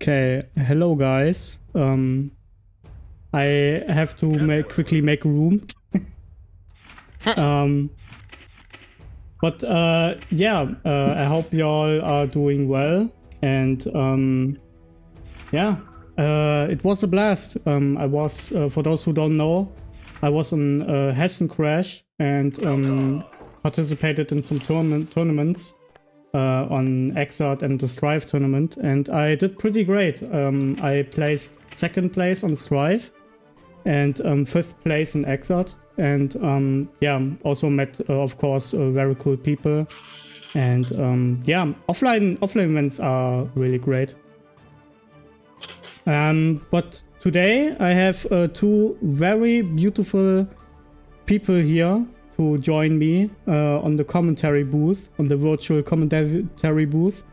Okay, hello guys. I have to quickly make room. I hope y'all are doing well. And yeah, it was a blast. I was, for those who don't know, I was on HESSENCRASH and participated in some tournaments on Exart and the Strive tournament, and I did pretty great. I placed 2nd place on Strive and 5th place in Exart, and yeah, also met of course very cool people, and yeah, offline events are really great. But today I have 2 very beautiful people here to join me on the commentary booth, on the virtual commentary booth.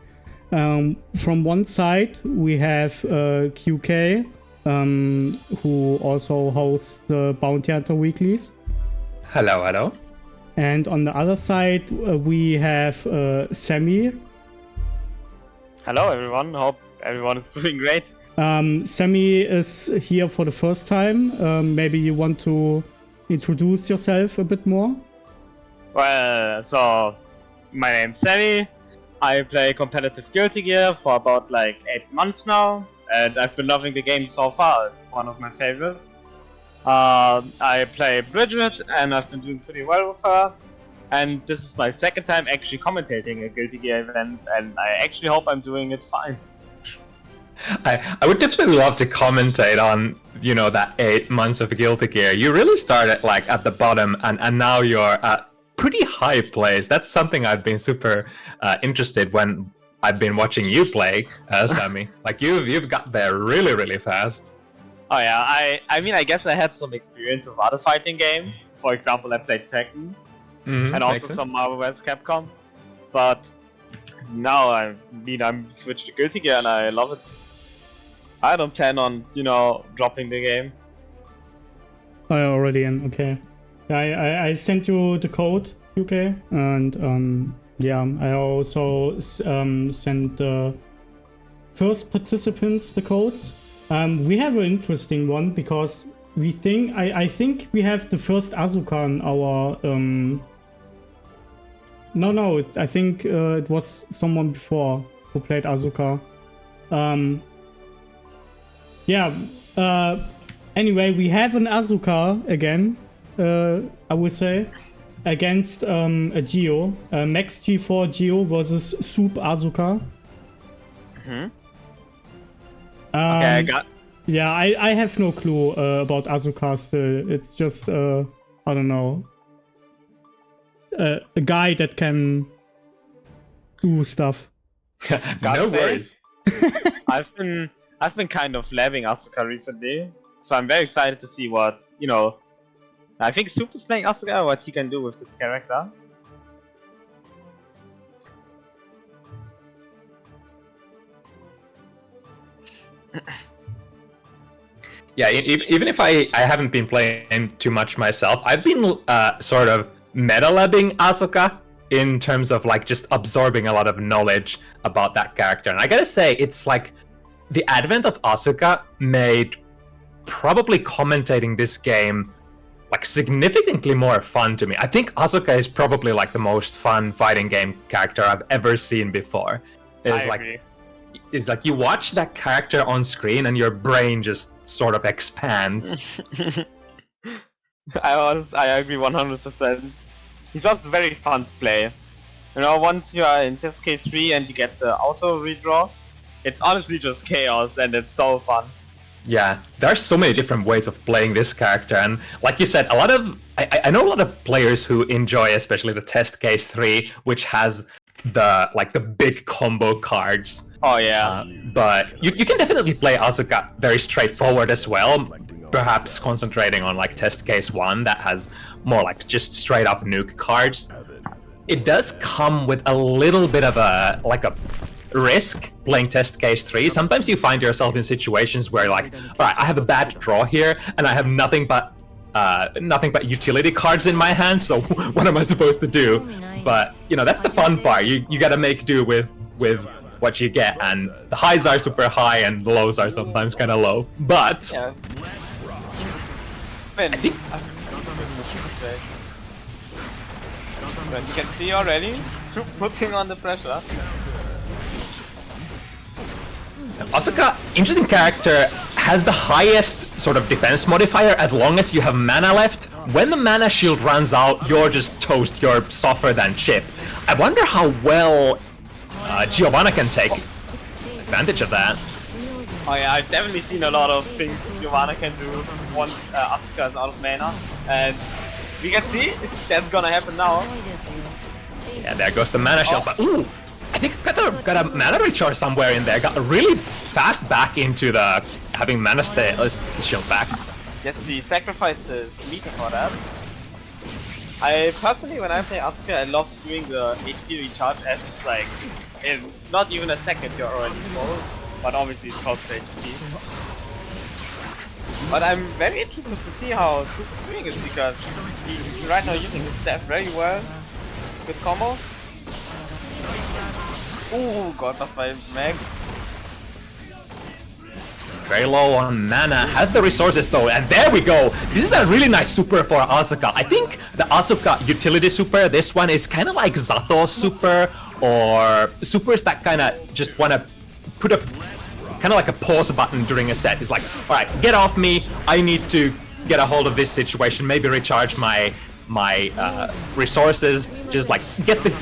From one side we have QK, who also hosts the Bounty Hunter Weeklies. Hello, hello. And on the other side we have Sammy. Hello everyone, hope everyone is doing great. Sammy is here for the first time. Maybe you want to introduce yourself a bit more? Well, so my name's Sammy. I play competitive Guilty Gear for about like 8 months now, and I've been loving the game so far. It's one of my favorites. I play Bridget, and I've been doing pretty well with her. And this is my 2nd time actually commentating a Guilty Gear event, and I actually hope I'm doing it fine. I would definitely love to commentate on, you know, that 8 months of Guilty Gear. You really started like at the bottom, and now you're at pretty high place. That's something I've been super interested when I've been watching you play, Sammy. Like you've got there really, really fast. Oh yeah, I mean, I guess I had some experience with other fighting games. For example, I played Tekken, and also some Marvel vs. Capcom. But now I'm switched to Guilty Gear, and I love it. I don't plan on, you know, dropping the game. I already am, okay. I sent you the code, UK, and yeah, I also sent the first participants the codes. We have an interesting one because we think I think we have the first Asuka in our I think it was someone before who played Asuka. Yeah, anyway, we have an Asuka again, I would say, against a Geo. Max G4 Geo versus Soup Asuka. Okay, I got... Yeah, I have no clue about Asuka still. It's just, I don't know, a guy that can do stuff. No worries. I've been kind of loving Asuka recently, so I'm very excited to see what, you know, I think Soup is playing Asuka, what he can do with this character. Yeah, even if I haven't been playing too much myself, I've been sort of meta-labbing Asuka in terms of like just absorbing a lot of knowledge about that character. And I gotta say, it's like the advent of Asuka made probably commentating this game like significantly more fun to me. I think Asuka is probably like the most fun fighting game character I've ever seen before. It's like you watch that character on screen and your brain just sort of expands. I agree 100%. He's just very fun to play. You know, once you are in this case 3 and you get the auto redraw, it's honestly just chaos and it's so fun. Yeah, there are so many different ways of playing this character, and like you said, I know a lot of players who enjoy especially the test case 3, which has the big combo cards. Oh yeah. But you can definitely play Asuka very straightforward as well, perhaps concentrating on like test case 1 that has more like just straight up nuke cards. It does come with a little bit of a risk playing test case 3. Sometimes you find yourself in situations where like, all right, I have a bad draw here and I have nothing but utility cards in my hand, so what am I supposed to do? But you know, that's the fun part. You gotta make do with what you get, and the highs are super high and the lows are sometimes kind of low. But Yeah. Man, I think you can see already, putting on the pressure. Asuka, interesting character, has the highest sort of defense modifier as long as you have mana left. When the mana shield runs out, you're just toast, you're softer than chip. I wonder how well Giovanna can take advantage of that. Oh yeah, I've definitely seen a lot of things Giovanna can do once Asuka is out of mana, and we can see that's gonna happen now. Yeah, there goes the mana shield, but ooh! I think got a mana recharge somewhere in there. Got really fast back into the having mana shield back. Yes, he sacrificed his meter for that. I personally, when I play Asuka, I love doing the HP recharge as it's like in not even a second you're already full, but obviously it's called HP. But I'm very interested to see how Super's doing it because he's right now using his staff very well. Good combo. Oh god, that's my mag. Very low on mana, has the resources though, and there we go! This is a really nice super for Asuka. I think the Asuka utility super, this one is kind of like Zato's super, or supers that kind of just want to put a kind of like a pause button during a set. It's like, alright, get off me, I need to get a hold of this situation, maybe recharge my resources, just like get the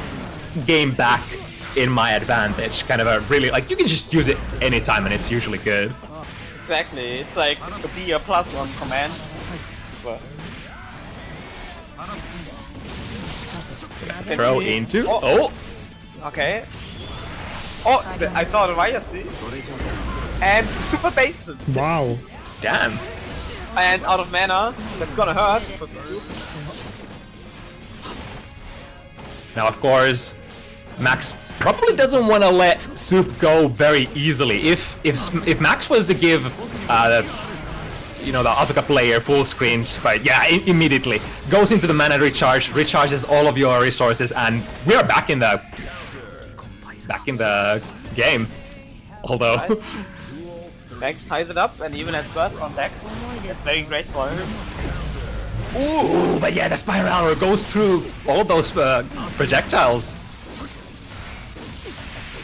game back in my advantage. Kind of a really, like, you can just use it anytime and it's usually good. Exactly, it's like a B, a plus on command. Super. Throw into, oh! Okay. Oh, I saw the riot, see? And super baits it. Wow. Damn. And out of mana, that's gonna hurt. Now, of course, Max probably doesn't want to let Soup go very easily. If Max was to give the Asuka player full screen, but yeah, immediately goes into the mana recharge, recharges all of your resources, and we are back in the game. Although Max ties it up and even has burst on deck. That's very great for him. ooh, but yeah, the spiral goes through all those projectiles.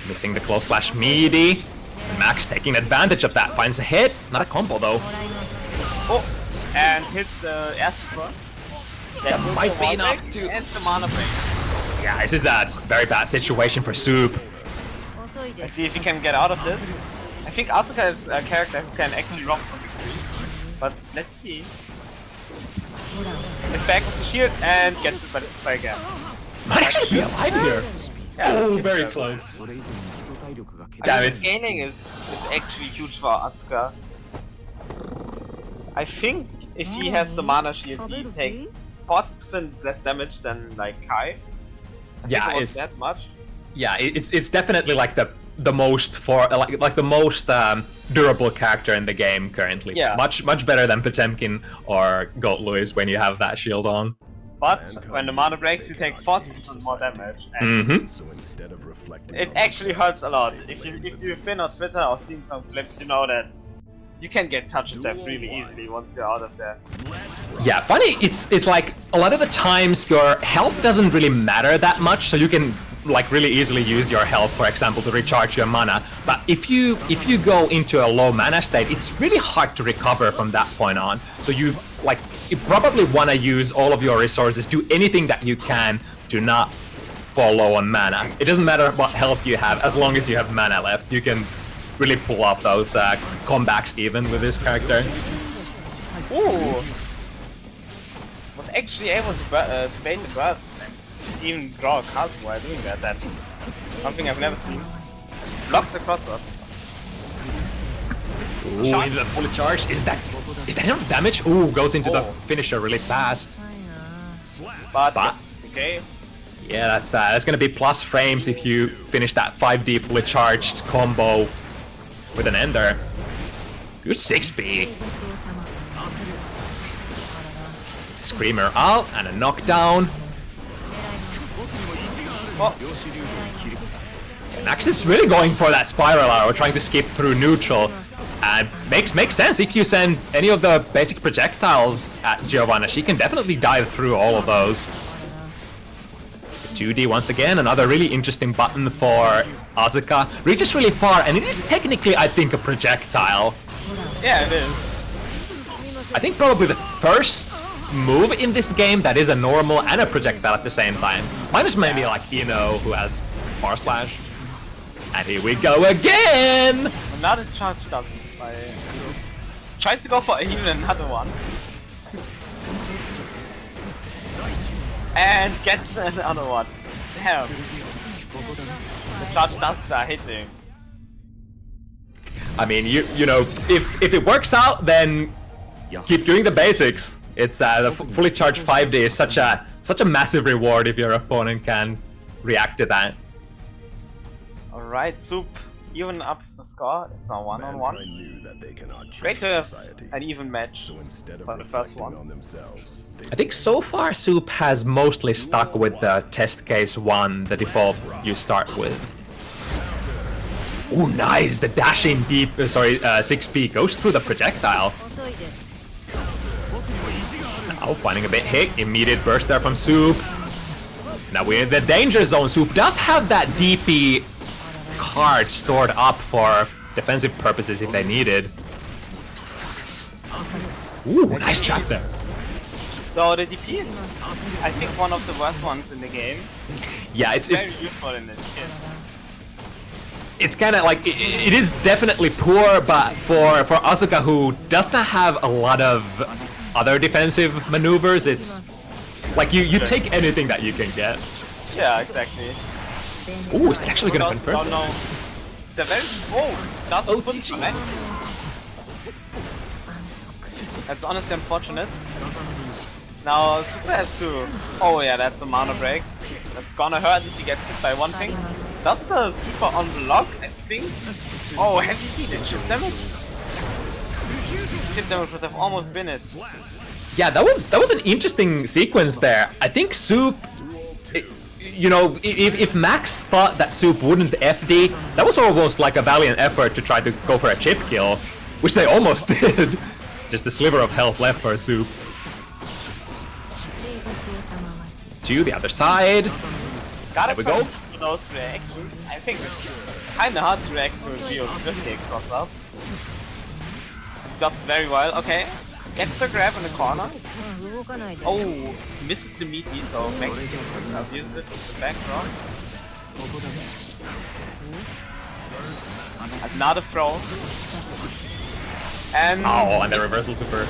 Missing the close slash meaty. Max taking advantage of that, finds a hit. Not a combo though. Oh, and hits the air super. That might be enough to. And the mana break. Yeah, this is a very bad situation for Soup. Let's see if he can get out of this. I think Asuka is a character who can actually rock from the trees. But let's see. It's back with the shield and gets it by the spy again. Might actually be alive here. Yeah, Oh, very close. Damn it. Scaling is actually huge for Asuka. I think if he has the mana shield, he takes 40% less damage than like Kai. Yeah, it's that much. Yeah, it's definitely like the most like the most durable character in the game currently. Yeah. Much better than Potemkin or Gold Louis when you have that shield on. But when the mana breaks, you take 40% more damage. And it actually hurts a lot. If you've been on Twitter or seen some clips, you know that you can get touched death really easily once you're out of there. Yeah, funny, it's like a lot of the times your health doesn't really matter that much, so you can like really easily use your health, for example, to recharge your mana. But if you go into a low mana state, it's really hard to recover from that point on. So you probably want to use all of your resources, do anything that you can to not fall low on mana. It doesn't matter what health you have, as long as you have mana left, you can really pull off those comebacks even with this character. Ooh! Was actually able to bait the burst and even draw a card while doing that. That's something I've never seen. Blocks the crossbow. Ooh, into the fully charged. Is that enough damage? Ooh, goes into the finisher really fast. But okay. Yeah, that's gonna be plus frames if you finish that 5D fully charged combo with an ender. Good 6B. It's a screamer out and a knockdown. Oh. Max is really going for that spiral arrow, trying to skip through neutral. And makes sense. If you send any of the basic projectiles at Giovanna, she can definitely dive through all of those. 2D once again, another really interesting button for Asuka. Reaches really far, and it is technically, I think, a projectile. Yeah, it is. I think probably the first move in this game that is a normal and a projectile at the same time. Minus maybe like Ino, who has Far Slash. And here we go again! Another charge doesn't. Tries to go for even another one. And gets another one. Damn. The charge does are hitting. I mean, you know, if it works out, then keep doing the basics. It's the fully charged 5D is such a massive reward if your opponent can react to that. All right, Soup even up the score. It's now 1-on-1. Great to have an even match for the first one. I think so far Soup has mostly stuck with the test case 1, the default you start with. Ooh, nice! The dashing deep, 6P goes through the projectile. Now finding a bit hit, immediate burst there from Soup. Now we're in the danger zone. Soup does have that DP card stored up for defensive purposes if they needed. Ooh, nice trap there. So the DP is, I think, one of the worst ones in the game. Yeah, it's very useful in this game. It's kind of like it is definitely poor, but for Asuka, who does not have a lot of other defensive maneuvers, it's like you take anything that you can get. Yeah, exactly. Ooh, is that actually gonna confirm? Don't know. It's a very that's OTG. That's honestly unfortunate. Now Super has to. Oh yeah, that's a mana break. That's gonna hurt if he gets hit by one thing. Does the Super unblock? I think. Oh, heavy heat. Chip damage. Chip damage would have almost been it. Yeah, that was an interesting sequence there. I think Soup. You know, if Max thought that Soup wouldn't FD, that was almost like a valiant effort to try to go for a chip kill, which they almost did. It's just a sliver of health left for Soup. To the other side. There we go. Those reactions. I think it's kinda hard to react to Rio's 50 cross up. Does very well. Okay. Gets the grab in the corner. Oh, misses the meaty, so Max abuses it with the back throw. Another throw. And and the reversal super.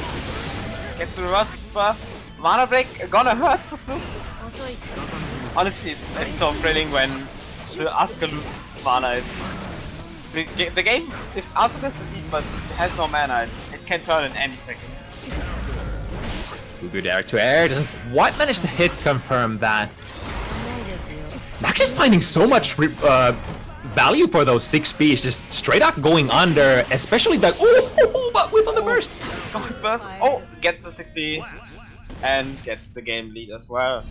Gets the reverse super. Mana break gonna hurt for Soup. Honestly, it's so thrilling when the Asuka loses mana. The game, if Asuka but has no mana, it can turn in any second. Good air to air. Doesn't White manage to hit confirm that? Max is finding so much value for those 6Bs, just straight up going under, especially the but whip on the burst. Burst. Oh, gets the 6B and gets the game lead as well.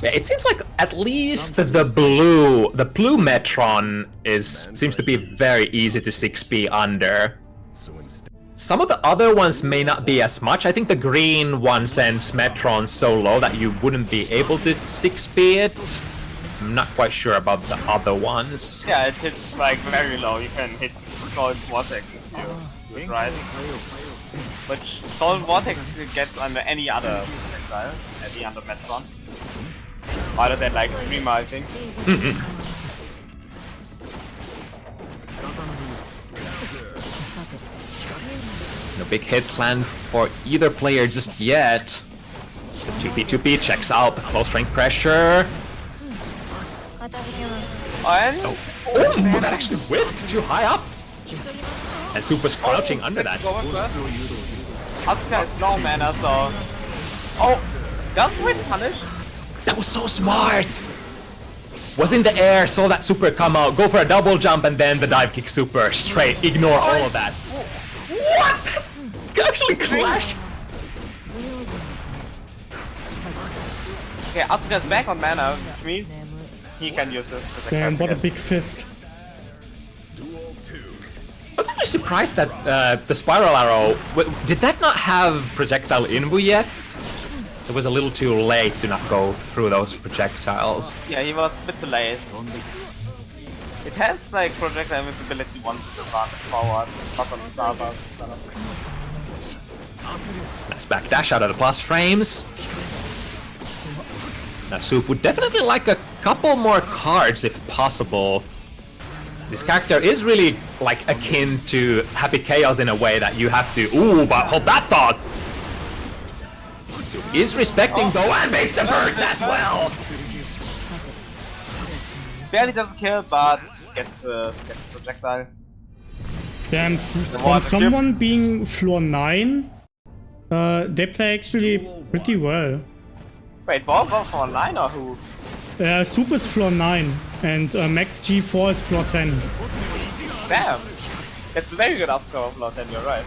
Yeah, it seems like at least the blue Metron seems to be very easy to 6B under. Some of the other ones may not be as much. I think the green one sends Metron so low that you wouldn't be able to 6B it. I'm not quite sure about the other ones. Yeah, it hits like very low. You can hit Solid Vortex if you do it right. But Solid Vortex gets under any other projectile, any other Metron. Rather than like Streamer, I think. No big hits land for either player just yet. The 2P checks out the close range pressure. And Oh, that actually whiffed too high up. And Super's crouching under that. Asuka has no mana, so. Oh, doesn't win punish. That was so smart! Was in the air, saw that Super come out, go for a double jump, and then the dive kick Super straight. Ignore all of that. What? Actually clashed! Okay, Asuka's back on mana, which means he can use this as a Damn, what a again. big fist. I was actually surprised that the spiral arrow, did that not have projectile invu yet? So it was a little too late to not go through those projectiles. Yeah, he was a bit too late. It has like projectile invincibility once you advance forward, not on the starboard. Nice backdash out of the plus frames. Now Soup would definitely like a couple more cards if possible. This character is really like akin to Happy Chaos in a way that you have to, ooh, but hold that thought! Soup is respecting though and makes the burst as well! Barely doesn't kill, but gets projectile. Damn, from someone being floor 9, they play actually pretty well. Wait, Bob for online or who? Soup is floor 9 and Max G4 is floor 10. Damn! It's a very good upscore of floor 10, you're right.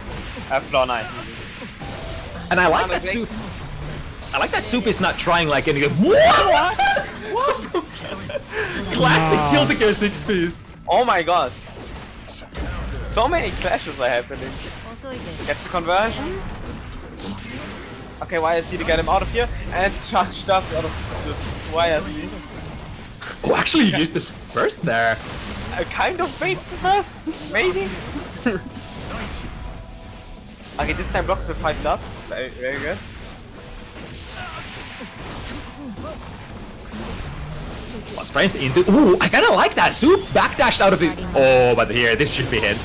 Floor 9. And I like that Soup. I like that Soup is not trying like anything. What? What? Classic Guilty Gear 6 piece. Oh my god! So many clashes are happening. Gets the conversion. Okay, YSD to get him out of here, and charge stuff out of this YSD. Oh, actually, you used this first there. I kind of bait the first, maybe? Okay, this time blocks with 5 up. Very, very good. Plus frames into. Ooh, I kinda like that. Soup backdashed out of it. Oh, but here, this should be hit.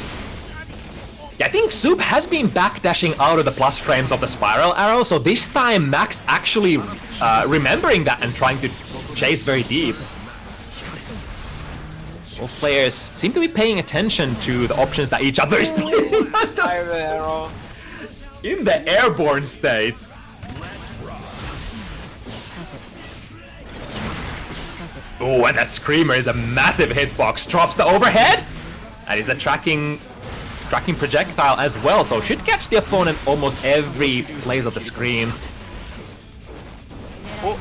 Yeah, I think Soup has been backdashing out of the plus frames of the spiral arrow, so this time Max actually remembering that and trying to chase very deep. Both players seem to be paying attention to the options that each other is playing in the airborne state. Oh, and that Screamer is a massive hitbox. Drops the overhead, and is a tracking projectile as well, so should catch the opponent almost every place of the screen. Oh.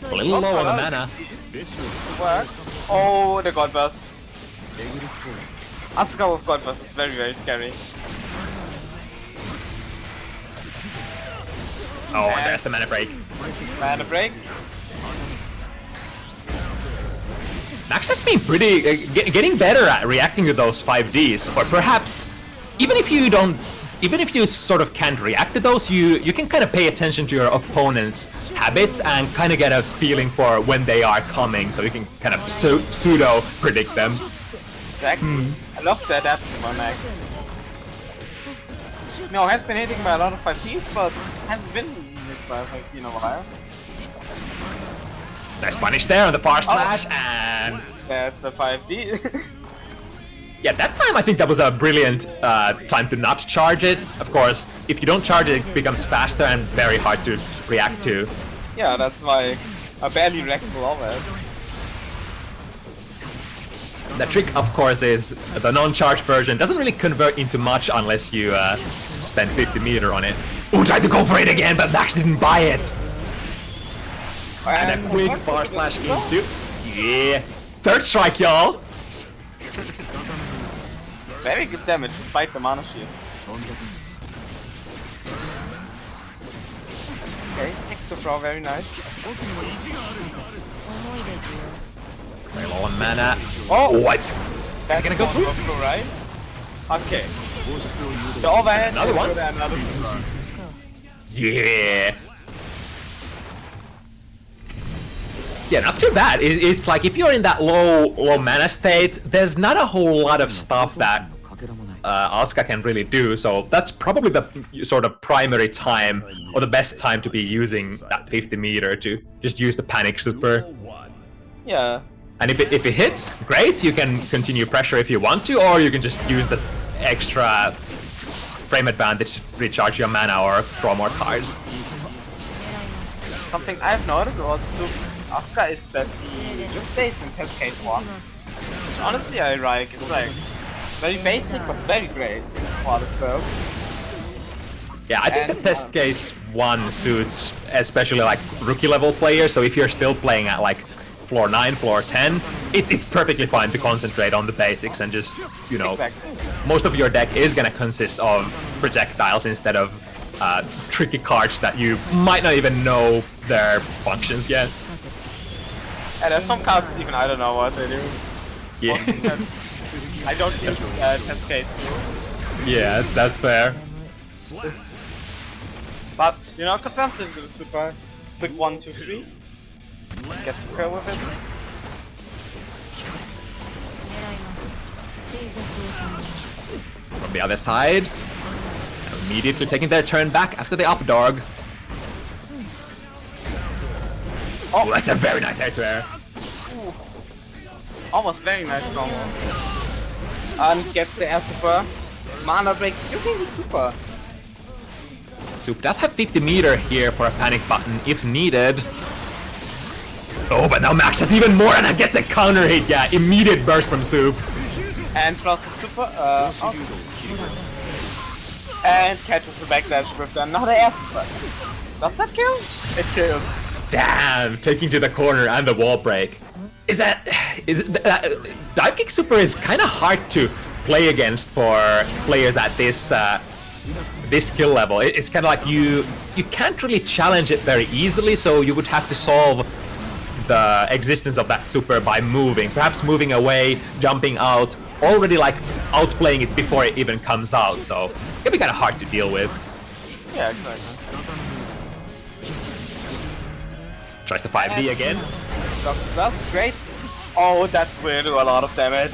A little low on the mana. Work. Oh, the God Burst. Asuka with God Burst is very, very scary. Oh, and there's the mana break. Mana break. Max has been pretty getting better at reacting to those 5Ds, or perhaps even if you sort of can't react to those, you can kind of pay attention to your opponent's habits and kind of get a feeling for when they are coming, so you can kind of pseudo predict them. Exactly. I love the adaptation on Max. No, has been hitting by a lot of 5Ds, but hasn't been hit by a 5D in a while. Nice punish there on the far slash, and there's the 5D. yeah, that time I think that was a brilliant time to not charge it. Of course, if you don't charge it, it becomes faster and very hard to react to. Yeah, that's why I barely react to all that. The trick, of course, is the non-charged version doesn't really convert into much unless you spend 50 meter on it. Ooh, tried to go for it again, but Max didn't buy it. And a quick far slash into. Yeah. Third strike, y'all. Very good damage despite the mana shield. Okay, extra throw, very nice. Very low on mana. Oh! What? Is it gonna go through? Right? Okay. The overhead. Another one? Another. Yeah. Yeah, not too bad. It's like if you're in that low mana state, there's not a whole lot of stuff that Asuka can really do, so that's probably the sort of primary time, or the best time to be using that 50 meter to just use the panic super. Yeah. And if it hits, great, you can continue pressure if you want to, or you can just use the extra frame advantage to recharge your mana or draw more cards. Something I've noticed also Asuka is that he just stays in Cascade 1. Which honestly I like. It's like very basic but very great for the spell. Yeah, I think the test case 1 suits especially like rookie level players, so if you're still playing at like floor 9, floor 10, it's perfectly fine to concentrate on the basics and just, you know, most of your deck is gonna consist of projectiles instead of tricky cards that you might not even know their functions yet. And there's some cards even I don't know what they do. Yeah. I don't use test case. Yeah, that's fair. But, you know, consumption is super. Quick 1, 2, 3. Get to kill with it. From the other side, immediately taking their turn back after the up dog. Oh, that's a very nice air-to-air. Almost very nice combo. And gets the air super. Mana break, shooting the super. Soup does have 50 meter here for a panic button if needed. Oh, but now Max has even more and gets a counter hit. Yeah, immediate burst from Soup. And plus the super, and catches the backdash with another air super. Does that kill? It kills. Damn, taking to the corner and the wall break. Dive kick super is kind of hard to play against for players at this this skill level. It's kind of like you can't really challenge it very easily, so you would have to solve the existence of that super by moving, perhaps moving away, jumping out, already like outplaying it before it even comes out. So it can be kind of hard to deal with. Yeah, exactly. Tries the 5D again. That's great. Oh, that will do a lot of damage.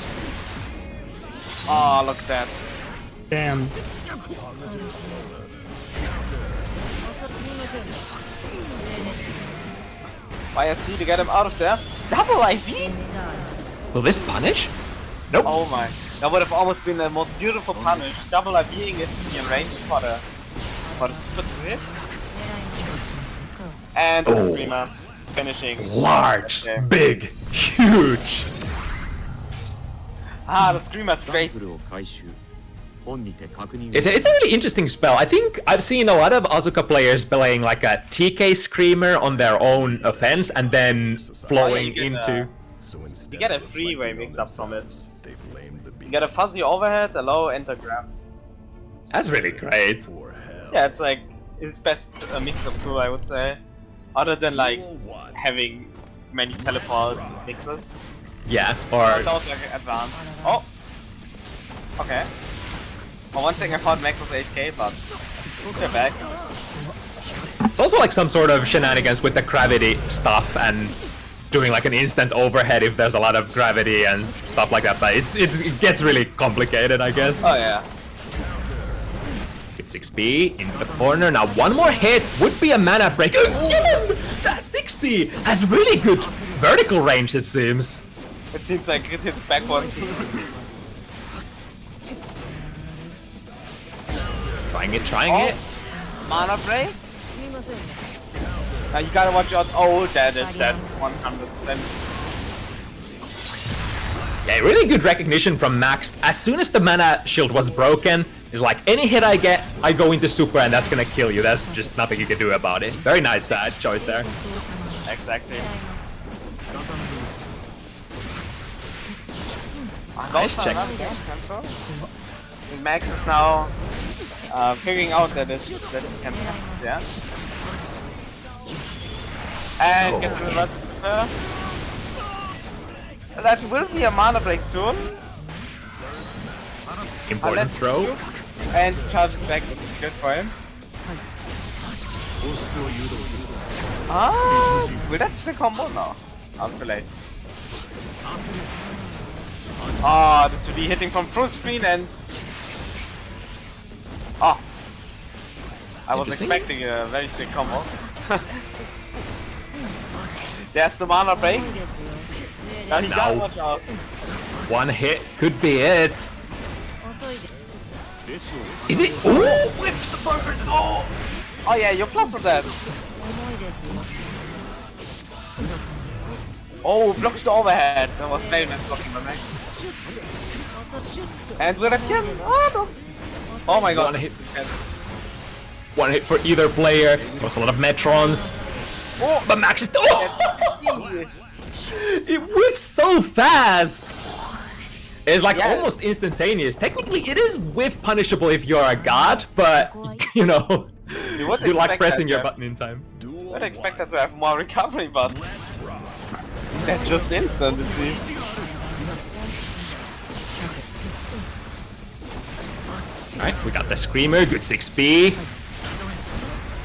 Oh, look at that. Damn. YSC to get him out of there. Double IV? Will this punish? Nope. Oh my. That would have almost been the most beautiful punish. Double IVing it in range for the super to hit. And the Screamer finishing. Large, big, huge. Ah, the Screamer's great. It's a really interesting spell. I think I've seen a lot of Asuka players playing like a TK Screamer on their own offense and then flowing into... You get a three-way mix-up from it. You get a fuzzy overhead, a low enter grab. That's really great. Yeah, it's like, it's best a mix-up tool, I would say. Other than like, having many teleport mixes. Yeah, or... It's also like advanced. Oh! Okay. For one thing I thought Max was HK, but they're back. It's also like some sort of shenanigans with the gravity stuff and doing like an instant overhead if there's a lot of gravity and stuff like that. But it gets really complicated, I guess. Oh yeah. Get 6B into the corner. Now one more hit would be a mana break. That 6B has really good vertical range, it seems. It seems like it hits backwards. Trying it. Mana break? Now you gotta watch out. Oh, that is that 100%. Yeah, really good recognition from Max. As soon as the mana shield was broken, it's like any hit I get, I go into super and that's gonna kill you. That's just nothing you can do about it. Very nice choice there. Exactly. Nice checks. Max is now figuring out that it can happen, yeah. And gets rid of super. That will be a mana break soon. Important throw. And charges back, which is good for him. Ah, will that the combo? No. I'm too late. Ah, the 2D hitting from full screen and... Oh. I was expecting a very sick combo. There's the mana break. Now he does watch out. One hit could be it. Is it? Ooh, whips the bird. Oh. Oh yeah, you're plus on that. Oh, blocks the overhead. That was very nice blocking by Max. And will that kill? Oh no. Oh my god. One hit for either player. There's a lot of Metrons. Oh, but Max is... Oh! It whiffs so fast! It's like Yeah. almost instantaneous. Technically, it is whiff punishable if you're a god, but you know, You would you like expect pressing that your to have- button in time. I would expect that to have more recovery, but that's just instant, it seems. Alright, we got the Screamer, good 6B.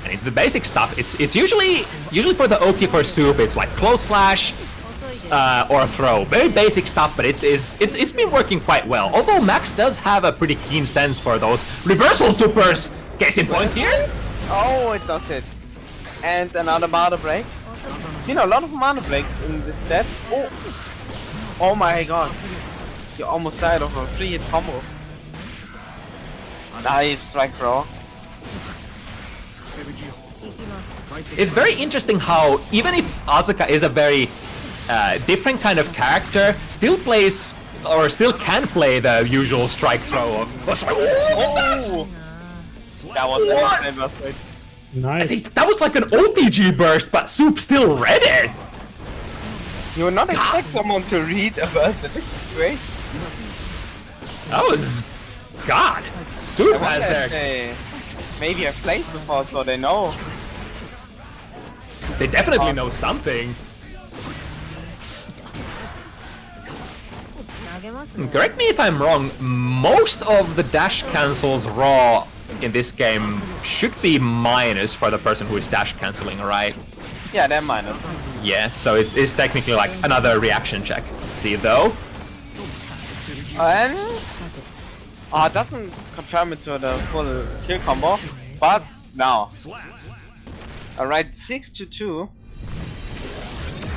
And into the basic stuff, it's usually for the Oki for Soup, it's like close slash or throw. Very basic stuff, but it's been working quite well. Although Max does have a pretty keen sense for those reversal supers. Case in point here. Oh, it does it. And another mana break. Seen a lot of mana breaks in this set. Oh, oh my god. You almost died of a 3-hit combo. Nice strike throw. It's very interesting how even if Asuka is a very different kind of character, still plays or still can play the usual strike throw of. Oh! That was insane, but wait. I Nice. think that was like an OTG burst, but Soup still read it. You would not expect someone to read a burst in this situation. That was God. Soup I has wonder their. if they maybe have played before, so they know. They definitely know something. Correct me if I'm wrong, most of the dash cancels raw in this game should be minus for the person who is dash canceling, right? Yeah, they're minus. Yeah, so it's technically like another reaction check. Let's see though. And it doesn't confirm it to the full kill combo, but now. Alright, 6-2.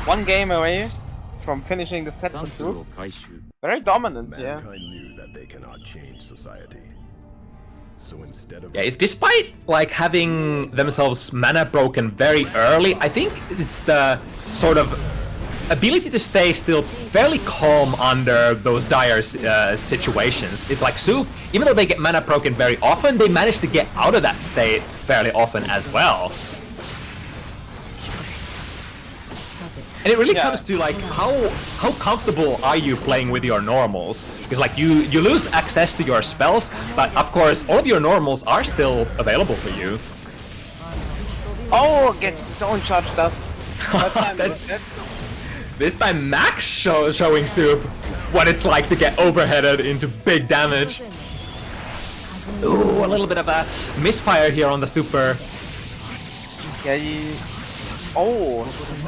One game away from finishing the set for Soup. Very dominant, yeah. Mankind knew that they cannot change society. So instead of Yeah, it's despite like having themselves mana broken very early, I think it's the sort of ability to stay still fairly calm under those dire situations. It's like Soup, even though they get mana broken very often, they manage to get out of that state fairly often as well. And it really comes to like how comfortable are you playing with your normals? Because like you lose access to your spells, but of course all of your normals are still available for you. Oh, gets its own charge stuff. This time Max showing Soup what it's like to get overheaded into big damage. Ooh, a little bit of a misfire here on the super. Yeah, oh,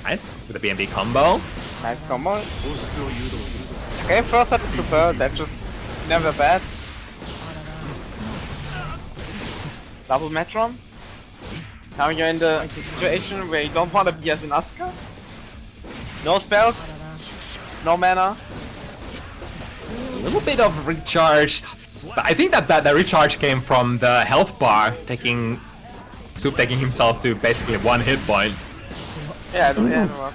Nice, with a BNB combo. nice combo. Okay, first at the super, that's just never bad. Double Metron. Now you're in the situation where you don't want to be as an Asuka. No spells, no mana. A little bit of recharged. But I think that the recharge came from the health bar, Soup taking himself to basically 1 hit point. Yeah, no.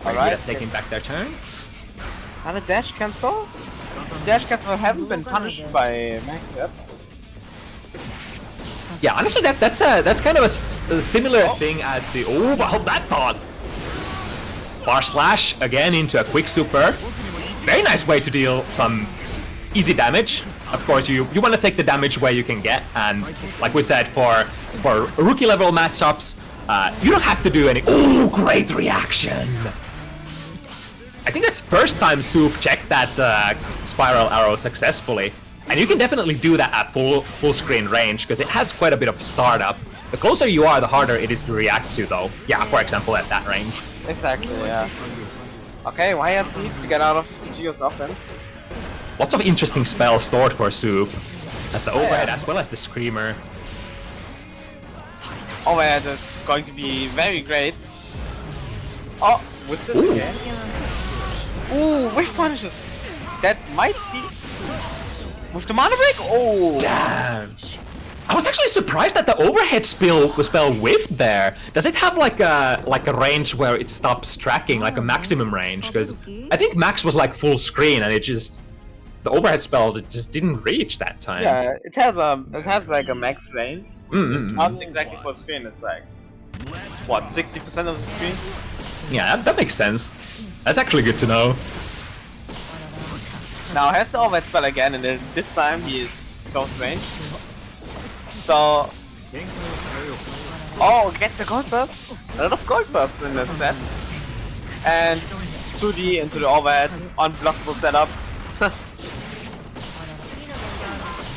Alright, Taking back their turn. and a dash cancel? Dash cancel haven't been punished by Max yet. Yeah, honestly, that's kind of a similar thing as the wow, that thought. Far slash again into a quick super. Very nice way to deal some easy damage. Of course, you want to take the damage where you can get, and like we said, for rookie level matchups, you don't have to do any. Oh, great reaction! I think that's first time Soup checked that spiral arrow successfully, and you can definitely do that at full screen range because it has quite a bit of startup. The closer you are, the harder it is to react to, though. Yeah, for example, at that range. Exactly, yeah. Okay, YS needs to get out of Gio's offense. Lots of interesting spells stored for Soup, as the overhead as well as the Screamer. Overhead is going to be very great. Oh, what's it again? Ooh, whiff punishes. That might be with the mana break. Oh, Damn! I was actually surprised that the overhead spell whiffed there. Does it have like a range where it stops tracking, like a maximum range? Because I think max was like full screen, and the overhead spell just didn't reach that time. yeah, it has like a max range. It's not exactly full screen. It's like what, 60% of the screen? Yeah, that makes sense. That's actually good to know. Now has the overhead spell again, and then this time he is close range. So, oh, get the gold burst. A lot of gold bursts in this set. And 2D into the overhead, unblockable setup.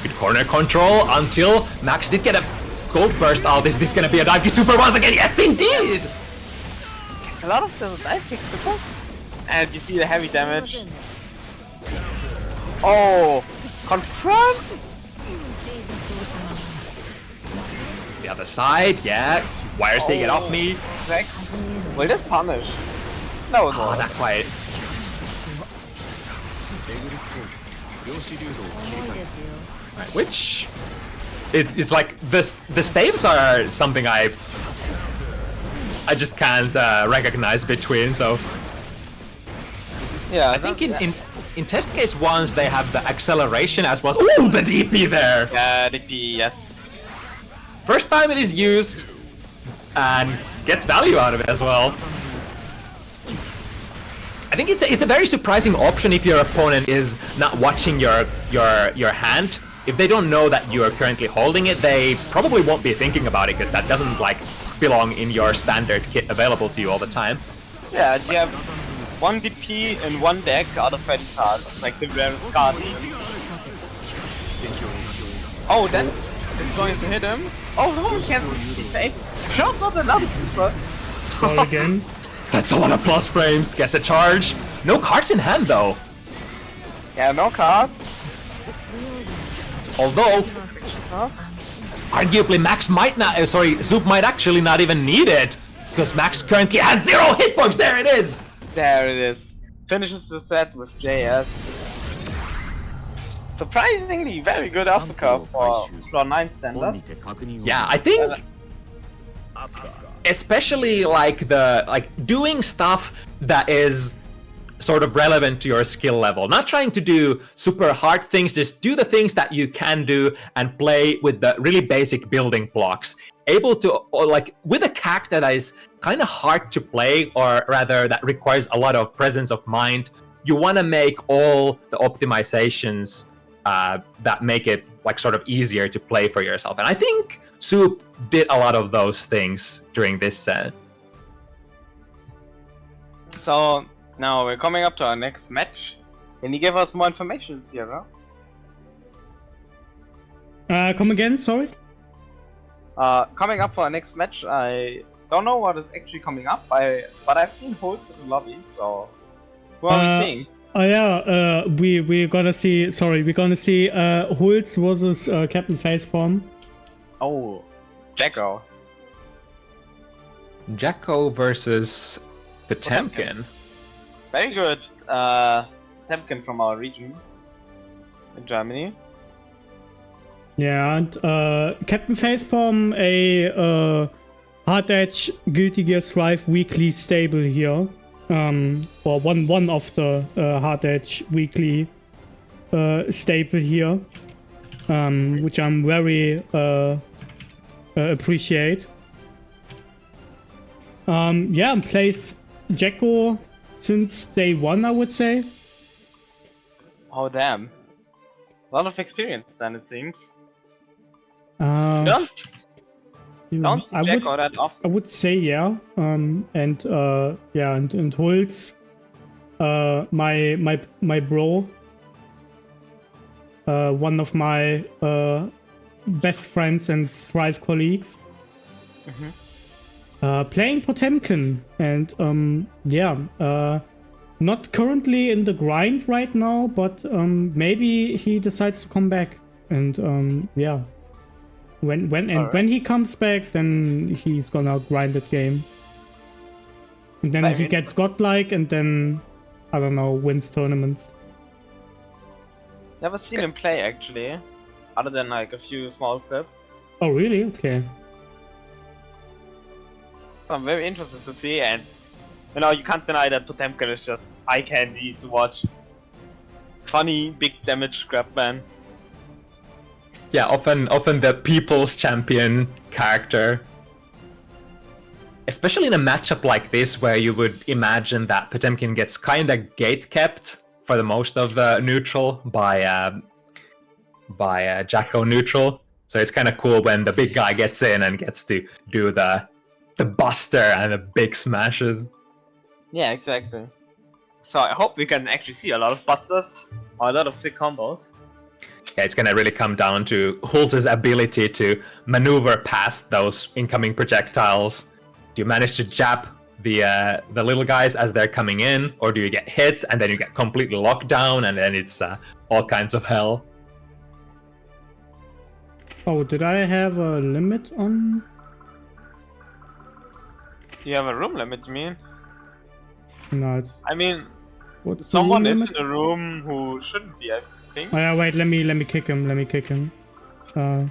Good corner control until Max did get a gold burst out. Is this gonna be a dive kick super once again? Yes, indeed! A lot of the dive kick super. And you see the heavy damage. Oh, confirm? The other side, yeah. Wire saying it off me. Exact. Will this punish? No, no. Oh, not quite. Which it's like the staves are something I just can't recognize between. So Yeah, I think in test case ones they have the acceleration as well. Ooh, the DP there. yeah, DP, yes. First time it is used and gets value out of it as well. I think it's a very surprising option if your opponent is not watching your hand. If they don't know that you are currently holding it, they probably won't be thinking about it because that doesn't like belong in your standard kit available to you all the time. Yeah, you have 1 DP in 1 deck out of 20 cards, like the rarest card. Oh, that is going to hit him. Oh, no, he can't save. Jump not another super. Sorry again. That's a lot of plus frames. Gets a charge. No cards in hand though. Yeah, no cards. Although, Huh? arguably Max might not. Zoop might actually not even need it because Max currently has 0 hit points. There it is. There it is. Finishes the set with JS. Surprisingly very good Asuka for floor 9 standard. Yeah, I think especially like doing stuff that is sort of relevant to your skill level. Not trying to do super hard things, just do the things that you can do and play with the really basic building blocks. Able to, or like with a character that is kind of hard to play, or rather that requires a lot of presence of mind, you want to make all the optimizations that make it like sort of easier to play for yourself. And I think Soup did a lot of those things during this set. So now we're coming up to our next match. Can you give us more information here, huh? Come again, sorry? Coming up for our next match, I don't know what is actually coming up, but I've seen Holtz in the lobby, so who are we seeing? Oh yeah, we're gonna see, Hulz versus Captain Facepalm. Oh, Jacko. Jacko versus Potemkin. Very good. Potemkin from our region in Germany. Yeah, and Captain Facepalm, a HardEdge Guilty Gear Strive weekly stable here. Or one of the HardEdge weekly staple here, which I'm very appreciate. Yeah, plays Jacko since day one, I would say. Oh damn! A lot of experience then, it seems. Don't Don't see Jacko that often. I would say yeah. And Hulz, my bro, one of my best friends and Strive colleagues, playing Potemkin, and not currently in the grind right now, but maybe he decides to come back, and yeah. When he comes back, then he's gonna grind that game. And then he gets godlike, and then, I don't know, wins tournaments. Never seen him play actually, other than like a few small clips. Oh really? Okay. So I'm very interested to see, and you know, you can't deny that Potemkin is just eye candy to watch. Funny, big damage grab man. Yeah, often the people's champion character. especially in a matchup like this where you would imagine that Potemkin gets kind of gate kept for the most of the neutral by Jacko neutral. So it's kind of cool when the big guy gets in and gets to do the buster and the big smashes. Yeah, exactly. So I hope we can actually see a lot of busters or a lot of sick combos. Yeah, it's gonna really come down to Hulz's ability to maneuver past those incoming projectiles. Do you manage to jab the little guys as they're coming in, or do you get hit and then you get completely locked down and then it's all kinds of hell? Oh, did I have a limit on? You have a room limit, you mean? No, it's... I mean, What's the someone room is limit? in the room who shouldn't be, I think. Oh yeah, wait, let me kick him, let me kick him. Yeah.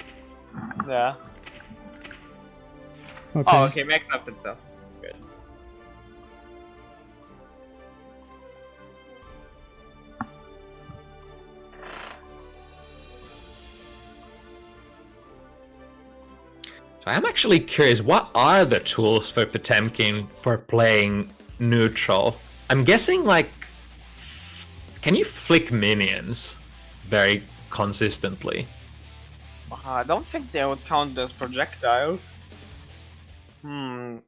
Okay. Oh, okay, Max up himself. Good. So I'm actually curious, what are the tools for Potemkin for playing neutral? I'm guessing, like, can you flick minions very consistently? I don't think they would count as projectiles. Well,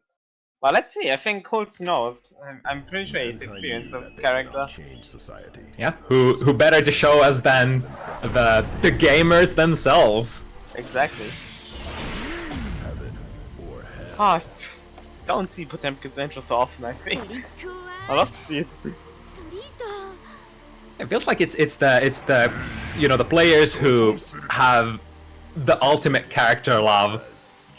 let's see. I think Colts knows. I'm pretty sure he's experienced with this character. Change society. Yeah, who better to show us than the gamers themselves? Exactly. Have it or have. Ah, don't see Potemkin's intro so often, I think. I love to see it. It feels like it's the you know, the players who have the ultimate character love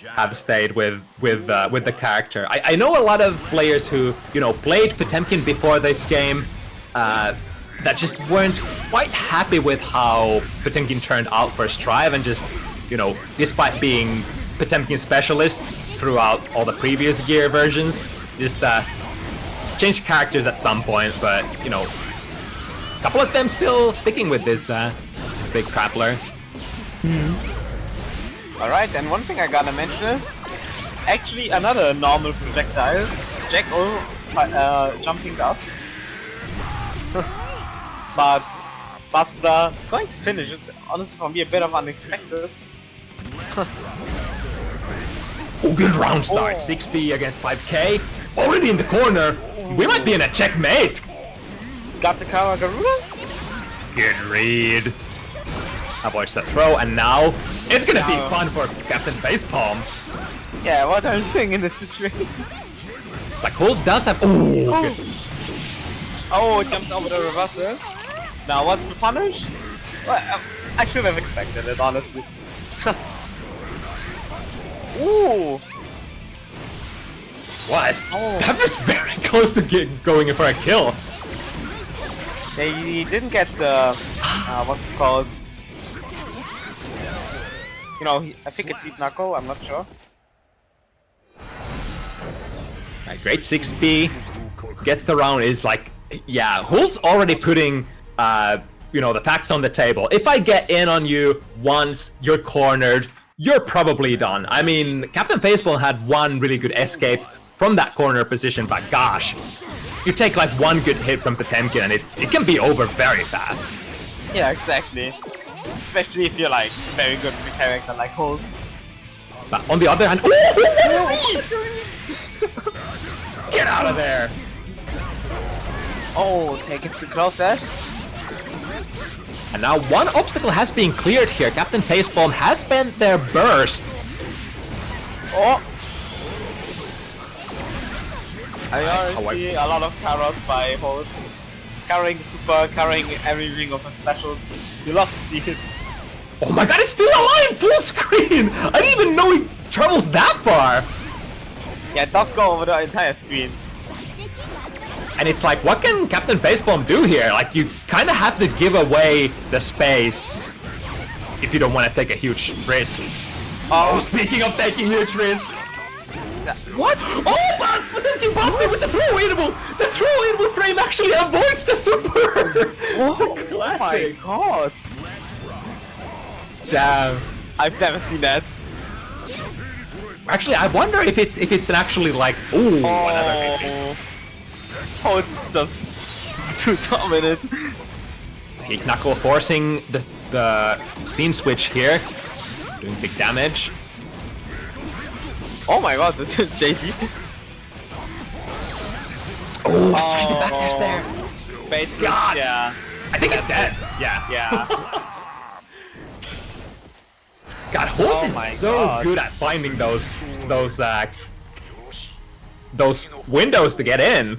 have stayed with the character. I know a lot of players who, you know, played Potemkin before this game that just weren't quite happy with how Potemkin turned out first try, and just, you know, despite being Potemkin specialists throughout all the previous gear versions, just changed characters at some point, but, you know, a couple of them still sticking with this big Trappler. Alright, and one thing I gotta mention is actually another normal projectile, Jacko jumping up. But Buster going to finish it, honestly for me a bit of unexpected. Oh, good round start. Oh. 6B against 5K. Already in the corner. We might be in a checkmate. Got the Kawagaruda? Good read. Avoids the throw, and now it's gonna be fun for Captain Facepalm. Yeah, what are you doing in this situation? It's like Hulz does have. Ooh, good. Oh, it jumps over the reversal. Now what's the punish? Well, I should have expected it, honestly. Ooh! What? Oh. That was very close to going in for a kill. Yeah, he didn't get the what's it called? You know, I think it's Deep Knuckle. I'm not sure. Right, great 6B. Gets the round. Is like, yeah, Hulz already putting you know, the facts on the table. If I get in on you once, you're cornered, you're probably done. I mean, Captain Facepalm had one really good escape from that corner position, but gosh, you take like one good hit from Potemkin and it can be over very fast. Yeah, exactly. Especially if you're like very good with a character like Hulz. But on the other hand, get out of there! Oh, take it too close there. And now one obstacle has been cleared here. Captain Facepalm has spent their burst. Oh! I already see a lot of carrots by Hulz. Carrying super, carrying every ring of a special. You love to see it. Oh my god, it's still alive! Full screen! I didn't even know he travels that far! Yeah, it does go over the entire screen. And it's like, what can Captain Facepalm do here? Like, you kind of have to give away the space if you don't want to take a huge risk. Oh, speaking of taking huge risks! What? Oh, but then he busted with the throw-inable! The throw-inable frame actually avoids the super! Oh Classic. my god! Damn. I've never seen that. Actually, I wonder if it's actually like ooh another maybe. Oh, it's just too dominant. Heat Knuckle forcing the scene switch here, doing big damage. Oh my god, JD. Oh, he's trying to backdash there. Bait, God. yeah. I think it's dead. Yeah. Yeah. God, Horse Oh is my so God. good at finding those windows to get in.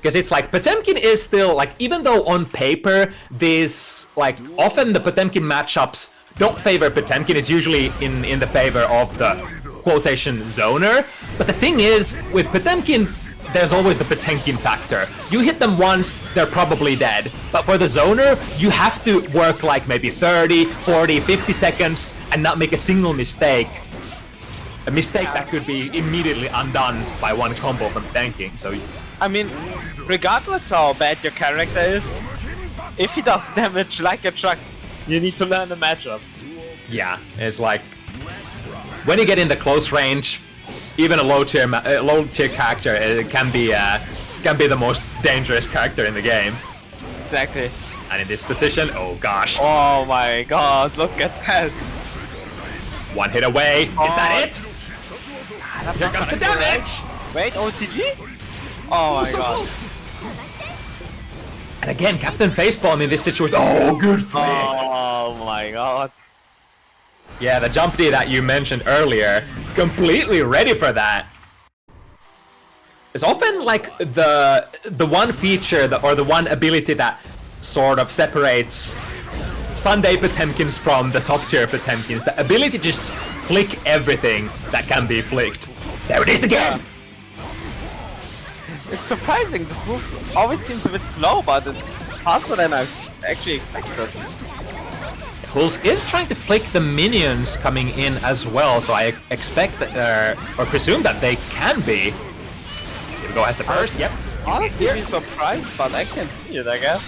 Because it's like Potemkin is still like, even though on paper this like often the Potemkin matchups don't favor Potemkin, it's usually in the favor of the quotation zoner. But the thing is, with Potemkin, there's always the Potemkin factor. You hit them once, they're probably dead. But for the zoner, you have to work like maybe 30, 40, 50 seconds and not make a single mistake. A mistake that could be immediately undone by one combo from tanking. So, I mean, regardless how bad your character is, if he does damage like a truck, you need to learn the matchup. yeah, it's like when you get in the close range, even a low tier character can be the most dangerous character in the game. Exactly. And in this position, oh gosh, Oh my god, look at that. one hit away. Is that it? Here comes the damage. Wait, OTG? Oh my So god. close. And again, Captain Facepalm in this situation. Oh, good flick. Oh my god. Yeah, the jump D that you mentioned earlier, completely ready for that. It's often like the one feature or the one ability that sort of separates Sunday Potemkins from the top tier Potemkins. The ability to just flick everything that can be flicked. There it is again! It's surprising, this move always seems a bit slow, but it's faster than I actually expected. Hulz is trying to flick the minions coming in as well, so I expect that, or presume that they can be. Here we go, has the burst, yep. Honestly, be surprised, but I can see it, I guess.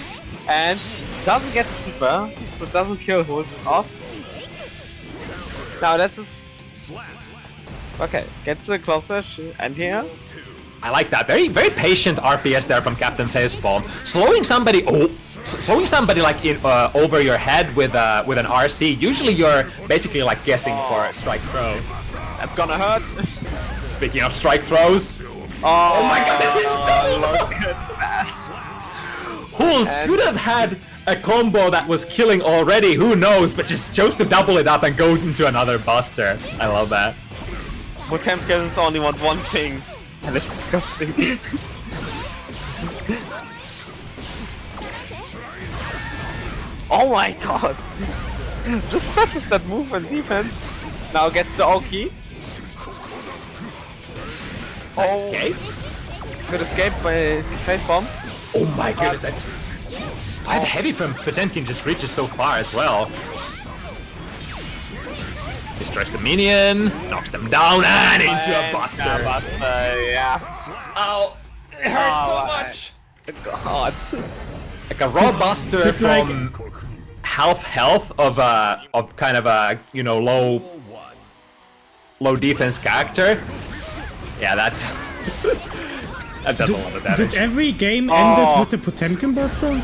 And doesn't get the super, so doesn't kill Hulz off. Now that's okay, gets the closer and here. I like that. Very, very patient RPS there from Captain Facepalm. Slowing somebody, slowing somebody like in, over your head with an RC. Usually you're basically like guessing for a strike throw. That's gonna hurt. Speaking of strike throws, Oh my god, that is look at that. Hulz could have had a combo that was killing already. Who knows? But just chose to double it up and go into another buster. I love that. Potemkins only want one thing, and it's disgusting. Oh my god! Just presses that move and defense. Now gets the Oki. Escape? Good escape by face bomb. Oh my goodness, that 5 heavy from Potemkin just reaches so far as well. Destroys the minion, knocks them down, and into a buster. Yeah. Oh, it hurts so much. God. Like a raw buster It's like- from half health of kind of a low defense character. Yeah, that that does a lot of Did damage. every game ended with a Potemkin Buster?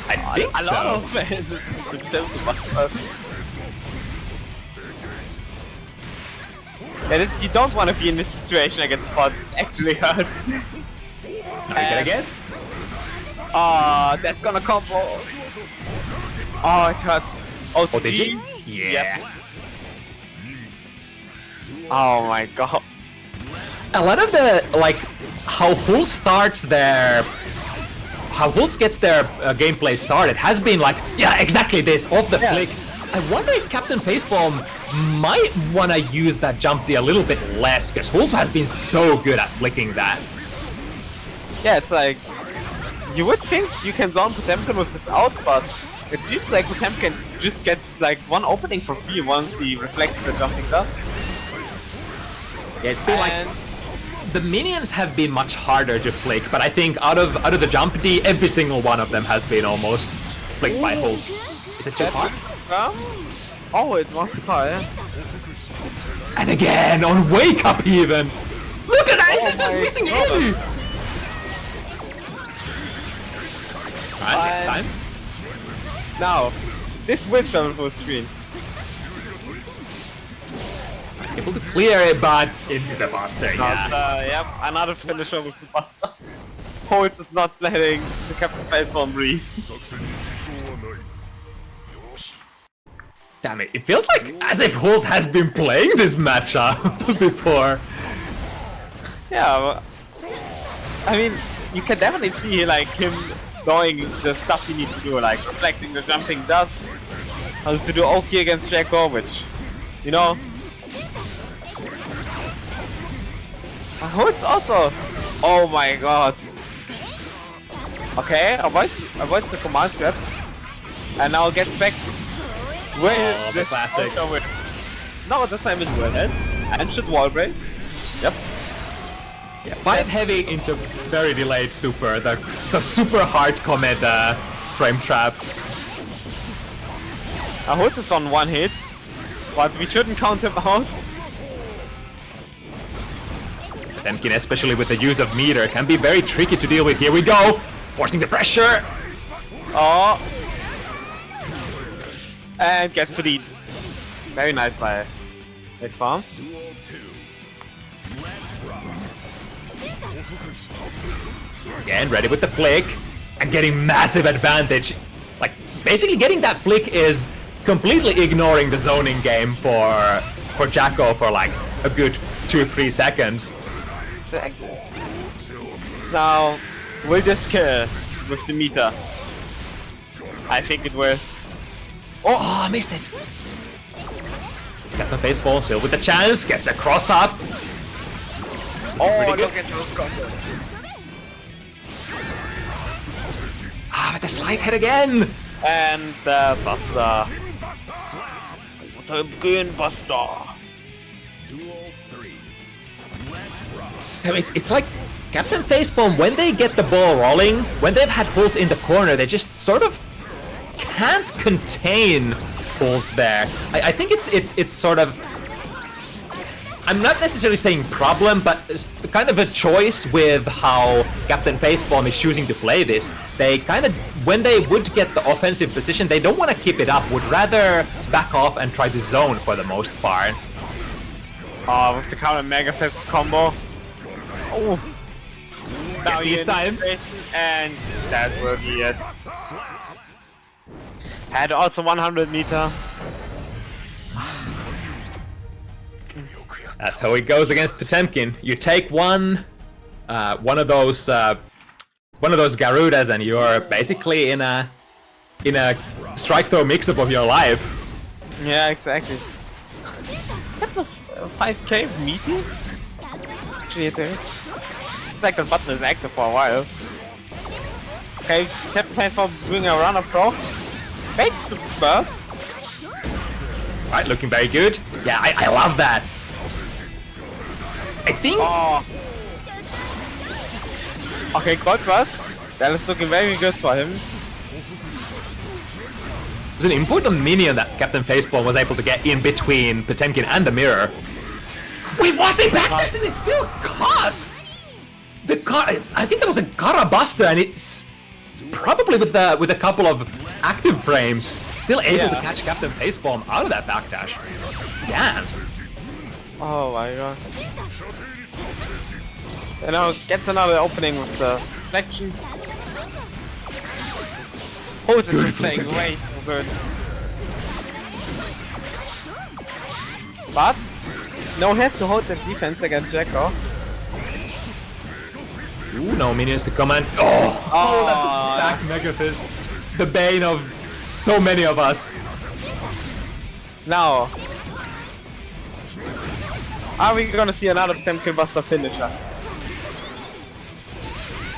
I think A lot so. of fans. You don't want to be in this situation against Pod. Actually hurt. I guess. That's gonna combo. Oh, it hurts. Oh, Oh, did you? Yeah. Yes. Oh my god. A lot of the like how Hulz starts their gets their gameplay started has been like, yeah, exactly this off the flick. I wonder if Captain Facepalm might want to use that jump D a little bit less, because Hulz has been so good at flicking that. Yeah, it's like you would think you can zone Potemkin with this out, but it seems like Potemkin just gets like one opening for free once he reflects the jumping stuff. Yeah, it's been like the minions have been much harder to flick, but I think out of the jump D, every single one of them has been almost flicked by Hulz. Is it too hard? Oh, it was super, yeah. And again, on wake up even! Look at that, he's just not missing any! Alright, next time. Now, this switch on full screen. Able to clear it, but into the Buster, yeah. Yep, another finisher with the Buster. Holt is not letting the Captain Faithful breathe. Damn it, it feels like as if Hulz has been playing this matchup before. Yeah, I mean, you can definitely see like him knowing the stuff he needs to do, like reflecting the jumping dust, how to do OK against Jacko, which, you know. Holt's also. Oh my god. Okay, avoids the command grab, and now gets back. Oh, the classic. No, this time it's well hit. And should wall break. Yep. Yeah, 5 heavy into very delayed super, the super hard commit frame trap. Holtz is on one hit, but we shouldn't count him out. Potemkin, especially with the use of meter, can be very tricky to deal with. Here we go! Forcing the pressure! Oh! And gets to lead. Very nice by Big Farm. Again, ready with the flick, and getting massive advantage. Like, basically getting that flick is completely ignoring the zoning game for Jacko for like a good 2-3 seconds. Exactly. Now, will this kill with the meter? I think it will. Oh, I missed it! Captain Faceball still with the chance, gets a cross up. Oh, look at those combos. Ah, with the slide hit again! And the Buster. The green Buster. I mean, it's like Captain Facepalm, when they get the ball rolling, when they've had Hulz in the corner, they just sort of can't contain Hulz there. I think it's sort of, I'm not necessarily saying problem, but it's kind of a choice with how Captain Facepalm is choosing to play this. They kind of, when they would get the offensive position, they don't want to keep it up, would rather back off and try to zone for the most part. Oh, with the counter Mega Fist combo. Oh. Now Yes, time. And that will be it. Had also 100 meter. That's how it goes against Potemkin. You take one of those Garudas, and you're basically in a strike throw mix-up of your life. Yeah, exactly. That's a 5k meeting. Actually, it's like the button is active for a while. Okay, Captain Faithful doing a run pro. Fakes the burst. Right, looking very good. Yeah, I love that. I think. Oh. Okay, gold burst. That is looking very good for him. It was an important minion that Captain Facepalm was able to get in between Potemkin and the mirror. Wait, what? They backdashed and it's still caught! I think that was a Gara Buster, and it's probably with a couple of active frames, still able to catch Captain Facepalm out of that backdash. Damn. Oh my god. And now gets another opening with the reflection. Holtz is playing way too good. But no has to hold the defense against Jacko. Ooh, no minions to command. Oh, that's back Mega Fists. The bane of so many of us. Now, are we gonna see another Potemkin Buster finisher?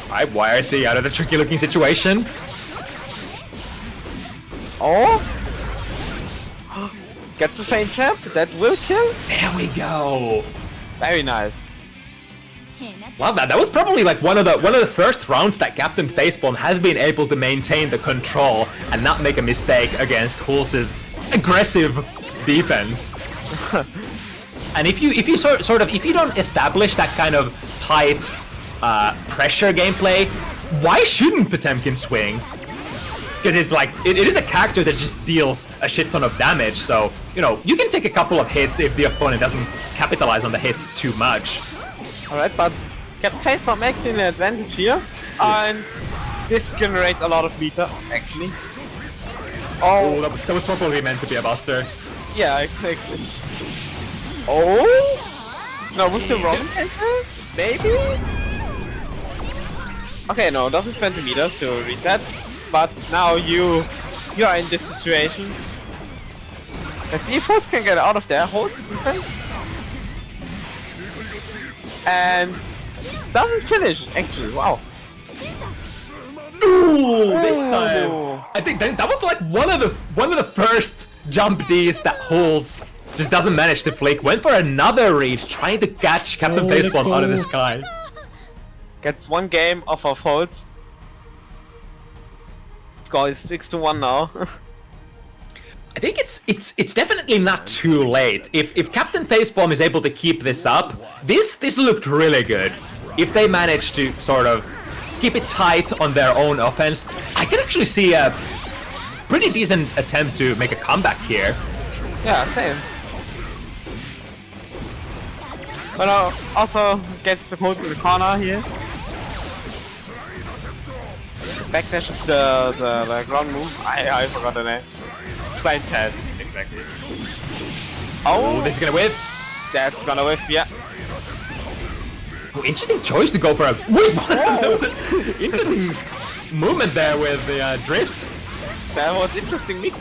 Alright, YRC out of the tricky looking situation. Oh! Gets the same champ, that will kill? There we go. Very nice. Love that. That was probably like one of the first rounds that Captain Facepalm has been able to maintain the control and not make a mistake against Hulz's aggressive defense. And if you sort of if you don't establish that kind of tight pressure gameplay, why shouldn't Potemkin swing? Because it's like it is a character that just deals a shit ton of damage, so you know you can take a couple of hits if the opponent doesn't capitalize on the hits too much. Alright, but Captain Facepalm actually an advantage here, and this generates a lot of meter actually. Oh, that was probably meant to be a buster. Yeah, exactly. Oh? No, was the wrong answer? Maybe? Okay, no, that was 20 meters to reset. But now you are in this situation. Let's see if Holtz can get out of there. Holtz defense. And doesn't finish, actually, wow. Ooh, this time. I think that was like one of the first jump Ds that Holtz just doesn't manage to flick. Went for another reach, trying to catch Captain Facepalm out of the sky. Gets one game off of Holtz. Score is 6-1 now. I think it's definitely not too late. If Captain Facepalm is able to keep this up, this looked really good. If they manage to sort of keep it tight on their own offense, I can actually see a pretty decent attempt to make a comeback here. Yeah, same. But also gets the code to the corner here. Backdash is the ground move. I forgot the name. Slide test, exactly. Oh, this is gonna whiff. That's gonna whiff, yeah. Oh, interesting choice to go for a... Wait, that was an interesting movement there with the drift. That was interesting mix.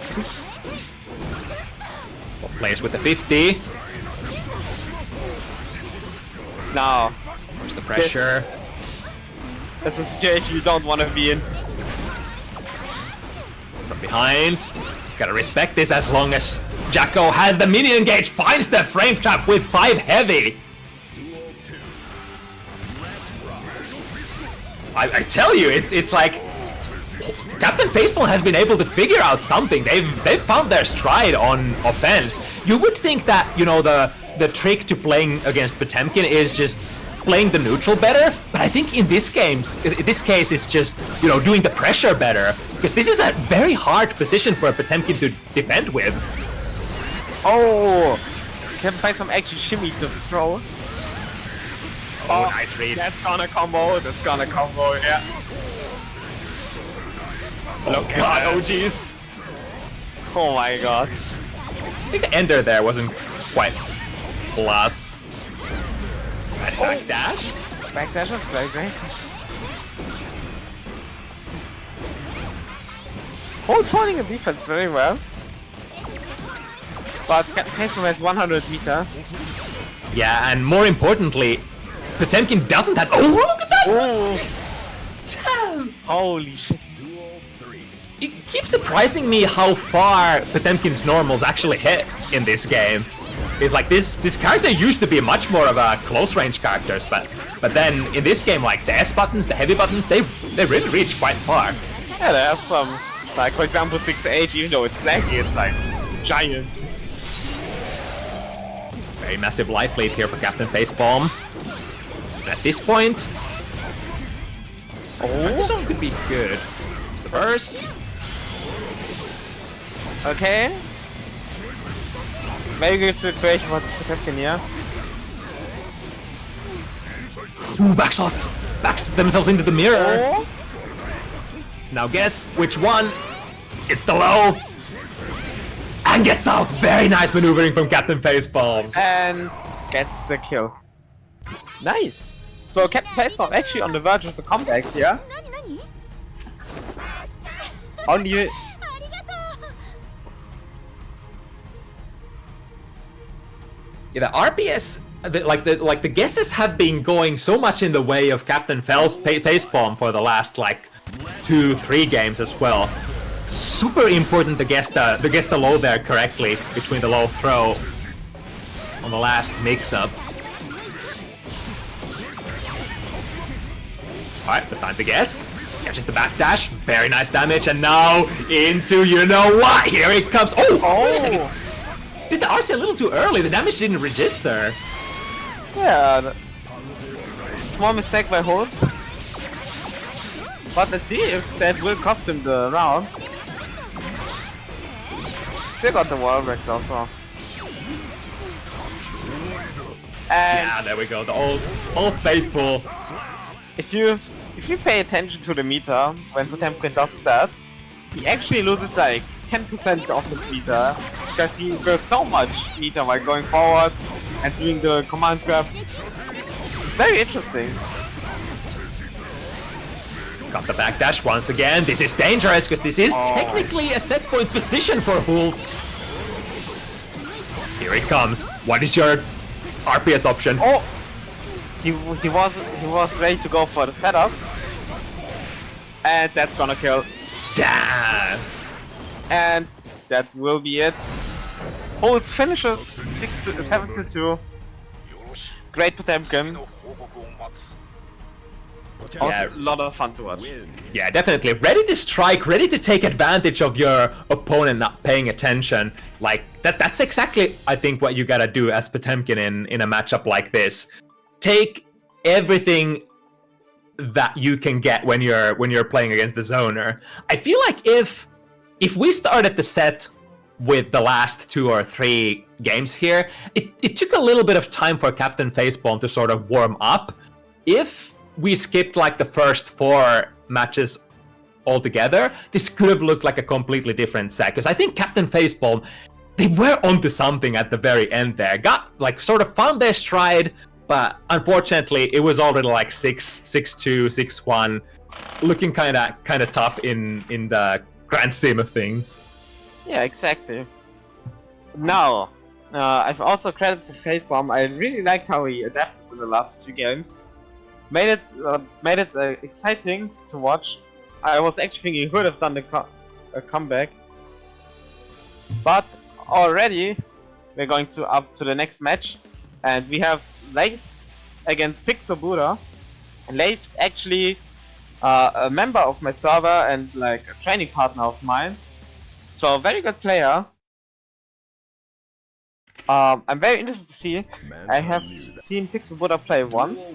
Both players with the 50. Now, There's the pressure. That's a situation you don't want to be in. From behind. Gotta respect this as long as Jacko has the minion gauge, finds the frame trap with 5 heavy. I tell you, it's like Captain Facepalm has been able to figure out something. They've found their stride on offense. You would think that, you know, the trick to playing against Potemkin is just playing the neutral better, but I think in this case it's just, you know, doing the pressure better, because this is a very hard position for a Potemkin to defend with. Oh, can find some actually shimmy to throw. Oh, nice read. That's gonna combo, yeah. Oh god, oh jeez. Oh my god. I think the ender there wasn't quite plus. Nice backdash. Backdash is very great. Holt's holding a defense very well. But Captain Facepalm has 100 meter. Yeah, and more importantly, Potemkin doesn't have... Oh, look at that! Oh. Damn! Holy shit. It keeps surprising me how far Potemkin's normals actually hit in this game. It's like this character used to be much more of a close range characters, but then in this game, like the S buttons, the heavy buttons, they really reach quite far. Yeah, they have some, like for example 6-8, even though it's laggy, it's like giant. Very massive life lead here for Captain Facepalm. At this point, this one could be good. It's the burst. Okay. Maybe good situation for Potemkin here. Ooh, backs themselves into the mirror. Oh. Now guess which one? It's the low. And gets out. Very nice maneuvering from Captain Facepalm. And gets the kill. Nice. So Captain Facepalm actually on the verge of a comeback here. Only. Yeah, the RPS, the guesses have been going so much in the way of Captain Facepalm for the last like 2-3 games as well. Super important to guess the low there correctly between the low throw on the last mix-up. Alright, the time to guess. Catches the backdash, very nice damage, and now into you know what? Here it comes. Oh, wait a second. did the RC a little too early. The damage didn't register. Yeah, small mistake by Holt. But let's see if that will cost him the round. Still got the wall break also. And Yeah, there we go. The old faithful. if you pay attention to the meter when Potemkin does that, he actually loses like 10% of the meter because he builds so much meter while going forward and doing the command grab. Very interesting. Got the backdash once again. This is dangerous because this is technically a set point position for Hultz. Here it comes. What is your RPS option? Oh, he was ready to go for the setup, and that's gonna kill. Damn. And that will be it. Holtz finishes 7-2. Great Potemkin. Yeah. A lot of fun to watch. Yeah, definitely. Ready to strike, ready to take advantage of your opponent not paying attention. Like, that's exactly, I think, what you gotta do as Potemkin in a matchup like this. Take everything that you can get when you're playing against the zoner. I feel like if we started the set with the last 2 or 3 games here, it took a little bit of time for Captain Facepalm to sort of warm up. If we skipped like the first 4 matches altogether, this could have looked like a completely different set. Because I think Captain Facepalm, they were onto something at the very end there. Got like sort of found their stride, but unfortunately it was already like 6-2, 6-1, looking kind of tough in the grand scheme of things. Yeah, exactly. Now, I've also credited to Facepalm. I really liked how he adapted in the last 2 games. Made it exciting to watch. I was actually thinking he could have done a comeback, but already we're going up to the next match, and we have Lace against Pixel Buddha. And Lace actually a member of my server and like a training partner of mine, so a very good player. I'm very interested to see. I have seen Pixel Buddha play once.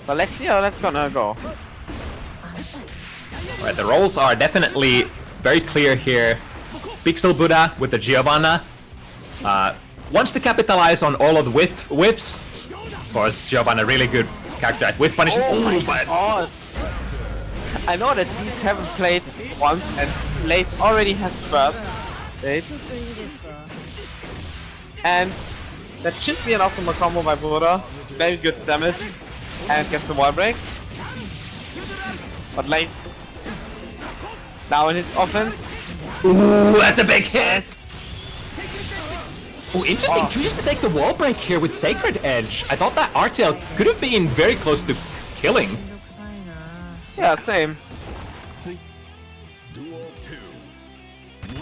But let's see how that's gonna go. Alright, the roles are definitely very clear here. Pixel Buddha with the Giovanna wants to capitalize on all of the whiffs. Of course, Giovanna, really good character at whiff punishing. Oh my but god! I know that these haven't played once, and Lace already has burst. And that should be an optimal combo by Buddha. Very good damage. And gets the wall break. But Lace now in his offense. Ooh, that's a big hit! Ooh, interesting choice to take the wall break here with Sacred Edge. I thought that RTL could have been very close to killing. Yeah, same.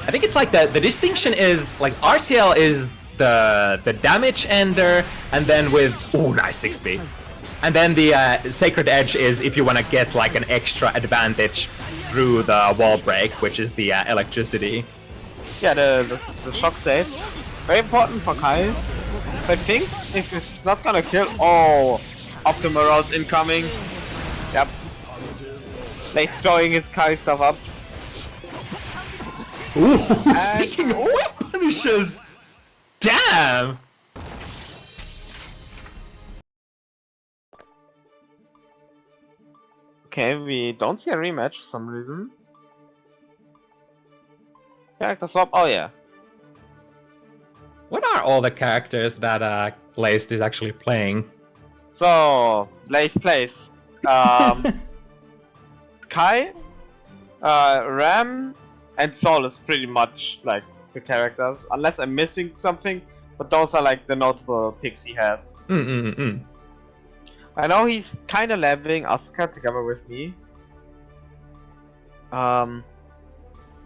I think it's like the distinction is like RTL is the damage ender, and then with nice 6B. And then the Sacred Edge is if you want to get like an extra advantage through the wall break, which is the electricity. Yeah, the shock save. Very important for Kai. So I think if it's not gonna kill... Oh! Optimal routes incoming. Yep. Lace throwing his Kai stuff up. Ooh, speaking of whip punishes! Damn! Okay, we don't see a rematch for some reason. Character swap, oh yeah. What are all the characters that Lace is actually playing? So, Lace plays Kai, Ram, and Sol is pretty much like the characters, unless I'm missing something, but those are like the notable picks he has. I know he's kind of labbing Asuka together with me. But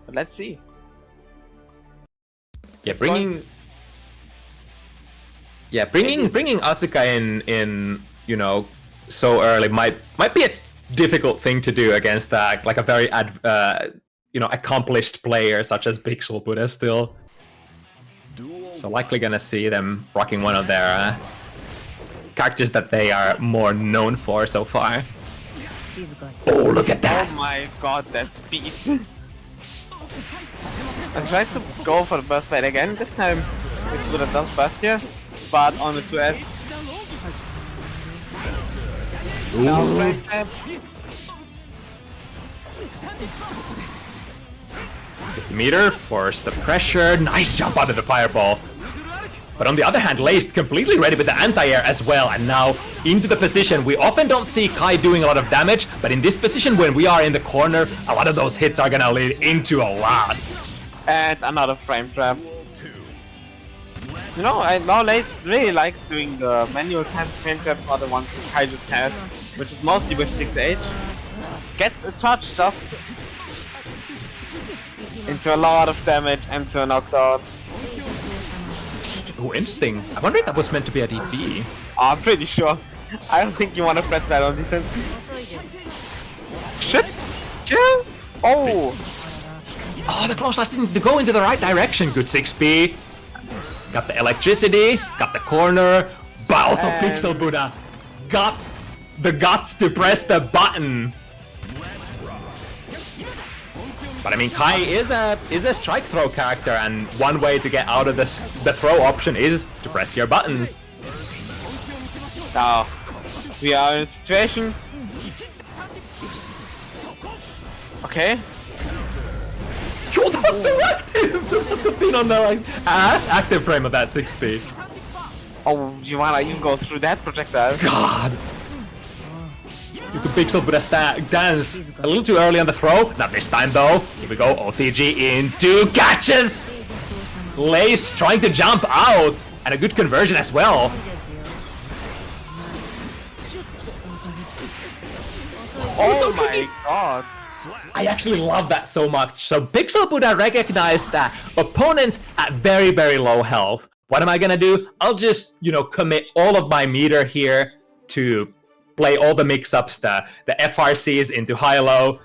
let's see. Yeah, bringing Asuka in you know, so early might be a difficult thing to do against like a very accomplished players such as Pixel Buddha still. So likely gonna see them rocking one of their characters that they are more known for so far. Oh, look at that! Oh my god, that speed! I tried to go for the burst fight again. This time it would have done burst here, but on the 2S. Now frame trap. 50 meter, force the pressure, nice jump out of the fireball. But on the other hand, Laced completely ready with the anti-air as well, and now into the position. We often don't see Kai doing a lot of damage, but in this position when we are in the corner, a lot of those hits are gonna lead into a lot. And another frame trap. You know, I know Laced really likes doing the manual frame traps are the ones Kai just has, which is mostly with 6H. Gets a touch soft into a lot of damage, into a knockdown. Oh, interesting. I wonder if that was meant to be a DP. I'm pretty sure. I don't think you want to press that on defense. Shit! Yeah! Oh! Oh, the close slash didn't go into the right direction. Good 6P. Got the electricity, got the corner, but also Pixel Buddha got the guts to press the button. But I mean, Kai is a strike throw character, and one way to get out of the throw option is to press your buttons. Now, we are in a situation. Okay. Yo, that was so active! That must have been on the last active frame of that 6P. Oh, you wanna even go through that projectile? God! You could Pixel Buddha dance a little too early on the throw. Not this time though. Here we go. OTG into catches! Lace trying to jump out. And a good conversion as well. Oh my god. I actually love that so much. So Pixel Buddha recognized that opponent at very, very low health. What am I gonna do? I'll just, commit all of my meter here to play all the mix-ups, the FRCs into high-low,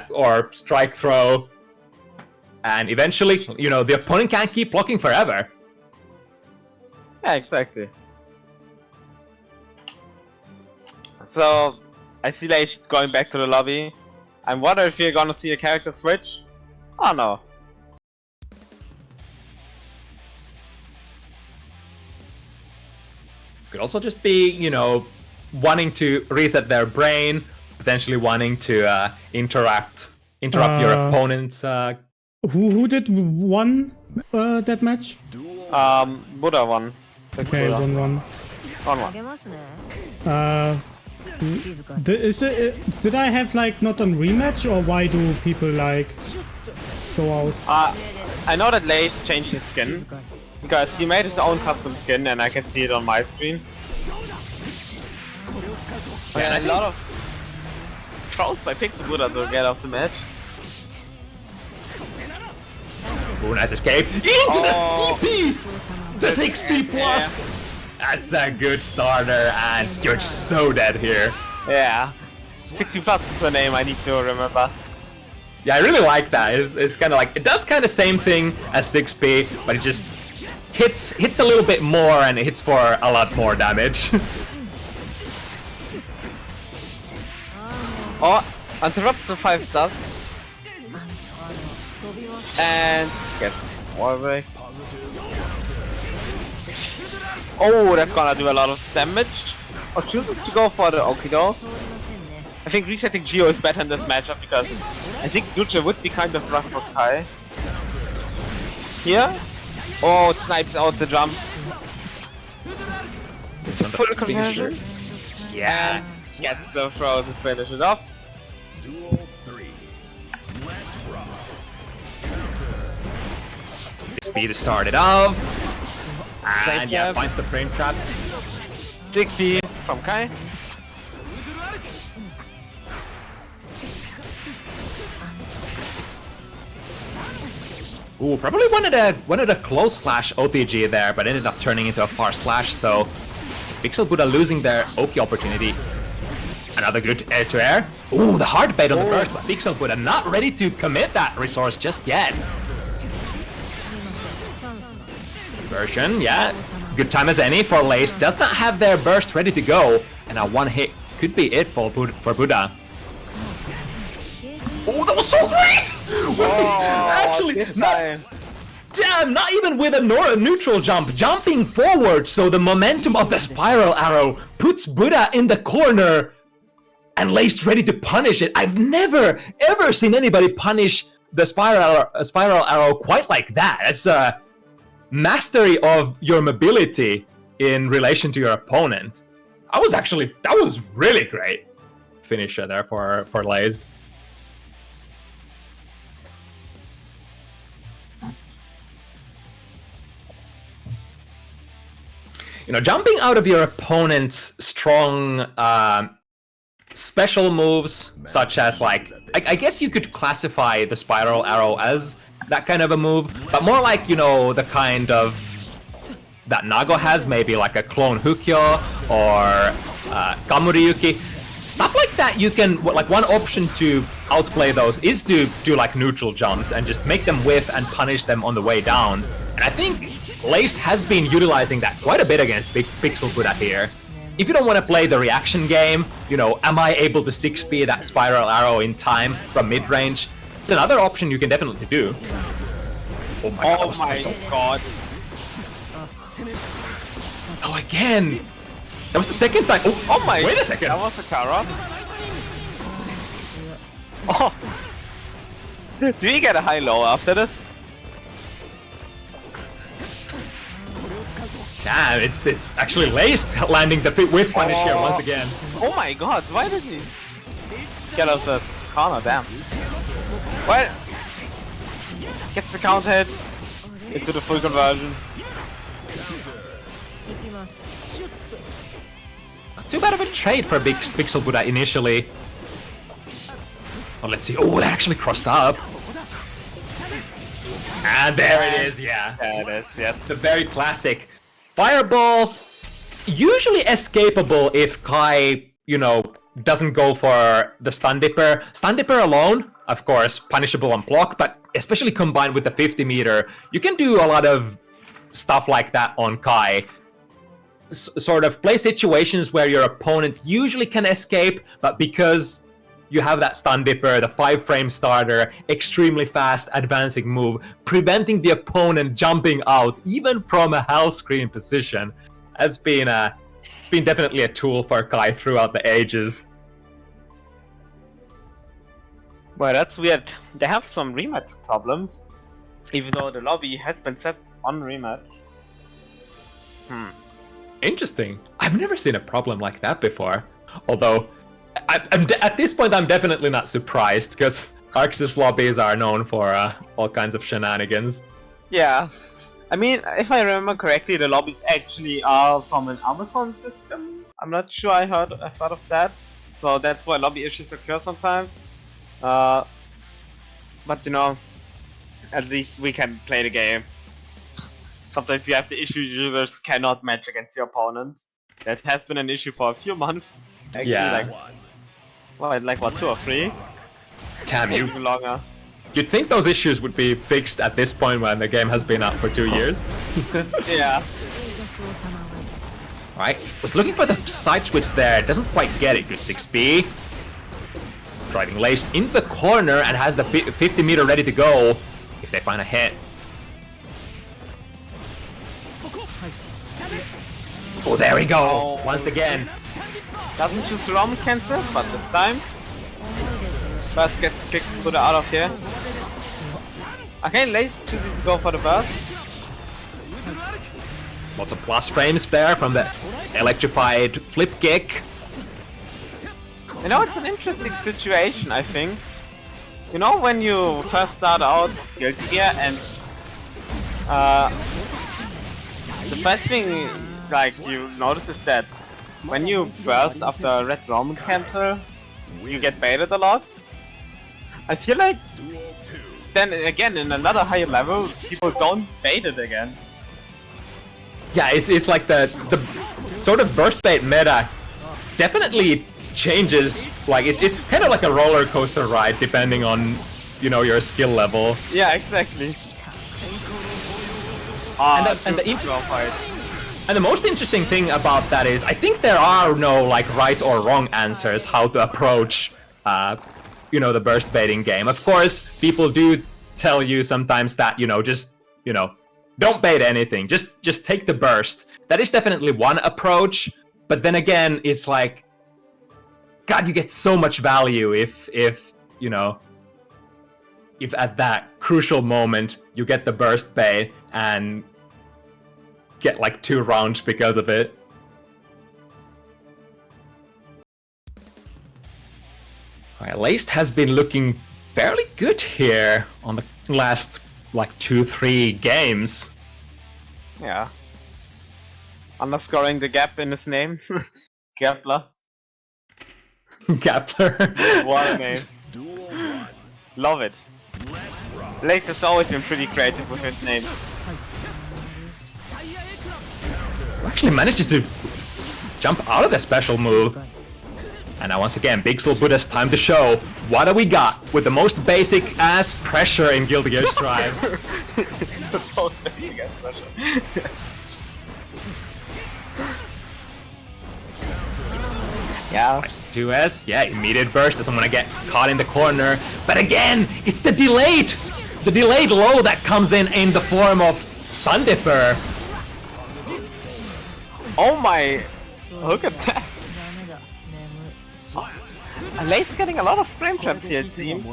or strike throw. And eventually, the opponent can't keep blocking forever. Yeah, exactly. So, I see Lace going back to the lobby. I wonder if you're gonna see a character switch. Oh no. Could also just be, wanting to reset their brain, potentially wanting to interrupt your opponent's. Who did won that match? Buddha won. Okay, 1-1. 1-1. Did I have not on rematch, or why do people go out? I know that Lace changed his skin because he made his own custom skin, and I can see it on my screen. Yeah, and a lot of trolls by Pixel Buddha to get off the match. Ooh, nice escape into the DP! The 6P plus! Yeah. That's a good starter, and you're so dead here. Yeah. 60 plus is the name I need to remember. Yeah, I really like that. It's kind of it does kind of same thing as 6P, but it just hits a little bit more, and it hits for a lot more damage. Oh, interrupts the 5 stars. And get more away. Oh, that's gonna do a lot of damage. Or chooses to go for the Okido. I think resetting Geo is better in this matchup because I think Duce would be kind of rough for Kai. Here? Oh, snipes out the jump. It's a full conversion. Yeah. Gets the throw to finish it off. Duel 3. Let's rock. 6P to start it off. And yeah, finds the frame trap. 6P from Kai. Ooh, probably wanted a close slash OTG there, but ended up turning into a far slash, so Pixel Buddha losing their Oki opportunity. Another good air-to-air. Ooh, the hard bait on the burst, but Pixel Buddha not ready to commit that resource just yet. Version, yeah. Good time as any for Lace. Does not have their burst ready to go. And now one hit could be it for Buddha. Oh, that was so great! Actually, damn, not even with a neutral jump. Jumping forward, so the momentum of the spiral arrow puts Buddha in the corner. And Lace ready to punish it. I've never, ever seen anybody punish the spiral arrow quite like that. It's a mastery of your mobility in relation to your opponent. That was really great finisher there for Lace. You know, jumping out of your opponent's strong special moves, such as like, I guess you could classify the spiral arrow as that kind of a move, but more like, you know, the kind of that Nago has, maybe like a clone Hukyo or Kamuryuki. Stuff like that, you can, like, one option to outplay those is to do like neutral jumps and just make them whiff and punish them on the way down. And I think Laced has been utilizing that quite a bit against Pixel Buddha here. If you don't want to play the reaction game, you know, am I able to 6p that spiral arrow in time from mid-range? It's another option you can definitely do. Oh my god. Oh, again! That was the second time. Oh my! Wait a second. That was a Kara. Oh. Do we get a high-low after this? Damn, it's actually Laced landing the whiff punish here once again. Oh my god, why did he get us a corner? Damn. Well, gets the count hit into the full conversion. Not too bad of a trade for Pixel Buddha initially. Well, let's see. Oh, that actually crossed up. And there it is, yeah. There it is, yes. The very classic Fireball. Usually escapable if Kai, you know, doesn't go for the Stun Dipper. Stun Dipper alone, of course, punishable on block, but especially combined with the 50 meter, you can do a lot of stuff like that on Kai. Sort of play situations where your opponent usually can escape, but because you have that Stun Dipper, the 5-frame starter, extremely fast advancing move, preventing the opponent jumping out, even from a hell screen position. It's been definitely a tool for Kai throughout the ages. Well, that's weird. They have some rematch problems, even though the lobby has been set on rematch. Interesting. I've never seen a problem like that before. Although, at this point, I'm definitely not surprised, because Arxis lobbies are known for all kinds of shenanigans. Yeah. I mean, if I remember correctly, the lobbies actually are from an Amazon system. I'm not sure I've heard of that. So that's why lobby issues occur sometimes. But you know, at least we can play the game. Sometimes you have the issue users cannot match against your opponent. That has been an issue for a few months. Actually, Yeah. like what, 2 or 3? Damn, Even longer. you'd think those issues would be fixed at this point when the game has been out for 2 years. Yeah. Alright, was looking for the side switch there, doesn't quite get it. Good 6B. Driving Laced in the corner and has the 50 meter ready to go if they find a hit. Oh, there we go! Once again. Doesn't choose the Roman cancel, but this time first gets kicked to the out of here. Okay, Lace choosing to go for the burst. Lots of plus frames there from the electrified flip kick. You know, it's an interesting situation, I think. You know, when you first start out with Guilty Gear and the first thing like you notice is that when you burst after a red Roman cancel, you get baited a lot. I feel like then again in another higher level, people don't bait it again. Yeah, it's like the sort of burst bait meta definitely changes. Like it's kind of like a roller coaster ride, depending on your skill level. Yeah, exactly. And the most interesting thing about that is, I think there are no like right or wrong answers how to approach, the burst baiting game. Of course, people do tell you sometimes that just don't bait anything. Just take the burst. That is definitely one approach. But then again, it's like, God, you get so much value if at that crucial moment you get the burst bait and get like 2 rounds because of it. Alright, Laced has been looking fairly good here on the last like 2-3 games. Yeah. Underscoring the gap in his name. Gapler. Gapler. What a name. Love it. Laced has always been pretty creative with his name. Actually manages to jump out of the special move. And now once again, Big Soul Buddha's time to show what do we got with the most basic ass pressure in Guilty Gear Strive. The most basic ass pressure. Yeah. 2S, yeah, immediate burst, doesn't want to get caught in the corner. But again, it's the delayed low that comes in the form of Stun Dipper. Oh my! Look at that! Late's getting a lot of frame traps here, it seems.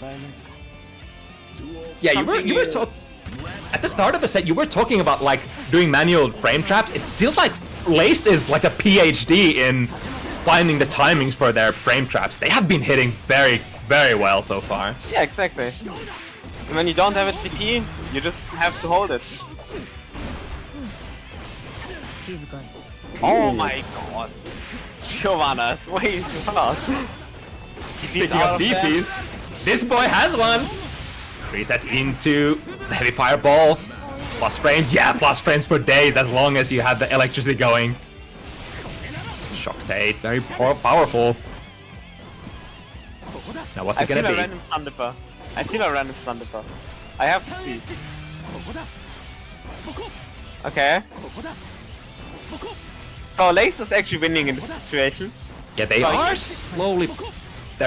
Yeah, you were at the start of the set. You were talking about like doing manual frame traps. It feels like Laced is like a PhD in finding the timings for their frame traps. They have been hitting very, very well so far. Yeah, exactly. And when you don't have a TP, you just have to hold it. Oh my god! Giovanna, it's way too fast. Speaking of DPs, this boy has one! Reset into the heavy fireball. Plus frames, yeah, plus frames for days as long as you have the electricity going. Shock State, very powerful. Now what's it gonna be? I feel a random Stun Dipper. I have to see. Okay. So Lace is actually winning in this situation. Yeah, they're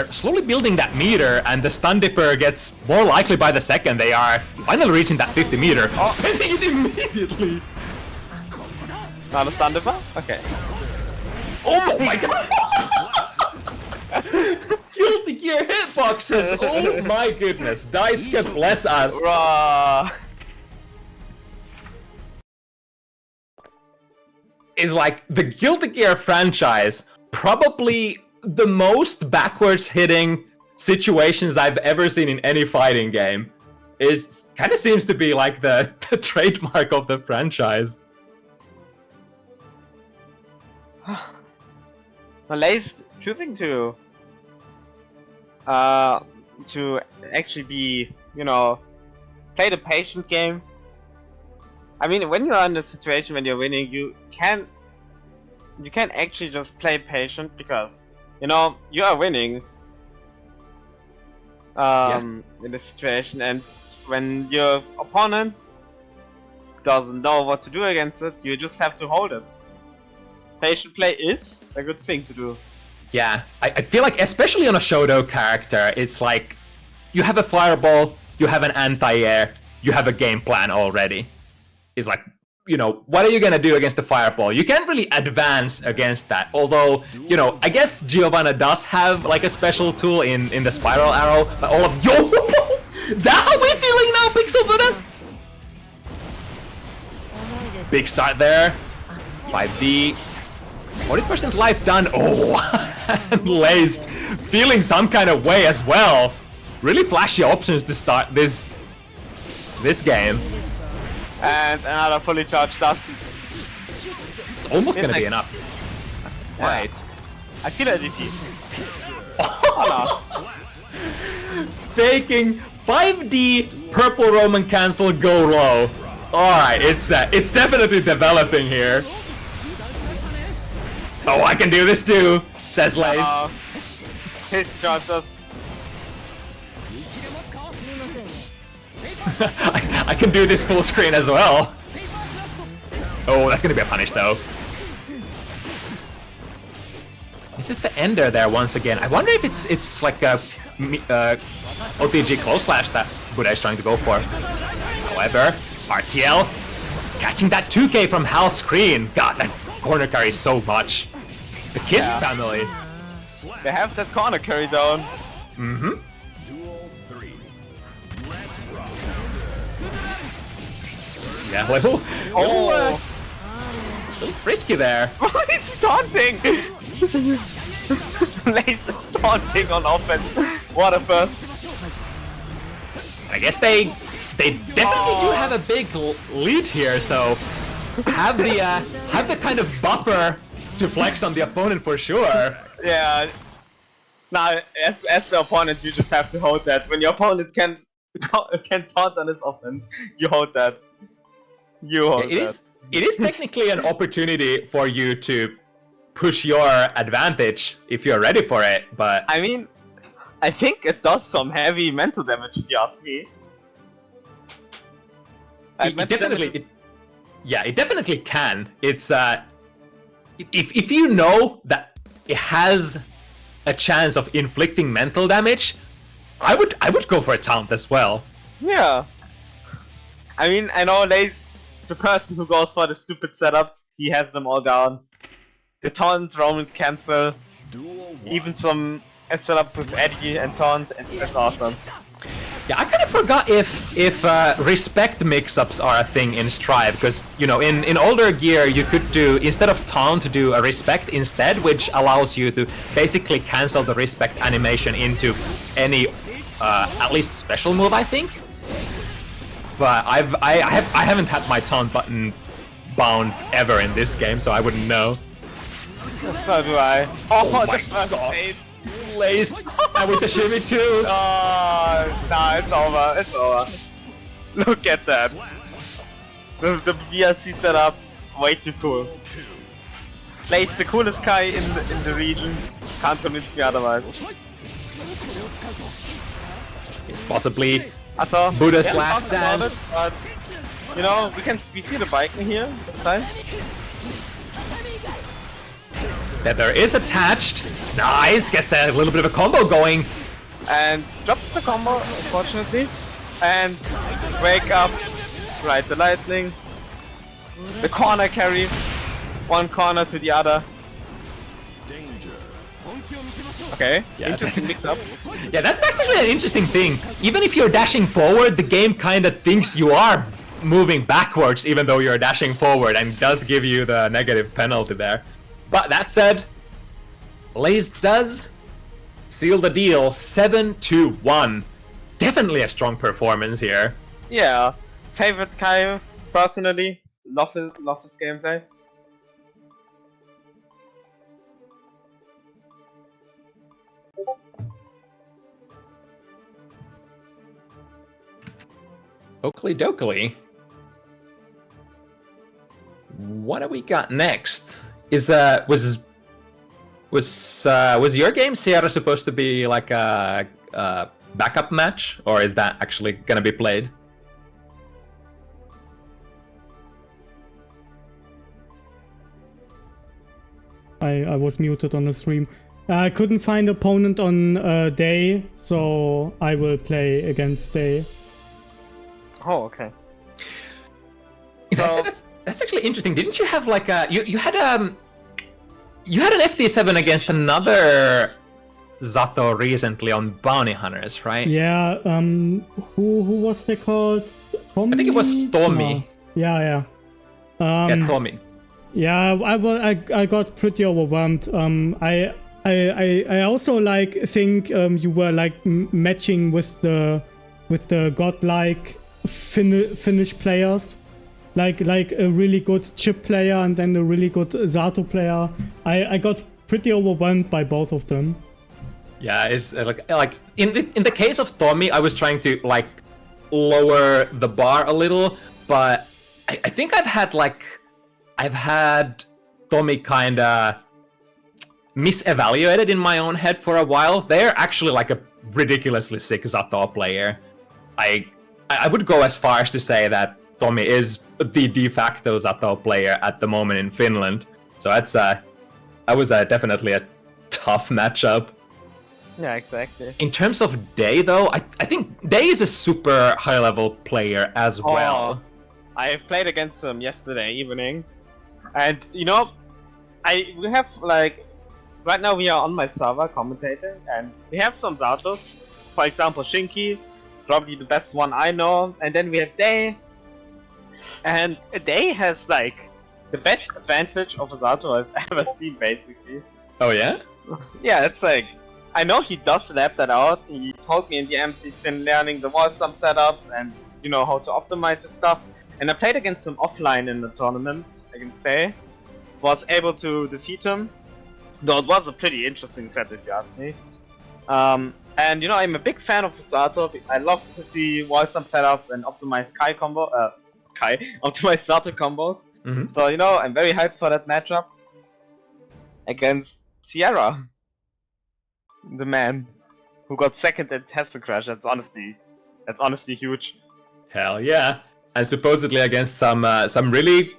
slowly building that meter, and the Stun Dipper gets more likely by the second. They are finally reaching that 50 meter, spending it immediately. Not a Stun Dipper? Okay. Oh my god! Guilty Gear hitboxes! Oh my goodness, Daisuke bless us! Is like the Guilty Gear franchise, probably the most backwards hitting situations I've ever seen in any fighting game. Is kind of seems to be like the trademark of the franchise. Lace choosing to actually be, play the patient game. I mean, when you're in a situation when you're winning, you can actually just play patient because you are winning in this situation, and when your opponent doesn't know what to do against it, you just have to hold it. Patient play is a good thing to do. Yeah, I feel like especially on a Shoto character, it's like you have a fireball, you have an anti-air, you have a game plan already. It's like, what are you gonna do against the fireball? You can't really advance against that. Although, I guess Giovanna does have like a special tool in the spiral arrow, but all of that how we feeling now, Pixel Buddha? Big start there. 5D. 40% life done. Oh, and Laced feeling some kind of way as well. Really flashy options to start this game. And another fully charged dust. It's almost gonna be enough. Right. I feel a DP. Faking 5D purple Roman cancel go low. Alright, it's definitely developing here. Oh, I can do this too, says Laced. His charges. I can do this full screen as well. Oh, that's gonna be a punish though. This is the ender there once again. I wonder if it's like a OTG close slash that Buddha is trying to go for. However, RTL catching that 2K from Hal's screen. God, that corner carries so much. The Kiss family. They have that corner carry down. Mm-hmm. Duel 3. Let's rock. Yeah, little frisky there. It's taunting! Laser taunting on offense. What a first. I guess they definitely do have a big lead here, so have the kind of buffer to flex on the opponent for sure. Yeah. Nah, as the opponent, you just have to hold that. When your opponent can taunt on his offense, you hold that. You hold that. It is technically an opportunity for you to push your advantage if you're ready for it, but I mean, I think it does some heavy mental damage if you ask me. it definitely can. It's if you know that it has a chance of inflicting mental damage, I would go for a taunt as well. Yeah. I mean, I know Lace, the person who goes for the stupid setup, he has them all down. The taunt, Roman cancel, Duel 1. even some setups with Eddie and taunt, and that's awesome. Yeah, I kind of forgot if respect mix-ups are a thing in Strive, because you know in older gear you could do, instead of taunt, do a respect instead, which allows you to basically cancel the respect animation into any at least special move, I think. But I haven't had my taunt button bound ever in this game, so I wouldn't know. So do I. Oh my the first God. save. Laced, and with the shimmy too. Oh, nah, it's over. It's over. Look at that. The VLC setup, way too cool. Lace, the coolest guy in the region. Can't convince me otherwise. It's possibly Also, Buddha's we haven't last talked about dance. it, but you know, we see the bike in here this time. That there is attached. Nice, gets a little bit of a combo going. And drops the combo, unfortunately. And wake up, ride the lightning. The corner carry, one corner to the other. Danger. Okay, Yeah. interesting mix up. Yeah, that's actually an interesting thing. Even if you're dashing forward, the game kind of thinks you are moving backwards even though you're dashing forward, and does give you the negative penalty there. But that said, Lace does seal the deal 7-1. Definitely a strong performance here. Yeah, favorite Kai personally. Love his gameplay. Oakley dokely. What do we got next? Was your game Sierra supposed to be like a backup match, or is that actually gonna be played? I was muted on the stream. I couldn't find opponent on Day, so I will play against Day. Oh, okay. That's actually interesting. Didn't you have like a you had an FT7 against another Zato recently on Bounty Hunters, right? Yeah. Who was they called? Tommy? I think it was Tommy. No. Yeah. Yeah, Tommy. Yeah, I got pretty overwhelmed. I also think you were like matching with the godlike Finnish players, like a really good chip player and then a really good Zato player. I got pretty overwhelmed by both of them. Yeah, it's like in the case of Tommy, I was trying to like lower the bar a little, but I think I've had Tommy kinda misevaluated in my own head for a while. They're actually like a ridiculously sick Zato player. I would go as far as to say that Tommy is the de facto Zato player at the moment in Finland. So that was definitely a tough matchup. Yeah, exactly. In terms of Day, though, I think Day is a super high-level player as well. I have played against him yesterday evening, and you know, we have like right now we are on my server commentating, and we have some Zatos. For example, Shinky, probably the best one I know, and then we have Day, and Day has like the best advantage of a Zato I've ever seen, basically. Oh yeah? Yeah, it's like, I know he does lab that out. He told me in the DMs he's been learning the wall stump setups and, you know, how to optimize his stuff. And I played against him offline in the tournament against Day. Was able to defeat him. Though it was a pretty interesting set if you ask me. And you know, I'm a big fan of Zato. I love to see wall stump setups and optimize optimize Zato combos. Mm-hmm. So, you know, I'm very hyped for that matchup against Sierra. The man who got second at HESSENCRASH. That's honestly huge. Hell yeah! And supposedly against some really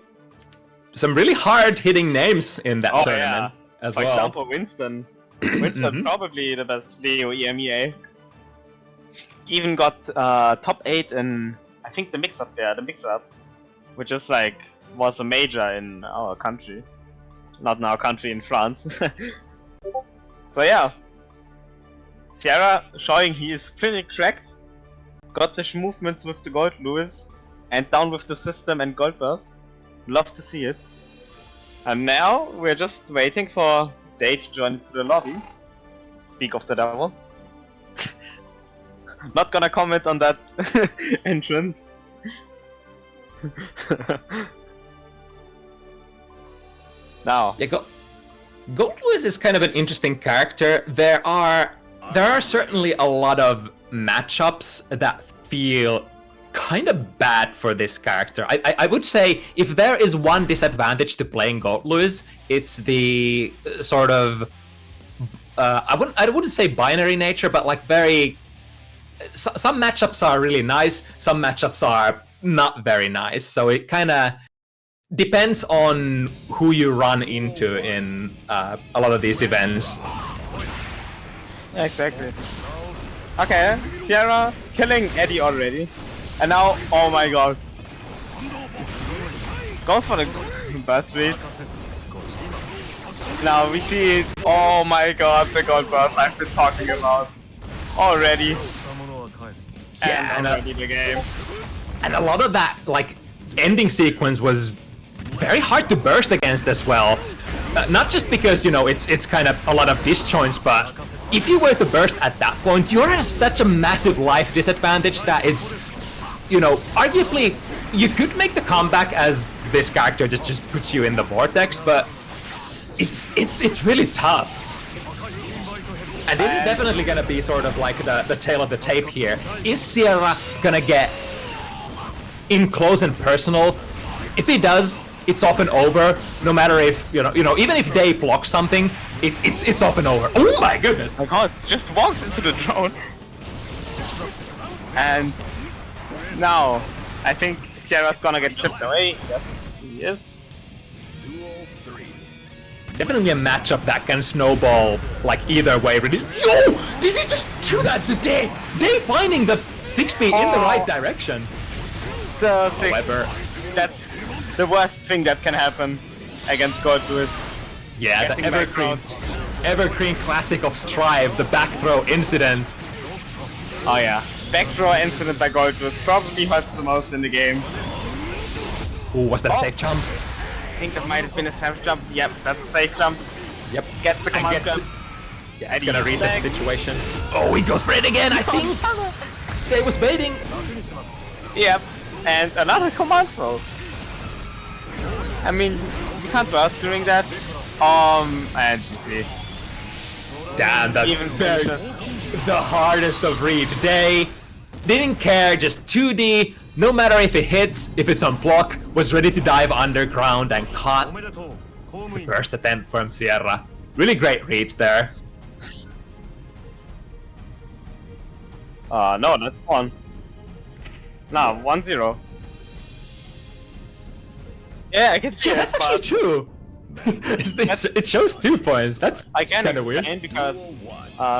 hard hitting names in that tournament as well. For example, Winston. Winston probably the best Leo EMEA. Even got top 8 in I think the mix-up there, which is like was a major in our country, not in our country, in France. So yeah. Sierra showing he is pretty cracked, got the movements with the Gold Lewis, and down with the system and Gold Burst. Love to see it. And now we're just waiting for Day to join into the lobby. Speak of the devil. Not gonna comment on that entrance. Now. Yeah, Gold Lewis is kind of an interesting character. There are certainly a lot of matchups that feel kind of bad for this character. I would say if there is one disadvantage to playing Gold Lewis, it's the sort of I wouldn't say binary nature, but like some matchups are really nice, some matchups are not very nice. So it kind of depends on who you run into in a lot of these events. Yeah, exactly. Okay, Sierra killing Eddie already. And now, oh my god. Go for the burst read. Now we see, oh my god, the gold burst I've been talking about already. Yeah, and already the game. And a lot of that, like, ending sequence was very hard to burst against as well. Not just because, you know, it's kind of a lot of disjoints, but if you were to burst at that point, you're at such a massive life disadvantage that it's, you know, arguably you could make the comeback as this character just puts you in the vortex, but it's really tough. And this is definitely gonna be sort of like the tail of the tape here. Is Sierra gonna get in close and personal? If he does, it's often over. No matter if you know, even if they block something, it's often over. Oh my goodness! My god, just walks into the drone. And now, I think Sierra's gonna get chipped away. Yes, he is. Definitely a matchup that can snowball like either way. Yo! Did he just do that to Day? Day finding the 6B in the right direction. However, that's the worst thing that can happen against Gold Lewis. Yeah, the evergreen classic of Strive, the back throw incident. Oh yeah, back throw incident by Gold Lewis probably hurts the most in the game. Ooh, was that a safe jump? I think that might have been a safe jump. Yep, that's a safe jump. Yep. Gets the command jump. Yeah, it's gonna reset the situation. Oh, he goes for it again, I think! Day was baiting! Yep, and another command throw. I mean, you can't burst doing that. And you see. Damn, that's the hardest of read. Day didn't care, just 2D. No matter if it hits, if it's on block, was ready to dive underground and caught the burst attempt from Sierra. Really great reads there. No, that's 1. No, 1-0. Yeah, I can see Yeah, that, that's actually but true. It shows 2 points. That's I can kind of weird. explain because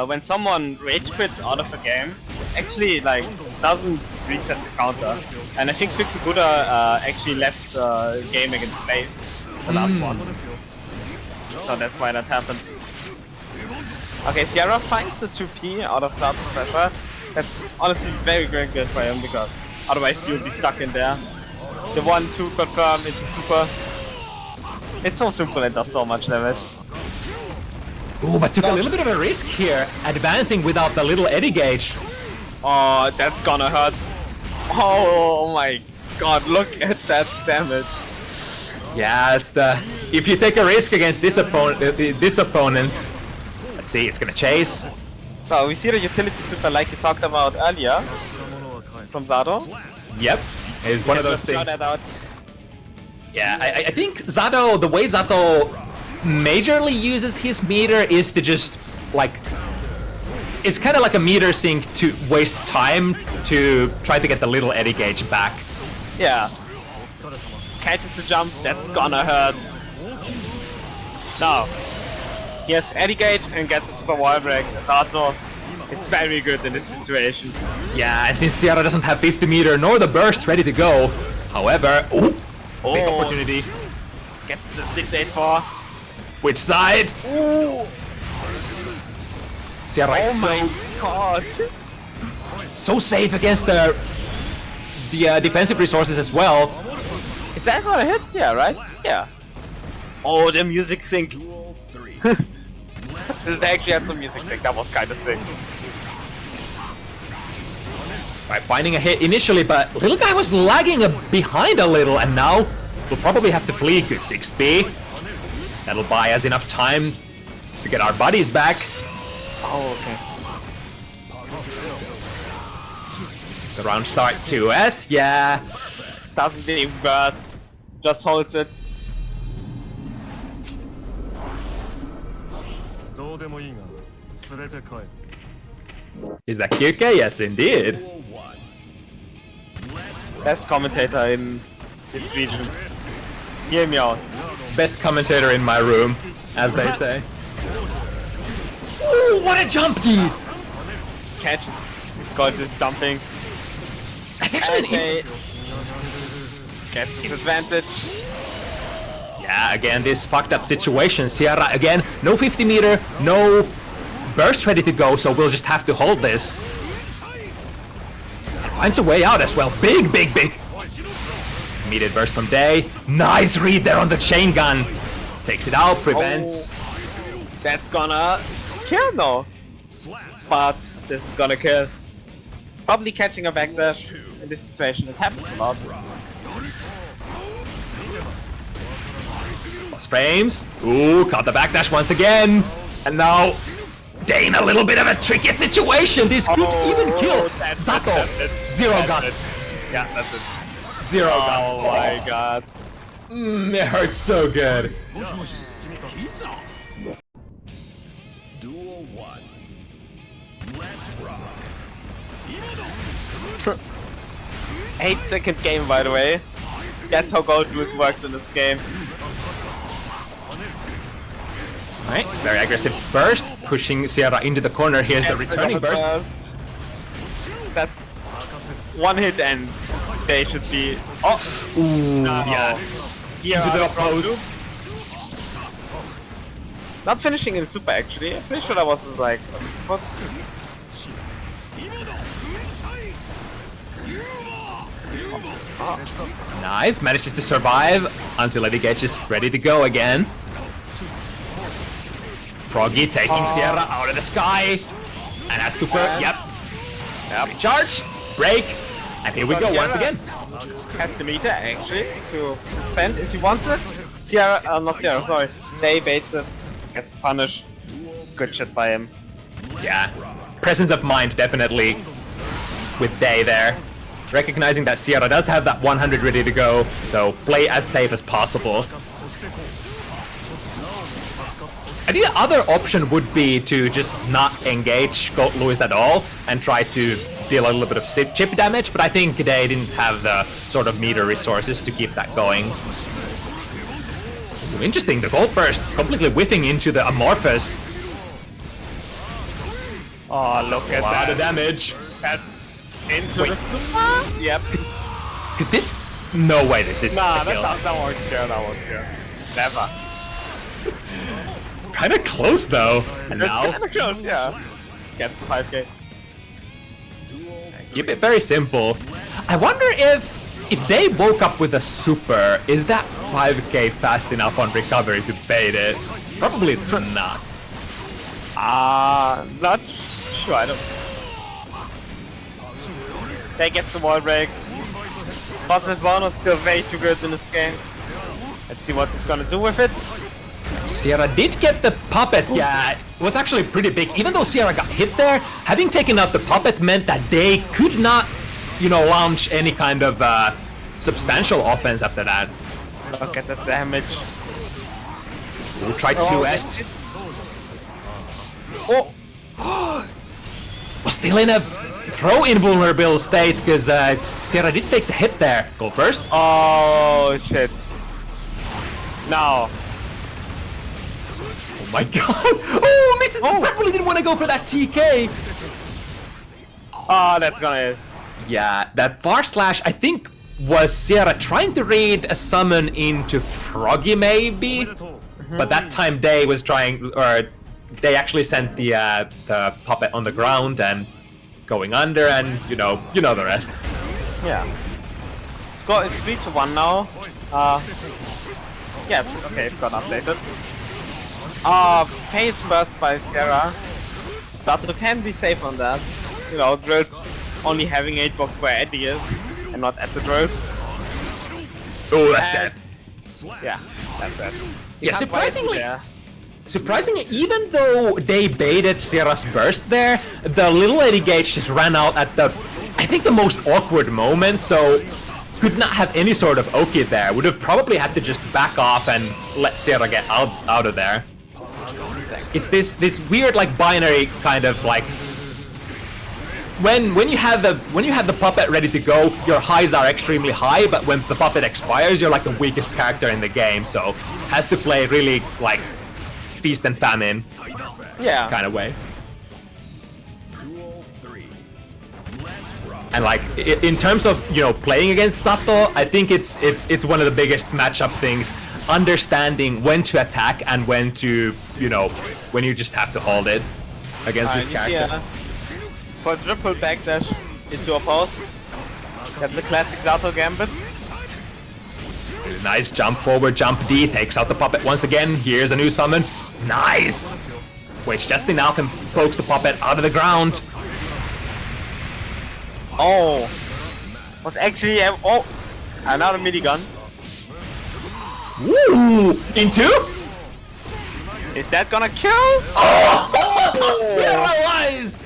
when someone rage quits out of a game, it actually like doesn't reset the counter. And I think Buddha actually left the game against Blaze, the last one. So that's why that happened. Okay, Sierra finds the 2P out of start pressure. That's honestly very, very good for him because otherwise you'll be stuck in there. The 1-2 confirm into super. It's so simple and does so much damage. Ooh, but took a little bit of a risk here, advancing without the little eddy gauge. Oh, that's gonna hurt. Oh my god, look at that damage. Yeah, it's the... If you take a risk against this opponent... Let's see, it's gonna chase. So we see the utility super like you talked about earlier from Zado. Yep, it's one of those things. That out. Yeah, I think Zato, the way Zato majorly uses his meter is to just, like... It's kind of like a meter sink to waste time to try to get the little eddy gauge back. Yeah. Catches the jump, that's gonna hurt. Now, he has eddy gauge and gets a super wall break. Zato, it's very good in this situation. Yeah, and since Sierra doesn't have 50 meter nor the burst ready to go, however... Ooh, big opportunity. Gets the 684. Which side? Ooh. Sierra is Oh my god. so safe against the defensive resources as well. Is that gonna hit? Yeah, right? Yeah. Oh, the music sync. Duel 3. This actually had some music sync. That was kind of sick. By finding a hit initially, but little guy was lagging behind a little, and now we'll probably have to flee. Good 6B. That'll buy us enough time to get our buddies back. Oh, okay. The round start 2S, yeah. Doesn't even burst. Just holds it. Is that Kyuke? Yes, indeed. Duel 1. Best commentator in this region. Hear me out. Best commentator in my room, as they say. Ooh, what a jump key! Catches. Got this dumping. That's actually Okay. Gets his advantage. Yeah, again, this fucked up situation. Sierra, again, no 50 meter, no burst ready to go, so we'll just have to hold this. And finds a way out as well. Big, big, big. Immediate burst from Day. Nice read there on the chain gun. Takes it out, prevents. Oh, that's gonna kill though. But this is gonna kill. Probably catching a backdash in this situation. It happens a lot. Lost frames. Ooh, caught the backdash once again. And now, Day in a little bit of a tricky situation. This could even kill Zato. Zero guts. Yeah, that's it. Zero guts. Oh my god. It hurts so good. Duel 1. Let's rock. 8-second game, by the way. That's how gold boost works in this game. Alright, very aggressive burst, pushing Sierra into the corner. Here's the returning burst. That's one hit and they should be... Oh! Ooh, No. yeah. Yeah, Into the pose. Not finishing in super actually. I'm pretty sure that was like... What? Nice, manages to survive until Eddy Gage is ready to go again. Froggy taking Sierra out of the sky. And a super, yep. Recharge, break, and here we go once again. Has the meter actually to spend if he wants it. Sierra, not Sierra, sorry. They baits it, gets punished. Good shit by him. Yeah, presence of mind definitely with Day there. Recognizing that Sierra does have that 100 ready to go, so play as safe as possible. I think the other option would be to just not engage Gold Lewis at all and try to deal a little bit of chip damage, but I think they didn't have the sort of meter resources to keep that going. Ooh, interesting, the Gold Burst completely whiffing into the Amorphous. Oh, look at A lot that. of damage. That's into the super. Yep. Could this... No way this is Nah, a kill. that won't kill, that won't kill. Never. Kinda close though. And now... Kinda close, yeah. Get the 5k. Keep it very simple. I wonder if they woke up with a super, is that 5k fast enough on recovery to bait it? Probably not. Not sure, I don't... They get the wall break. Positive bonus still way too good in this game. Let's see what he's gonna do with it. Sierra did get the puppet, yeah, it was actually pretty big. Even though Sierra got hit there, having taken out the puppet meant that they could not, you know, launch any kind of substantial offense after that. Look at the damage. We'll try 2S. Oh! Was still in a throw invulnerable state because Sierra did take the hit there. Gold Burst. Oh shit. Now. Oh my god! Oh, misses! Oh. Probably didn't want to go for that TK! Oh, that's gonna... Yeah, that far slash, I think, was Sierra trying to read a summon into Froggy, maybe? But that time Day was trying, or they actually sent the puppet on the ground and going under, and you know the rest. Yeah. Score is 3-1 now. Yeah, okay, it got updated. Pace burst by Sierra. Sato can be safe on that. You know, drills only having 8 box where Eddie is, and not at the drills. Oh, that's dead. Yeah, that's it. Yeah, Can't fight surprisingly, there. Surprisingly, even though they baited Sierra's burst there, the little Lady Gage just ran out at the, I think, the most awkward moment, so could not have any sort of Oki there. Would have probably had to just back off and let Sierra get out of there. It's this weird like binary kind of like when you have the puppet ready to go, your highs are extremely high, but when the puppet expires, you're like the weakest character in the game, so has to play really like feast and famine kind of way. And like in terms of playing against Sato, I think it's one of the biggest matchup things. Understanding when to attack and when to when you just have to hold it against this character. Yeah. For triple backdash into a post. That's the classic Sato gambit. Nice jump forward, jump D, takes out the puppet once again. Here's a new summon. Nice! Waits just enough and pokes the puppet out of the ground. Oh! Was actually another minigun. Woo! Into? Is that gonna kill? Oh! Sierra Wise!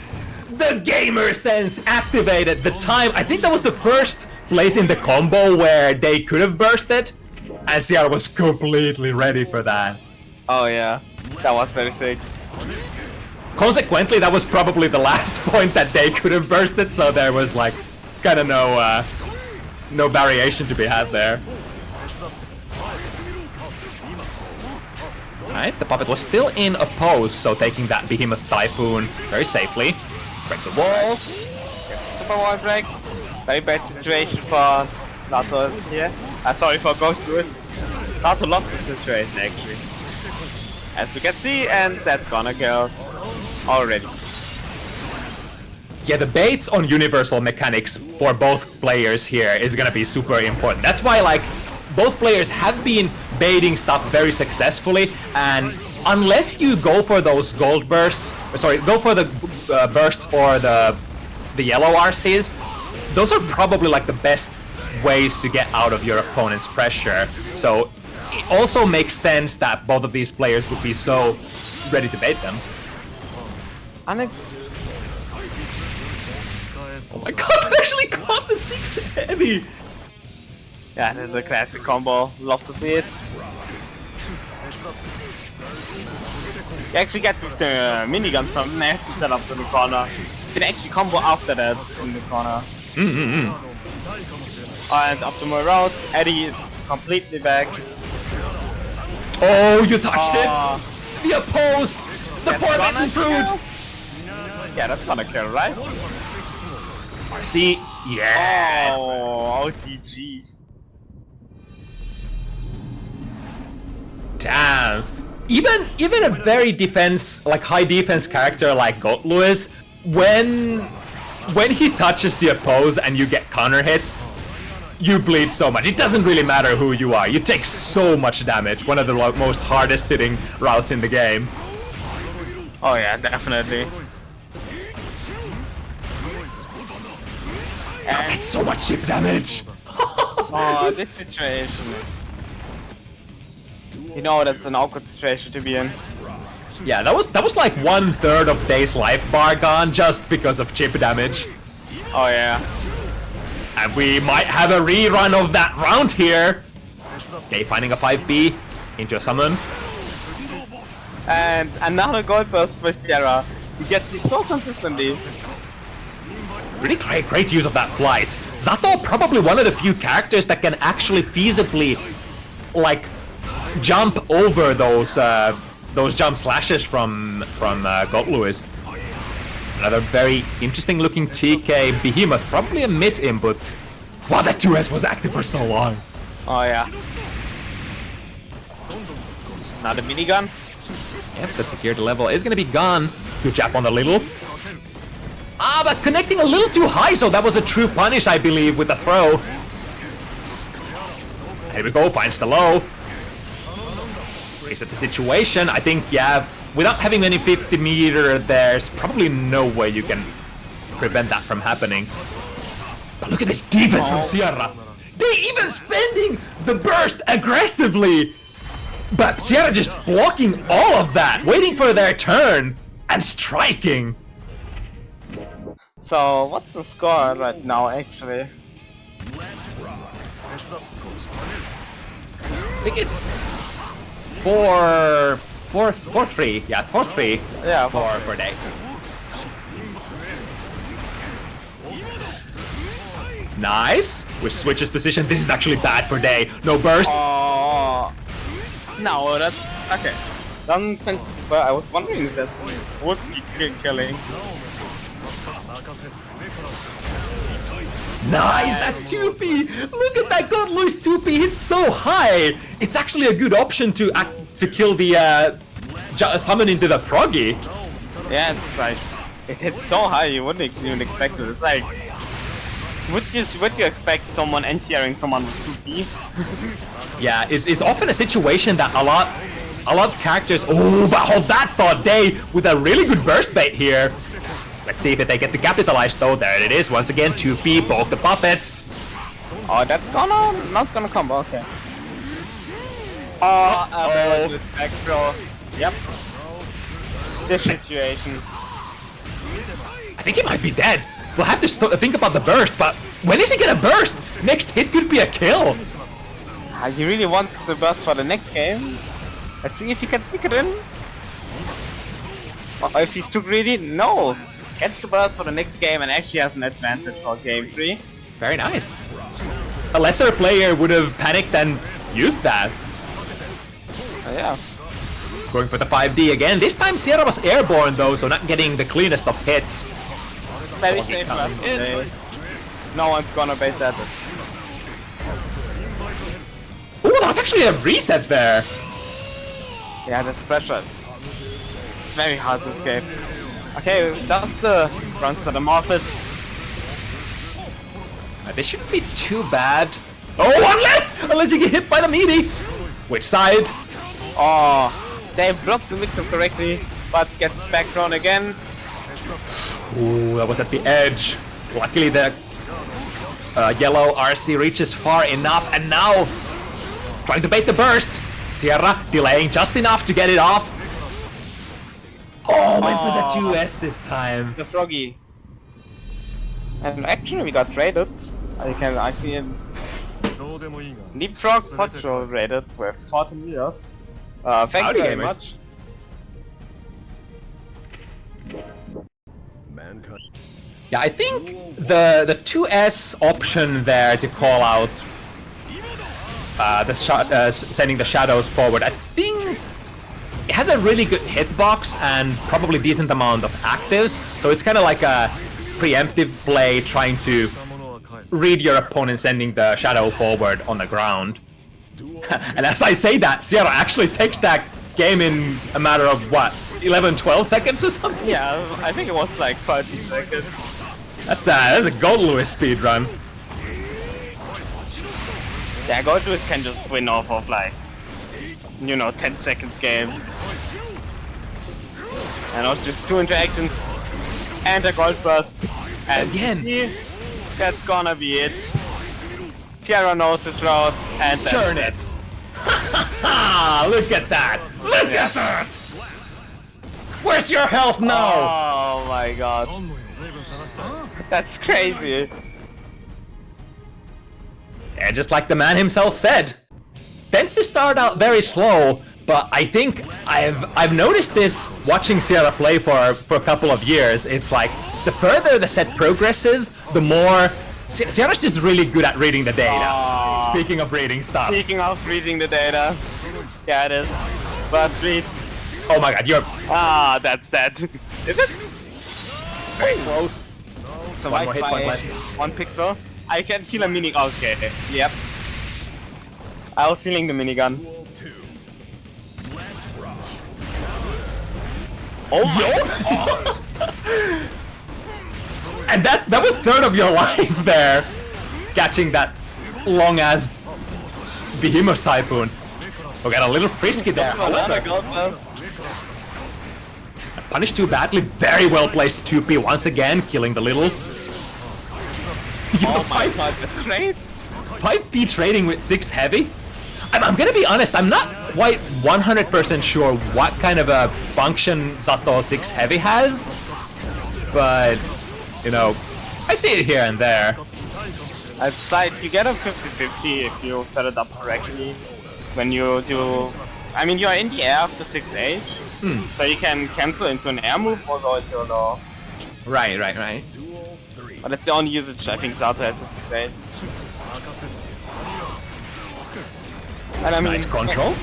The gamer sense activated. The time, I think that was the first place in the combo where they could have bursted, and Sierra was completely ready for that. Oh yeah, that was very sick. Consequently, that was probably the last point that they could have bursted, so there was like kind of no variation to be had there. Alright, the puppet was still in a pose, so taking that Behemoth Typhoon very safely. Break the wall. Super wall break. Very bad situation for Nato here. Sorry for Ghost Lewis. Nato lost the situation actually. As we can see, and that's gonna go already. Yeah, the baits on universal mechanics for both players here is gonna be super important. That's why like both players have been baiting stuff very successfully, and unless you go for those gold bursts, go for the bursts or the yellow RCs, those are probably like the best ways to get out of your opponent's pressure. So it also makes sense that both of these players would be so ready to bait them. Oh my god, that actually caught the 6 heavy! Yeah, this is a classic combo. Love to see it. You actually get with the minigun some nasty setups in the corner. You can actually combo after that in the corner. And optimal route, Eddie is completely back. Oh, you touched it! The oppose! The forbidden fruit! Yeah, that's gonna kill, right? RC, yes! Oh, OTGs. Damn. Even a very high defense character like Lewis, when he touches the oppose and you get counter hit, you bleed so much. It doesn't really matter who you are. You take so much damage. One of the most hardest hitting routes in the game. Oh yeah, definitely. And that's so much chip damage. Oh, this situation. You know that's an awkward situation to be in. Yeah, that was like 1/3 of Day's life bar gone just because of chip damage. Oh yeah. And we might have a rerun of that round here. Day finding a 5B into a summon. And another gold burst for Sierra. He gets it so consistently. Really great use of that flight. Zato probably one of the few characters that can actually feasibly, like, jump over those jump slashes from God Lewis. Another very interesting looking TK Behemoth, probably a miss input. Wow, that 2S was active for so long. Oh yeah. Now the minigun. Yep, the security level is gonna be gone. Good jab on the little. Ah, but connecting a little too high, so that was a true punish, I believe, with the throw. Here we go, finds the low. Is it the situation? I think, yeah, without having any 50 meter, there's probably no way you can prevent that from happening. But look at this defense from Sierra. They even spending the burst aggressively. But Sierra just blocking all of that, waiting for their turn, and striking. So what's the score right now actually? I think it's 4-3. Yeah, 4-3. Yeah, for Day. Nice. Which switches position. This is actually bad for Day. No burst. Oh no, that's okay. But I was wondering if that would be killing. Nice, that 2P! Look at that God Lewis 2P, it's so high! It's actually a good option to kill the summon into the Froggy. Yeah, it's like it hits so high you wouldn't even expect it. It's like would you expect someone anti-airing someone with 2P? Yeah, it's often a situation that a lot of characters. Oh, but hold that thought, Day with a really good burst bait here. Let's see if they get to capitalize though. There it is once again. 2P, poke the puppet. Oh, that's not gonna come. Okay. Oh, back throw. Yep. This situation. I think he might be dead. We'll have to think about the burst, but when is he gonna burst? Next hit could be a kill. He really wants the burst for the next game. Let's see if he can sneak it in. Or if he's too greedy, no. Gets the burst for the next game and actually has an advantage for game 3. Very nice. A lesser player would have panicked and used that. Yeah. Going for the 5D again. This time Sierra was airborne though, so not getting the cleanest of hits. Very safe left today. No one's gonna bait that. Ooh, that was actually a reset there. Yeah, that's pressure. It's very hard to escape. Okay, that's the run to the Morphid. This shouldn't be too bad. Oh, unless you get hit by the meaty. Which side? Oh, they blocked the victim correctly, but gets back thrown again. Ooh, that was at the edge. Luckily the yellow RC reaches far enough, and now trying to bait the burst. Sierra delaying just enough to get it off. Oh, went for the 2S this time. The Froggy. And actually we got raided. I see him. Leapfrog Potro raided with 40 meters. Thank you very much. Yeah, I think the 2S option there to call out sending the shadows forward, I think it has a really good hitbox and probably decent amount of actives, so it's kind of like a preemptive play trying to read your opponent sending the shadow forward on the ground. And as I say that, Sierra actually takes that game in a matter of what, 11-12 seconds or something? Yeah, I think it was like 30 seconds. That's a Gold Lewis speedrun. Yeah, Gold Lewis can just win off of like, you know, 10 seconds game. And also just 2 interactions and a gold burst. And again, that's gonna be it. Sierra knows his route and turn it. Look at that! Look at that! Where's your health now? Oh my god. That's crazy. Yeah, just like the man himself said. Tends to start out very slow, but I think I've noticed this watching Sierra play for a couple of years. It's like the further the set progresses, the more Sierra's just really good at reading the data. Speaking of reading stuff. Speaking of reading the data. Yeah, it is. But read. Oh my god, you're... that's dead. Is it? Very close. So One more hit point left. 1 pixel. I can kill a mini. Okay. Yep. I was feeling the minigun. Oh yo! And that was third of your life there, catching that long ass behemoth typhoon. We got a little frisky there. Punished too badly. Very well placed 2P once again, killing the little. Oh my god, the trade? 5P trading with 6 heavy. I'm gonna be honest, I'm not quite 100% sure what kind of a function Zato 6 heavy has, but you know, I see it here and there. It's like you get a 50-50 if you set it up correctly. When you do, I mean, you're in the air after 6H, so you can cancel into an air move or go into a low. Right. But that's the only usage I think Zato has for 6H. And I mean, Nice control.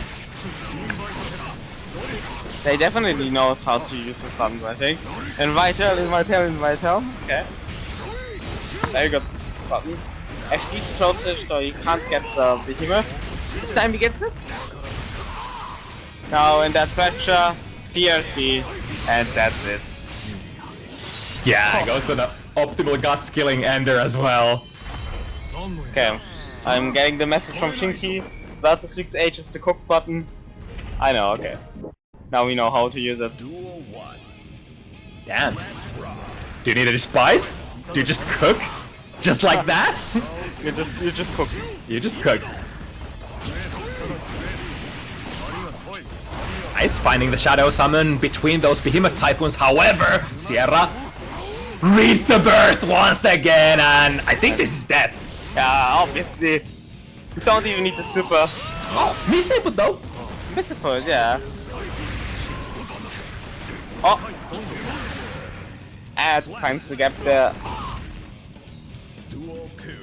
They definitely knows how to use this button, I think. Invite her. Okay. Very good button. FT throws it, so you can't get the behemoth. This time he gets it. Now in that fracture, PRC, and that's it. Yeah, it goes for the optimal guts killing Ender as well. Okay, I'm getting the message from Shinky. Zato 6H is the cook button. I know, okay. Now we know how to use it. Damn. Do you need any spice? Do you just cook? Just like that? You just cook. You just cook. Nice, finding the shadow summon between those behemoth typhoons. However, Sierra reads the burst once again, and I think this is dead. Yeah, obviously. You don't even need the super. Oh, miss it though. Miss it, yeah. Oh. Add times to get there.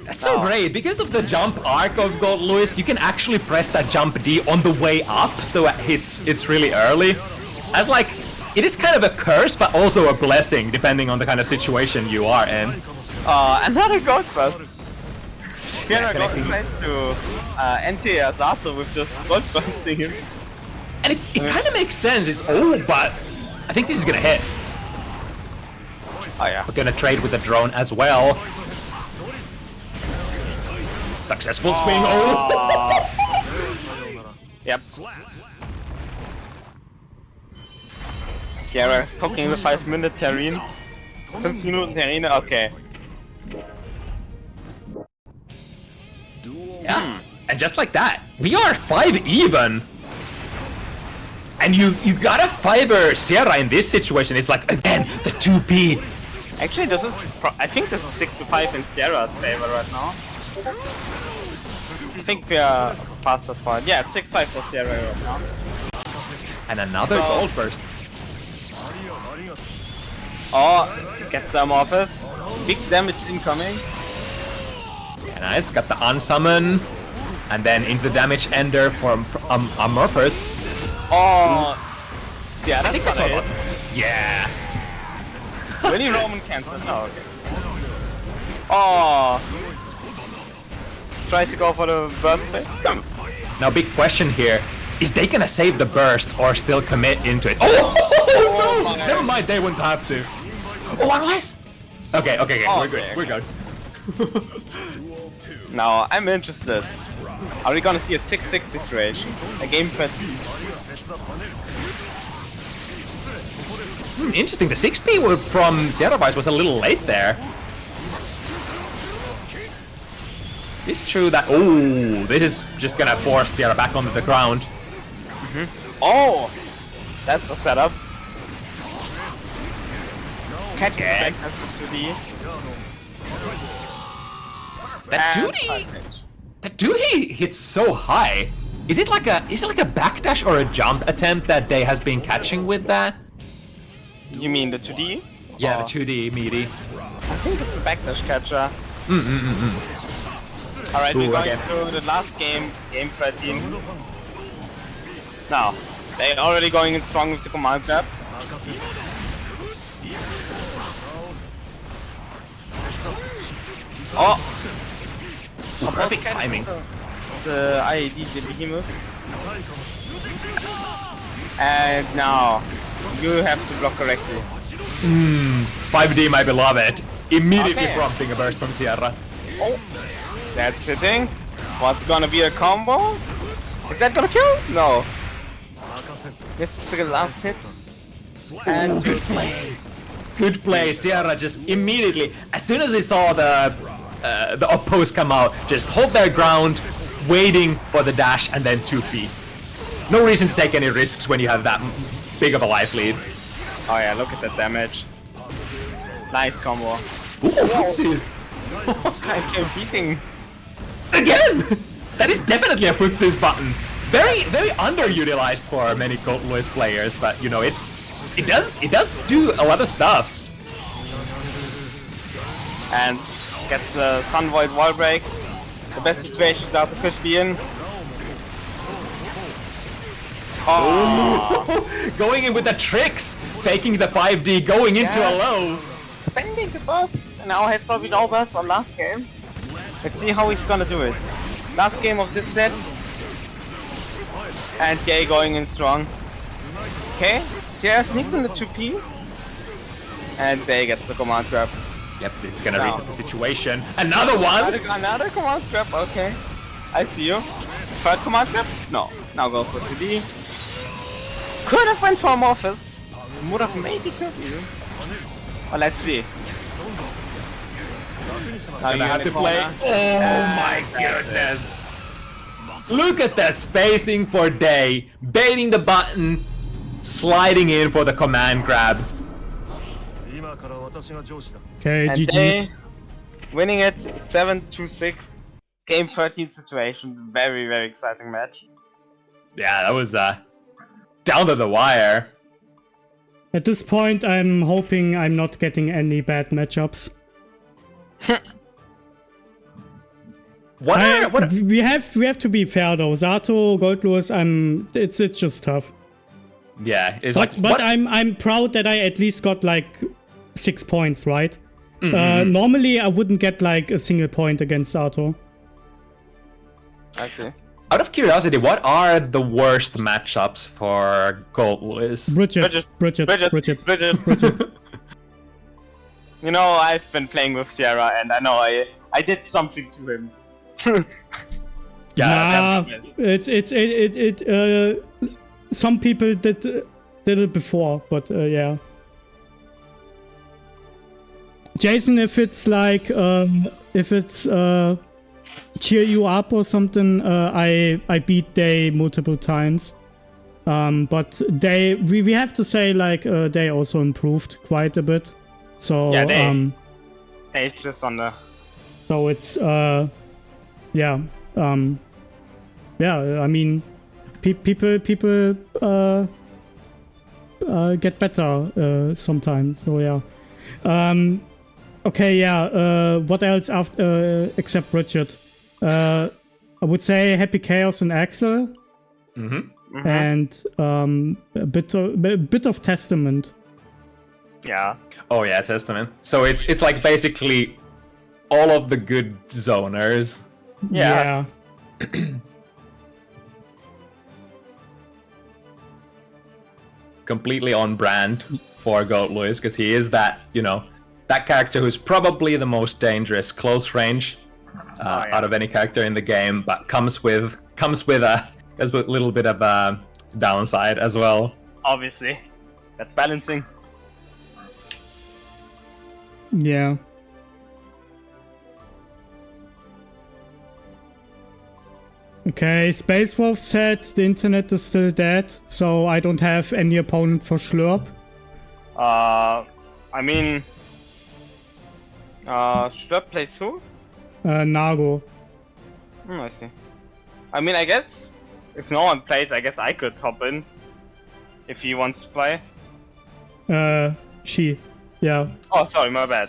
That's so great. Because of the jump arc of Gold Lewis, you can actually press that jump D on the way up, so it's really early. As like, it is kind of a curse, but also a blessing, depending on the kind of situation you are in. Another gold burst. Sierra got tries to anti-Zato with just gold bursting him. And it kind of makes sense. But I think this is gonna hit. Oh yeah. We're gonna trade with the drone as well. Successful swing. Yep. Sierra is talking the 5-minute Terrine. 5 Minuten Terrine, okay. Yeah, and just like that, we are 5 even. And you got a 5er Sierra in this situation. It's like, again, the 2P. Actually, this is, I think this is 6-5 in Sierra's favor right now. I think we are past that point. Yeah, 6-5 for Sierra right now. And another gold burst. Oh, get some office. big damage incoming. Yeah, nice. Got the unsummon. And then into the damage ender from Amorphous. Oh, yeah, I that's think I saw gonna that. hit. Yeah. Really Roman cancel. Oh, okay. Oh. Tries to go for the birthday. Now, big question here. Is they gonna save the burst or still commit into it? Oh, no! my. Never mind, they wouldn't have to. Oh, unless... Okay, Oh, we're good, okay, we're good. Now, I'm interested. Are we gonna see a 6-6 situation? A game press? Interesting, the 6P from Sierra Vice was a little late there. It's true that... Oh, this is just gonna force Sierra back onto the ground. Oh! That's a setup. Catch Yeah. back to the... That duty... That duty hits so high. Is it like a backdash or a jump attempt that they has been catching with that? You mean the 2D? Yeah, Or- the 2D meaty. I think it's a backdash catcher. Alright, we're Ooh, going again. to the last game, game 13. Now, they're already going in strong with the command grab. Oh! Perfect timing. The IED, the behemoth. And now, you have to block correctly. 5D, my beloved. Immediately Okay. prompting a burst from Sierra. Oh! That's hitting. What's gonna be a combo? Is that gonna kill? No. This is the last hit. And Good play. Good play. Sierra just immediately, as soon as they saw the opposed come out, just hold their ground, waiting for the dash, and then 2P. No reason to take any risks when you have that big of a life lead. oh yeah, look at that damage. Nice combo. Ooh, footsies. I keep beating. Again! That is definitely a footsies button. Very, very underutilized for many Cold Lewis players, but you know it does do a lot of stuff. And gets the Sun Void wall break. The best situations are to push B in. Oh, Going in with the tricks, faking the 5D, going into a Yeah. low. spending the burst. Now has probably no burst on last game. Let's see how he's gonna do it. Last game of this set. And Gay going in strong. Okay, Sierra sneaks in the 2P. And Gay gets the command grab. Yep, this is gonna Now. reset the situation. Another one! Another command grab, okay. I see you. Third command grab? No. Now goes for 2D. Could have went for Amorphous. Would have maybe killed you. But let's see. Now Gonna have in the to play. corner. Oh my goodness! Look at the spacing for Day, baiting the button, sliding in for the command grab. Okay, And GG's. they winning it 7-6. Game 13 situation. Very, very exciting match. Yeah, that was down to the wire. At this point, I'm hoping I'm not getting any bad matchups. We have to be fair though. Zato, Gold Lewis, it's just tough. Yeah, it's But like what? I'm proud that I at least got like 6 points, right? Normally I wouldn't get like a single point against Zato. I see. Out of curiosity, what are the worst matchups for Gold Lewis? Bridget. You know, I've been playing with Sierra, and I know I did something to him. Nah, some people did it before, but yeah. Jason, if it's like cheer you up or something, I beat Day multiple times. But we have to say like they also improved quite a bit. So Yeah, it's just on the. so it's yeah. Yeah, I mean, people get better sometimes. So yeah. Okay, yeah. What else after except Bridget? I would say Happy Chaos and Axel, and a bit of Testament. Yeah. Oh yeah, Testament. So it's like basically all of the good zoners. Yeah. Completely on brand for Goat Lewis, because he is that, you know, that character who's probably the most dangerous close range out of any character in the game, but comes with a little bit of a downside as well. Obviously, that's balancing. Yeah. Okay, Space Wolf said the internet is still dead, so I don't have any opponent for Schlurp. I mean, Schlurp plays who? Nago. I see. I mean, I guess if no one plays, I guess I could hop in if he wants to play. She. Yeah. Oh, sorry, my bad.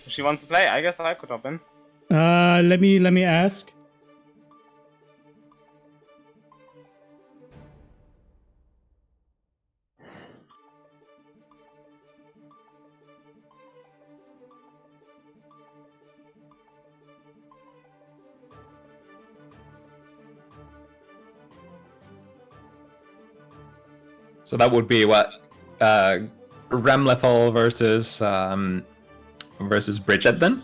If she wants to play, I guess I could hop in. Let me ask. So that would be what Remlethal versus Bridget then?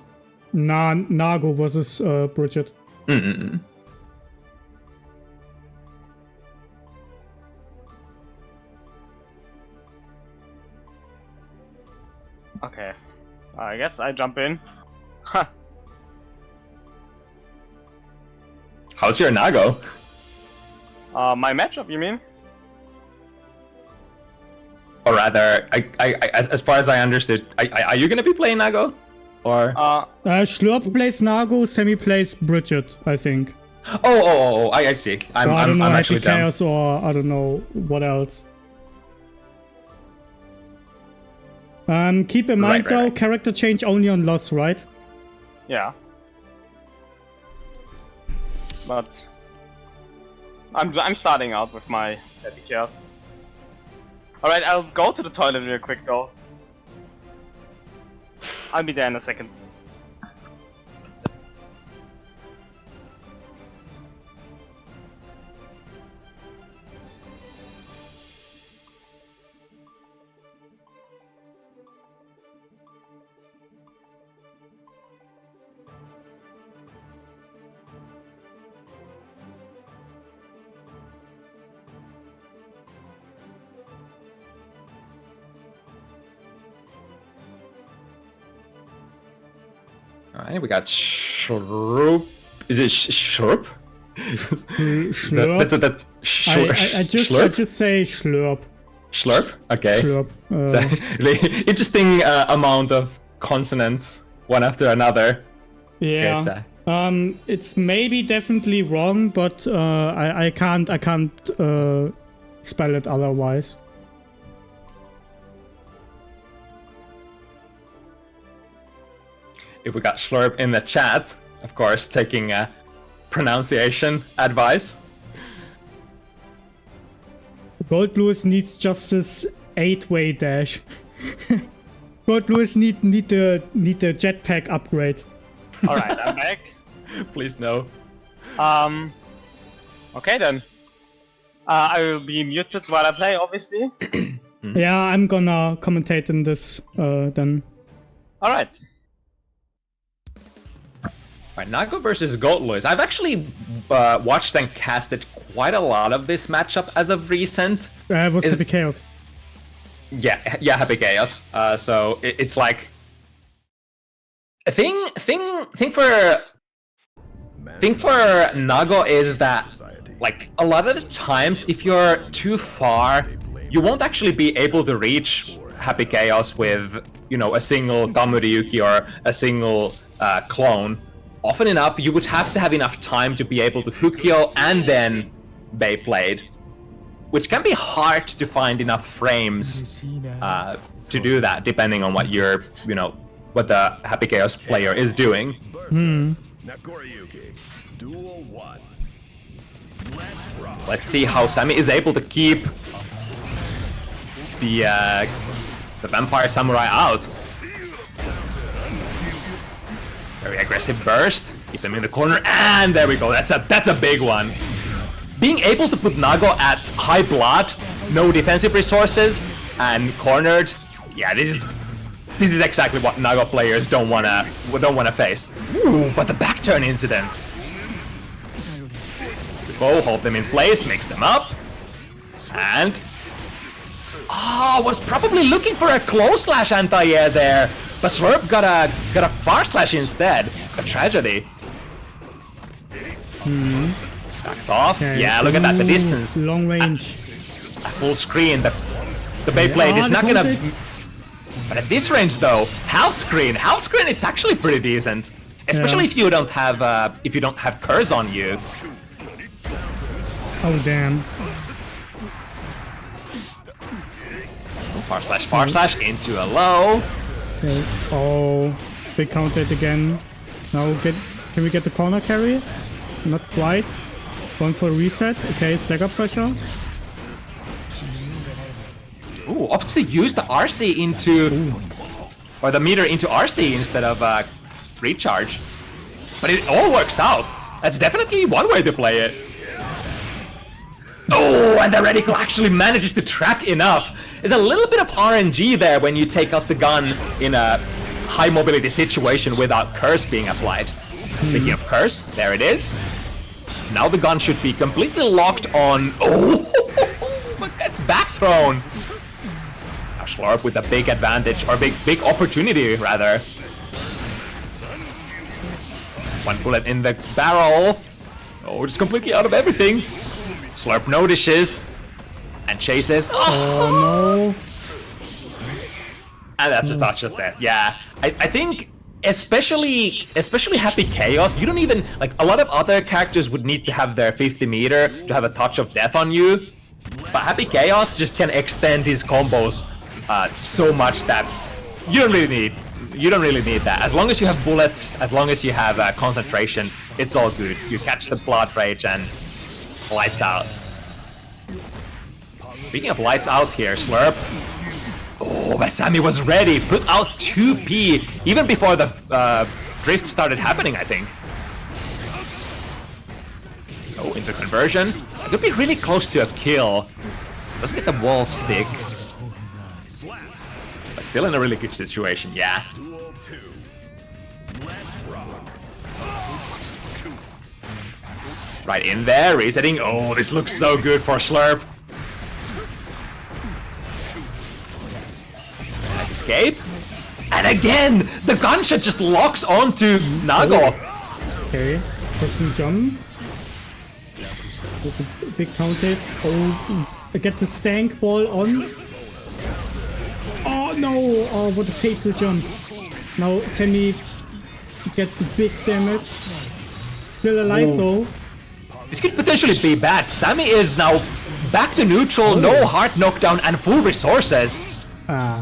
Nago versus Bridget. Okay. I guess I jump in. Huh. How's your Nago? My matchup, you mean? Or rather, as far as I understood, are you gonna be playing Nago? Or Schlurp plays Nago, Sammy plays Bridget, I think. I see. I don't know, I'm Happy actually down. Chaos or I don't know what else. Keep in mind though, right. character change only on loss, right? Yeah. But I'm starting out with my Happy Chaos. Alright, I'll go to the toilet real quick though. I'll be there in a second. Alright, we got Shroop. Is it Shroop? Schlurp. I just say Schlurp. Schlurp? Okay. Schlurp. So, really interesting amount of consonants, one after another. Yeah. It's maybe definitely wrong, but I can't spell it otherwise. If we got Schlurp in the chat, of course, taking pronunciation advice. Gold Lewis needs just this 8-way dash. Gold Lewis need the jetpack upgrade. Alright, I'm back. Please no. Okay then. I will be muted while I play, obviously. Yeah, I'm gonna commentate in this then. Alright. Right, Nago versus Goat Lewis. I've actually watched and casted quite a lot of this matchup as of recent. What's Happy Chaos? Yeah, Happy Chaos. So it's like thing for Nago is that like a lot of the times if you're too far, you won't actually be able to reach Happy Chaos with, you know, a single Gamuryuki or a single clone. Often enough, you would have to have enough time to be able to Hukyo and then Beyblade, which can be hard to find enough frames to do that, depending on what your, you know, what the Happy Chaos player is doing. Versus Nakoriyuki. Duel 1. Let's rock. Let's see how Sammy is able to keep the Vampire Samurai out. Very aggressive burst. Keep them in the corner, and there we go. That's a big one. Being able to put Nago at high blood, no defensive resources, and cornered. Yeah, this is exactly what Nago players don't wanna face. Ooh, but the back turn incident. Go, hold them in place, mix them up, and was probably looking for a close slash anti-air there, but Slurp got a far slash instead. A tragedy. Backs off. Okay. Yeah, look at that, the distance. Long range. A full screen. The Beyblade is not gonna. But at this range though, half screen, it's actually pretty decent, especially if you don't have curse on you. Oh damn. Far slash into a low. Okay. Oh, big counter hit again. Now can we get the corner carry? Not quite. Going for a reset. Okay, stagger pressure. Ooh, opts to use the RC into, or the meter into RC instead of recharge. But it all works out. That's definitely one way to play it. Oh, and the reticle actually manages to track enough. There's a little bit of RNG there when you take out the gun in a high mobility situation without curse being applied. Speaking of curse, there it is. Now the gun should be completely locked on. Oh, but that's back thrown. Now Slurp with a big advantage, or big opportunity rather. One bullet in the barrel. Oh, just completely out of everything. Slurp notices and chases. Oh no. And that's a touch of death. Yeah, I think especially Happy Chaos, you don't even, like, a lot of other characters would need to have their 50 meter to have a touch of death on you, but Happy Chaos just can extend his combos so much that you don't really need that. As long as you have bullets, as long as you have concentration, it's all good. You catch the blood rage and lights out. Speaking of lights out here, Slurp. Oh, but Sammy was ready. Put out 2P even before the drift started happening, I think. Oh, into conversion. It could be really close to a kill. Doesn't get the wall stick. But still in a really good situation, yeah. Right in there, resetting. Oh, this looks so good for Slurp. Nice escape. And again, the gunshot just locks onto Nago. Okay, person jump. With a big counter. Oh, get the stank ball on. Oh no! Oh, what a fatal jump. Now Sammy gets a big damage. Still alive though. This could potentially be bad. Sammy is now back to neutral, no heart knockdown, and full resources.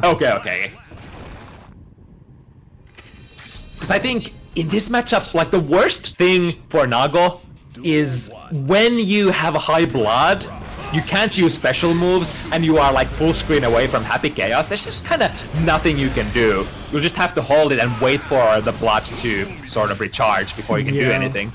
Okay. Because I think in this matchup, like, the worst thing for Nago is when you have a high blood, you can't use special moves, and you are like full screen away from Happy Chaos. There's just kind of nothing you can do. You'll just have to hold it and wait for the blood to sort of recharge before you can do anything.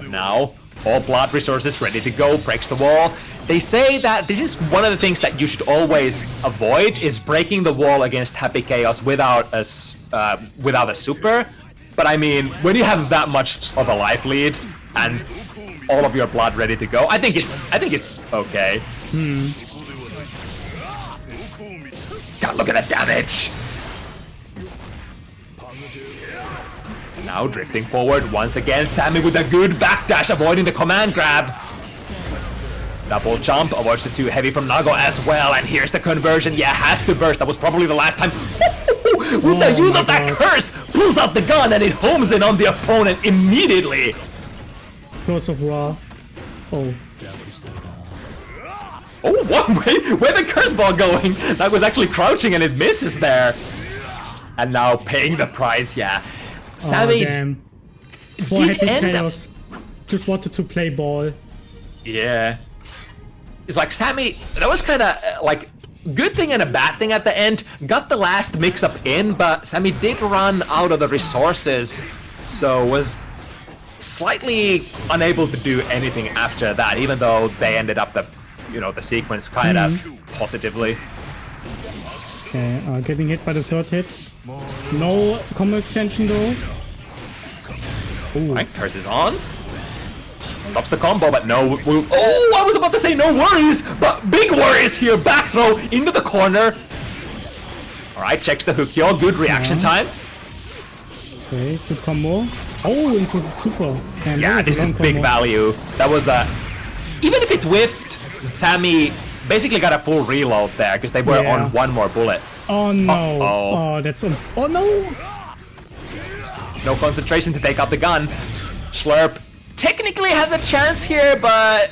Now, all blood resources ready to go, breaks the wall. They say that this is one of the things that you should always avoid, is breaking the wall against Happy Chaos without a super. But I mean, when you have that much of a life lead and all of your blood ready to go, I think it's okay. God, look at that damage. Now drifting forward once again, Sammy with a good backdash, avoiding the command grab. Double jump, avoids the too heavy from Nago as well, and here's the conversion. Yeah, has to burst. That was probably the last time. With the use of that curse, pulls out the gun and it homes in on the opponent immediately. Close of raw. Oh. Oh, what? Where the curse ball going? That was actually crouching and it misses there. And now paying the price, yeah. Sammy damn. Poor did Happy end up... Chaos. Just wanted to play ball. Yeah. It's like Sammy, that was kind of like good thing and a bad thing at the end. Got the last mix-up in, but Sammy did run out of the resources, so was slightly unable to do anything after that, even though they ended up the, you know, the sequence kind of positively. Okay, getting hit by the third hit. No combo extension though. Right, curse is on. Stops the combo, but no. Oh, I was about to say no worries, but big worries here. Back throw into the corner. All right, checks the Hukyo. Good reaction time. Okay, good combo. Oh, into the super. And Yeah, this is big value. That was even if it whiffed, Sammy basically got a full reload there because they were on one more bullet. Oh no! Uh-oh. Oh, that's oh no! No concentration to take out the gun. Slurp technically has a chance here, but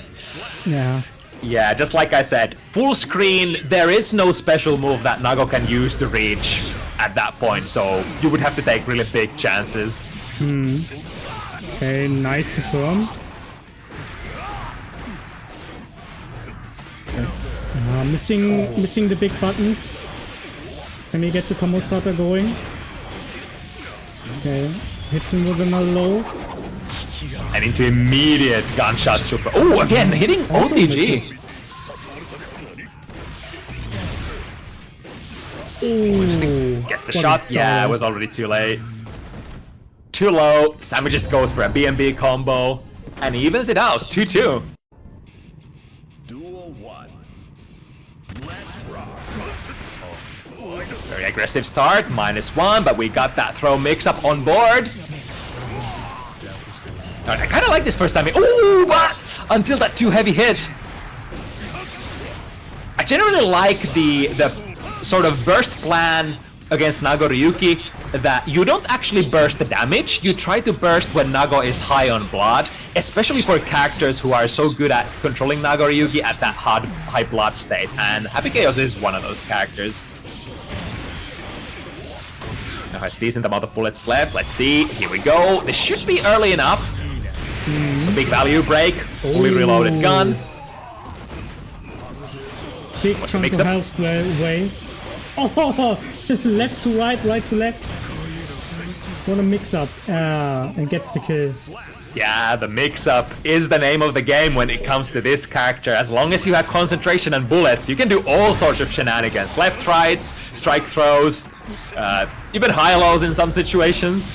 yeah, just like I said, full screen. There is no special move that Nago can use to reach at that point, so you would have to take really big chances. Okay, nice confirm. Missing the big buttons. Sammy gets the combo starter going. Okay, hits him with another low. And into immediate gunshot super. Oh, again, hitting OTG. Ooh, Gets the shot. Yeah, it was already too late. Too low. Sammy just goes for a BMB combo and he evens it out. 2-2. Duel 1. Let's rock. Very aggressive start. -1, but we got that throw mix-up on board. Right, I kind of like this first Sammy. Ooh, but until that too heavy hit. I generally like the sort of burst plan against Nago Ryuki, that you don't actually burst the damage, you try to burst when Nago is high on blood, especially for characters who are so good at controlling Nago Ryuki at that high blood state, and Happy Chaos is one of those characters. Now has decent amount of bullets left, let's see, here we go, this should be early enough. So big value break, fully reloaded gun. Big chunk of health way. Oh, left to right, right to left. What a mix-up, and gets the kill. Yeah, the mix-up is the name of the game when it comes to this character. As long as you have concentration and bullets, you can do all sorts of shenanigans. Left, rights, strike throws, even high-lows in some situations.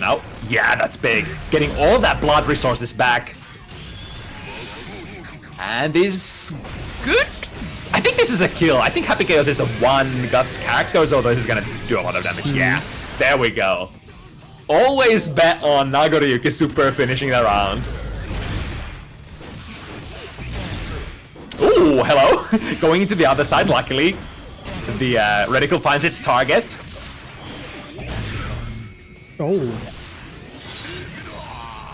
Now, yeah, that's big. Getting all that blood resources back. And is good. I think this is a kill. I think Happy Chaos is a 1 guts character, so this is gonna do a lot of damage. Yeah, there we go. Always bet on Nago Ryuki super finishing the round. Ooh, hello. Going into the other side, luckily. The reticle finds its target. Oh.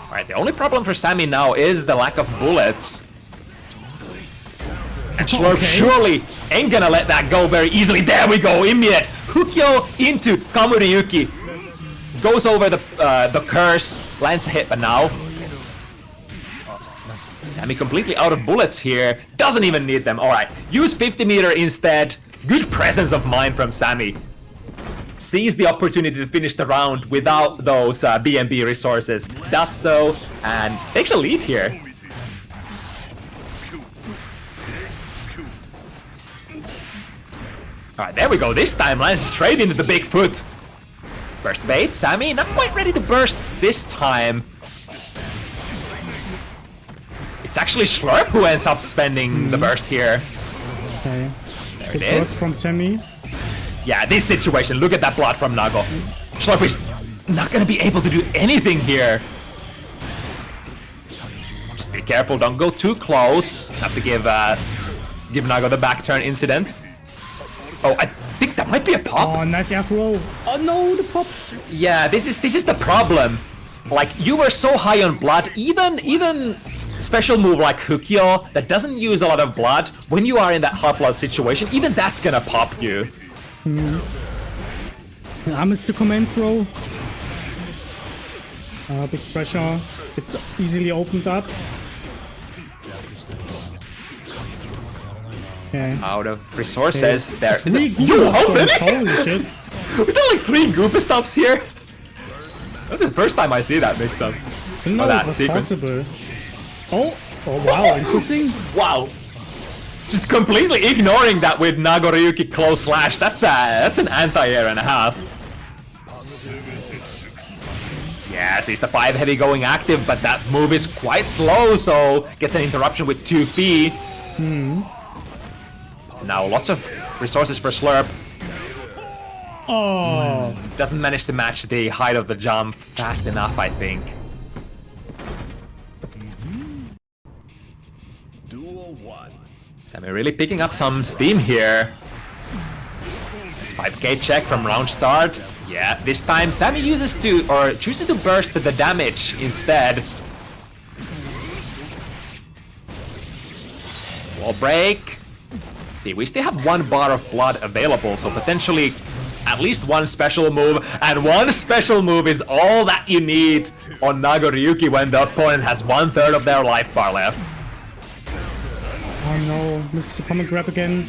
Alright, the only problem for Sammy now is the lack of bullets. And Slurp surely ain't gonna let that go very easily. There we go, immediate Hukyo into Kamuriyuki. Goes over the curse, lands a hit, but now Sammy completely out of bullets here. Doesn't even need them. Alright, use 50 meter instead. Good presence of mind from Sammy. Sees the opportunity to finish the round without those BMB resources. Does so, and takes a lead here. Alright, there we go. This time lands straight into the big foot. Burst bait, Sammy not quite ready to burst this time. It's actually Slurp who ends up spending the burst here. Okay. There Good it is. burst from Sammy. Yeah, this situation, look at that blood from Nago. Slurp is not gonna be able to do anything here. Just be careful, don't go too close. Have to give Nago the back turn incident. Oh, I think that might be a pop. Oh, nice air throw. Oh no, the pop. Yeah, this is the problem. like you were so high on blood, even special move like Hukyo that doesn't use a lot of blood, when you are in that hot blood situation, even that's gonna pop you. Arm is the command throw. Big pressure. It's easily opened up. Okay. Out of resources, Okay. there is a... Three Yo, how many? Holy shit. We've done like 3 Goopa Stomps here. That's the first time I see that mix-up. No, that it was sequence. possible. Oh wow, interesting. Wow. Just completely ignoring that with Nagoriyuki close slash. That's an anti-air and a half. Yeah, sees the 5 heavy going active, but that move is quite slow, so gets an interruption with 2P. Now lots of resources for Slurp. Oh, Doesn't manage to match the height of the jump fast enough, I think. Duel 1. Sammy really picking up some steam here. It's 5k check from round start. Yeah, this time Sammy chooses to burst the damage instead. Wall break. See, we still have 1 bar of blood available, so potentially at least 1 special move, and 1 special move is all that you need on Nagoriyuki when the opponent has 1/3 of their life bar left. oh no, misses the command grab again.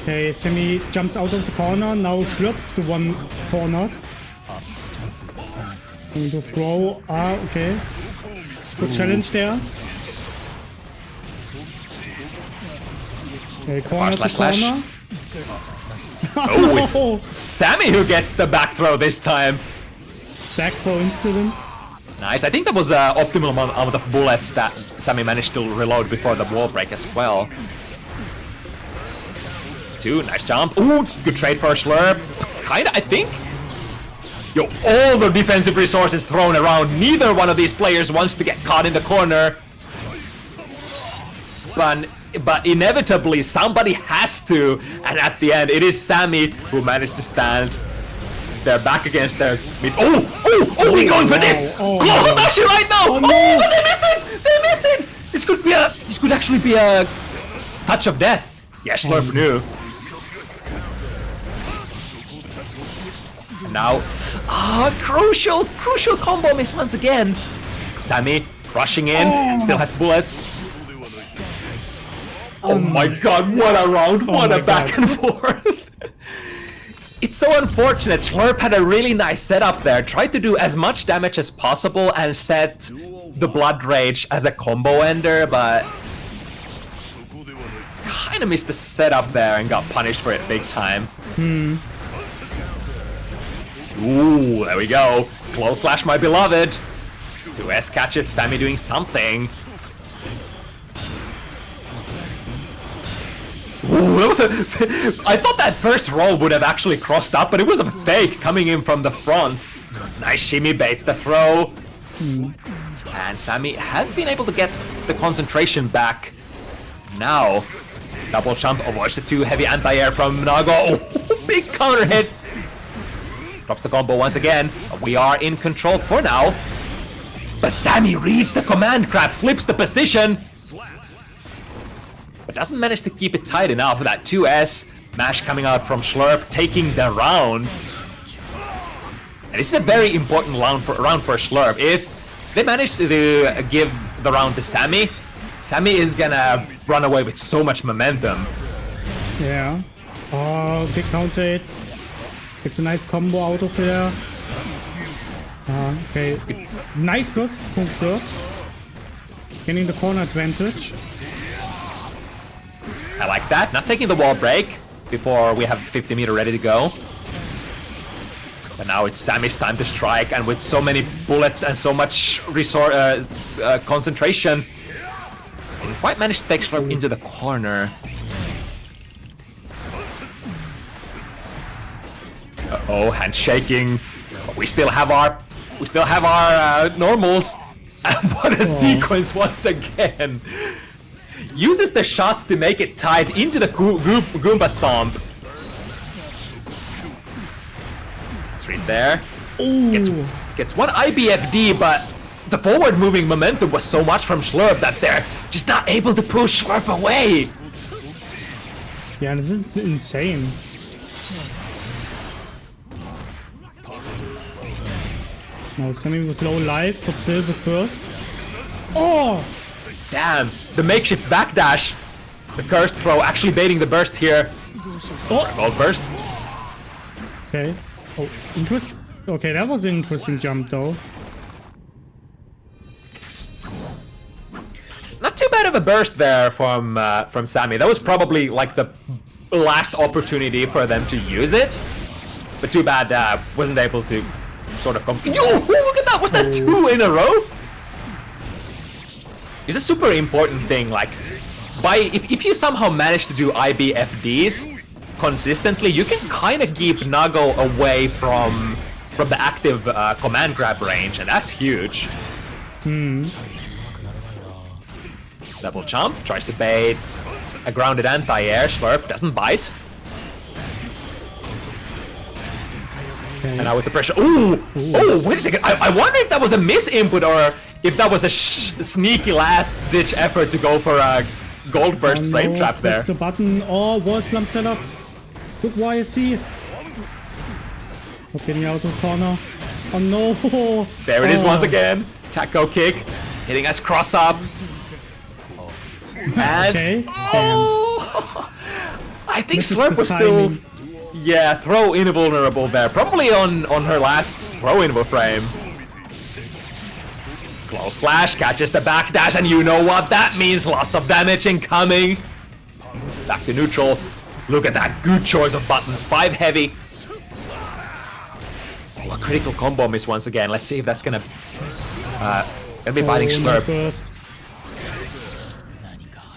Okay, Sammy jumps out of the corner, now Schlurp's the one cornered. Going to throw, okay. Good challenge there. Okay, corner to slash. corner. Oh, No! it's Sammy who gets the back throw this time. Back throw incident. Nice, I think that was an optimal amount of bullets that Sammy managed to reload before the wall break as well. 2, nice jump. Ooh, good trade for a Slurp. Kinda, I think. Yo, all the defensive resources thrown around. Neither one of these players wants to get caught in the corner. But inevitably, somebody has to. And at the end, it is Sammy who managed to stand. They're back against their mid. Oh, we're going for this! Oh, Go no. Hadashi right now! Oh, no. But they miss it! They miss it! This could actually be a touch of death. Yeah, Slurp knew. Now, crucial combo miss once again. Sammy rushing in, still has bullets. Oh my god, what a round, what a back and forth. It's so unfortunate. Slurp had a really nice setup there, tried to do as much damage as possible and set the Blood Rage as a combo ender, but kind of missed the setup there and got punished for it big time. Ooh, there we go. Close slash, my beloved. 2S catches Sammy doing something. Ooh, that was I thought that first roll would have actually crossed up, but it was a fake coming in from the front. Nice shimmy baits the throw. And Sammy has been able to get the concentration back. Now, double jump, avoids the 2 heavy anti-air from Nago. Oh, big counter hit. Drops the combo once again. We are in control for now. But Sammy reads the command grab, flips the position. But doesn't manage to keep it tight enough with that 2S. Mash coming out from Slurp, taking the round. And this is a very important round for Slurp. If they manage to give the round to Sammy, Sammy is gonna run away with so much momentum. Yeah. Oh, big counter hit. It's a nice combo out of there. Okay. Nice burst from Slurp. Getting the corner advantage. I like that. Not taking the wall break before we have 50 meter ready to go. But now it's Sammy's time to strike, and with so many bullets and so much concentration, he didn't quite managed to take Slurp into the corner. Uh-oh, handshaking. But we still have our normals. And what a sequence once again. Uses the shot to make it tied into the Goomba Stomp. It's right there. Gets Gets one IBFD, but the forward moving momentum was so much from Slurp that they're just not able to push Slurp away. Yeah, this is insane. Now Sammy with low life, but still the first. Oh! Damn, the makeshift backdash. The cursed throw actually baiting the burst here. Oh, gold burst. Okay. Oh, interest. Okay, that was an interesting jump though. Not too bad of a burst there from Sammy. That was probably like the last opportunity for them to use it, but too bad wasn't able to sort of come. Yo, look at that! Was that 2 in a row? It's a super important thing. Like, if you somehow manage to do IBFDs consistently, you can kind of keep Nago away from the active command grab range, and that's huge. Double jump, tries to bait a grounded anti-air. Slurp doesn't bite. Okay. And now with the pressure. Ooh! Oh, wait a second. I wonder if that was a miss input or if that was a sneaky last-ditch effort to go for a gold burst frame trap there. Press the button. Oh, wall slump setup. Good YSC. Not getting out of the corner. Oh no! There it is once again. Taco kick. Hitting us cross up. And Okay. oh, I think Misses Slurp the was still, timing. yeah, throw invulnerable there. Probably on her last throw invo frame. Close slash catches the backdash, and you know what that means. Lots of damage incoming. Back to neutral. Look at that good choice of buttons. 5 heavy. Oh, a critical combo miss once again. Let's see if that's gonna be biting Slurp. Burst.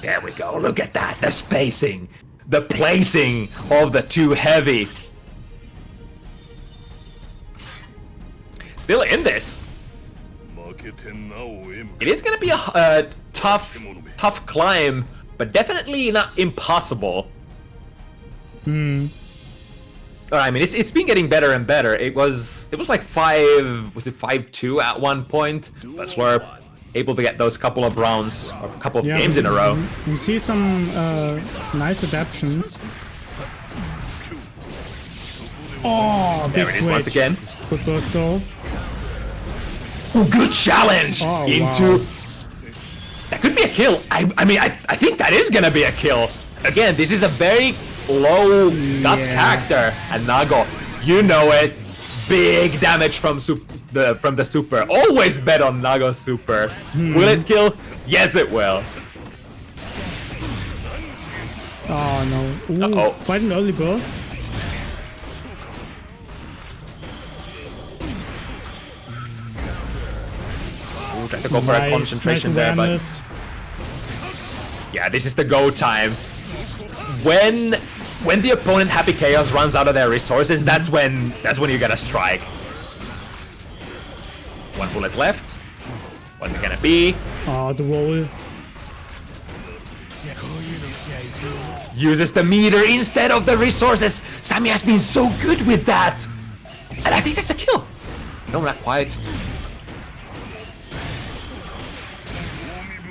There we go, look at that, the spacing, the placing of the 2 heavy. Still in this. It is gonna be a tough climb, but definitely not impossible. I mean, it's been getting better and better. It was like 5-2 at one point, but Slurp able to get those couple of rounds or a couple of games in a row. We see some nice adaptions. Oh, There big it is once twitch. again. Good burst though. Ooh, good challenge Oh, into. wow. That could be a kill. I mean, I think that is gonna be a kill. Again, this is a very low guts character, and Nago, you know it. Big damage from the super. Always bet on Nago's super. Will it kill? Yes, it will. Oh no. Ooh, Uh-oh. quite an early burst. Ooh, tried to go for a concentration there, but awareness. yeah, this is the go time. When the opponent Happy Chaos runs out of their resources, that's when you gotta strike. 1 bullet left. What's it gonna be? Oh, the roll. Uses the meter instead of the resources. Sammy has been so good with that. And I think that's a kill. No, not quite.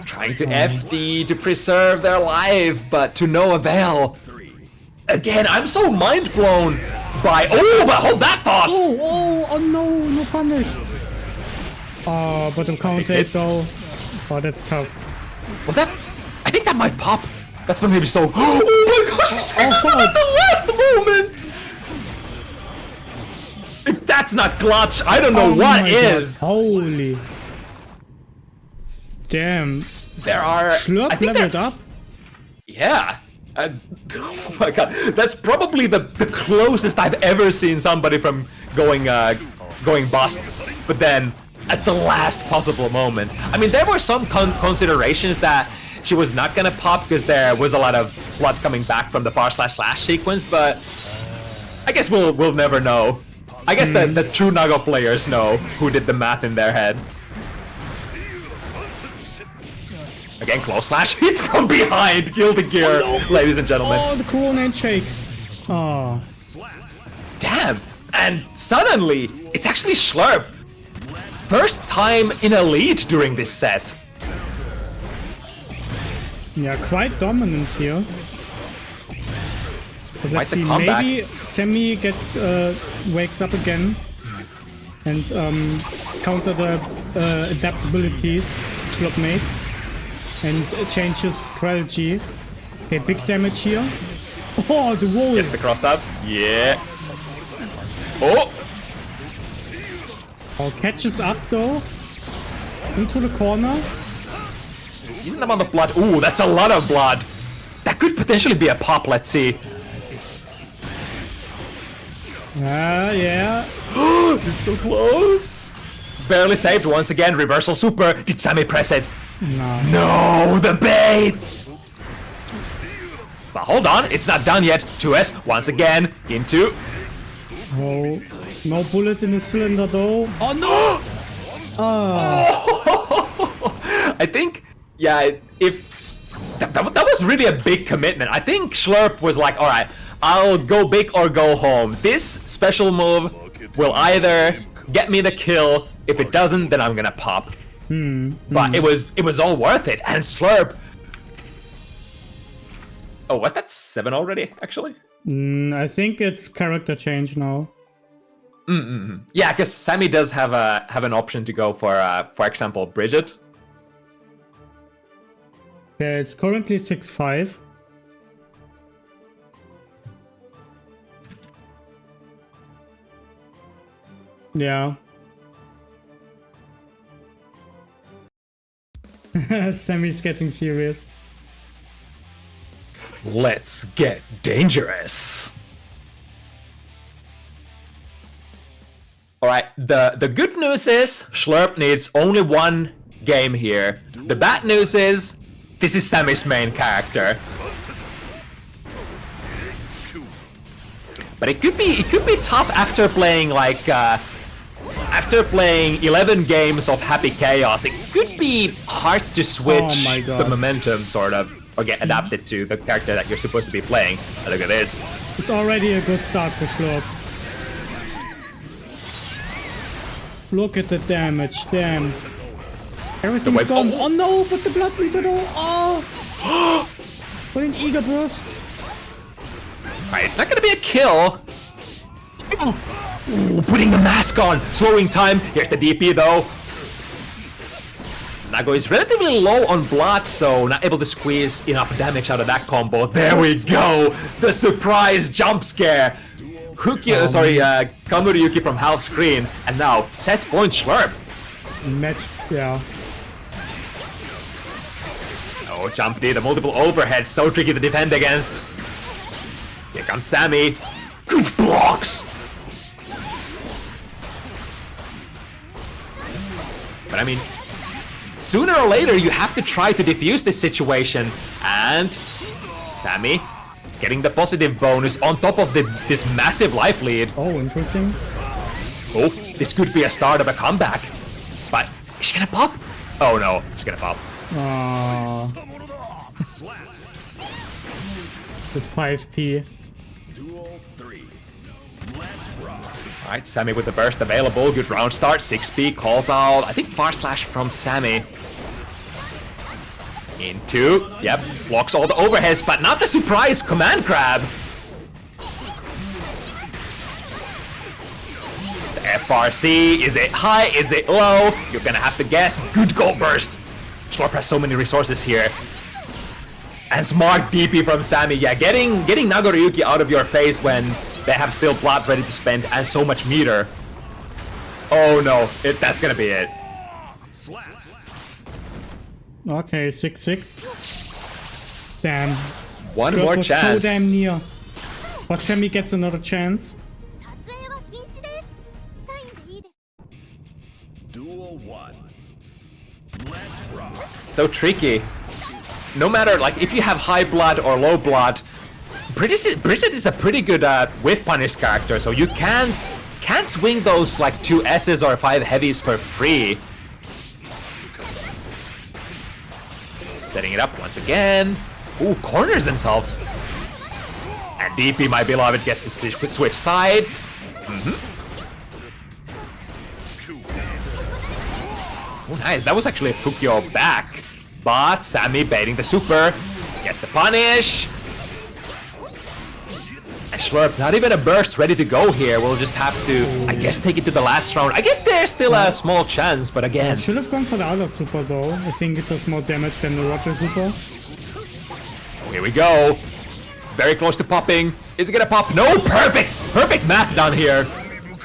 Trying to FD to preserve their life, but to no avail. Again, I'm so mind blown by. Oh, but hold that thought! Oh no, no punish. Oh, but the counter hits. though. Oh, that's tough. Well, I think that might pop. That's when maybe so. Oh my gosh, he screws him at the last moment! If that's not clutch, I don't know Oh what my is. God. Holy. Damn. There are. Slurp I think leveled there- up. Yeah. Oh my god, that's probably the closest I've ever seen somebody from going bust, but then at the last possible moment. I mean, there were some considerations that she was not gonna pop because there was a lot of blood coming back from the // sequence, but I guess we'll never know. I guess the true Nago players know who did the math in their head. Again, close slash hits from behind. Kill the gear, ladies and gentlemen. Oh, the cool handshake. Oh. Damn! And suddenly, it's actually Slurp first time in a lead during this set. Yeah, quite dominant here. But Quite let's the see, comeback. maybe Sammy wakes up again and counter the adaptabilities Schlop made and changes strategy. Okay, big damage here. Oh, the wall! Gets the cross up. Yeah. Oh! Oh, catches up though. Into the corner. Decent amount of blood. Ooh, that's a lot of blood. That could potentially be a pop, let's see. Yeah. It's so close. Barely saved once again. Reversal super. Did Sammy press it? No. No, the bait! But hold on, it's not done yet. 2S once again into. Oh, no bullet in the cylinder though. Oh no! I think, yeah, if that was really a big commitment. I think Schlurp was like, all right, I'll go big or go home. This special move will either get me the kill. If it doesn't, then I'm gonna pop. But it was all worth it. And Slurp. Oh, was that 7 already? Actually. I think it's character change now. Yeah, because Sammy does have an option to go for example, Bridget. Yeah, it's currently 6-5. Yeah. Sammy's getting serious. Let's get dangerous. Alright, the good news is Schlurp needs only one game here. The bad news is this is Sammy's main character. But it could be tough after playing like after playing 11 games of Happy Chaos. It could be hard to switch the momentum sort of or get adapted to the character that you're supposed to be playing. But look at this. It's already a good start for Schlurp. Look at the damage, damn. Everything's gone. Oh no, but the blood meter though. Oh! What an eager burst. Alright, it's not gonna be a kill. Ooh, putting the mask on, slowing time. Here's the DP though. Nago is relatively low on blood, so not able to squeeze enough damage out of that combo. There we go! The surprise jump scare! Kamuryuki from half screen, and now set point Schlurp. Match, yeah. Oh, jump D, the multiple overheads, so tricky to defend against. Here comes Sammy. Good blocks! But I mean, sooner or later you have to try to defuse this situation. And Sammy getting the positive bonus on top of this massive life lead. Oh, interesting. Oh, this could be a start of a comeback. But is she gonna pop? Oh no, she's gonna pop. With 5p. Duel 3. Let's rock. Alright, Sammy with the burst available. Good round start. 6p calls out. I think far slash from Sammy. Into, yep, blocks all the overheads, but not the surprise command grab. The FRC, is it high, is it low? You're gonna have to guess. Good gold burst. Schlurp has so many resources here. And smart DP from Sammy, yeah, getting Nagoryuki out of your face when they have still blood ready to spend and so much meter. Oh no, that's gonna be it. Okay, 6-6. Damn. One Schlurp more was chance. so damn near. But Sammy gets another chance. Duel 1. Let's rock. So tricky. No matter, like, if you have high blood or low blood, Bridget is a pretty good whiff punish character, so you can't swing those like 2 S's or 5 heavies for free. Setting it up once again. Ooh, corners themselves. And DP, my beloved, gets to switch sides. Nice, that was actually a Fukyo back. But Sammy baiting the super. Gets the punish. And Slurp, not even a burst ready to go here. We'll just have to, I guess, take it to the last round. I guess there's still a small chance, but again. I should have gone for the other super though. I think it does more damage than the Roger super. Here we go. Very close to popping. Is it gonna pop? No, perfect! Perfect math down here.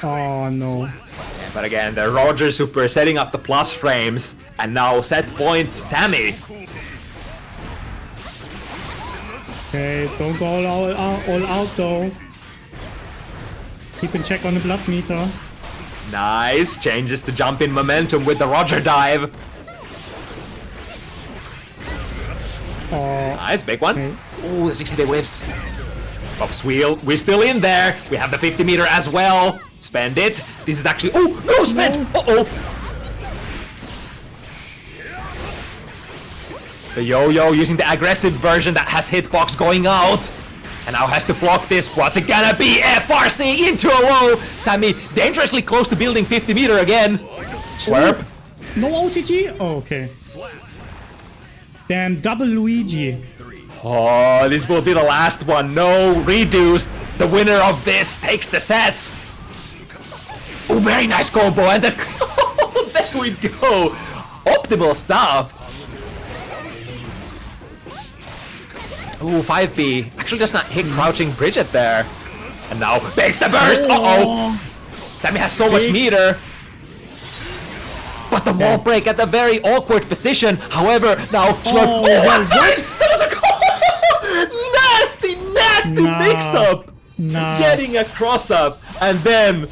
Oh no. But again, the Roger super setting up the plus frames. And now set point Sammy. Okay, don't go all out though. Keep in check on the blood meter. Nice. Changes to jump in momentum with the Roger dive. Oh, Nice, big one. okay. Ooh, the 60-day whiffs. Pops wheel. We're still in there. We have the 50 meter as well. Spend it. This is actually. Oh, no spend. Uh-oh. The yo-yo using the aggressive version that has hitbox going out. And now has to block this. What's it gonna be? FRC into a low. Sammy dangerously close to building 50 meter again. Slurp. No OTG? Oh, okay. Damn, double Luigi. Oh, this will be the last one. No reduced. The winner of this takes the set. Oh, very nice combo. And the there we go. Optimal stuff. Ooh, 5B. Actually does not hit crouching Bridget there. And now makes the burst. Uh-oh. Sammy has so much meter. But the wall break at a very awkward position. However, now Slurp. Oh, one side! That was a nasty mix-up. Nah. Getting a cross-up. And then...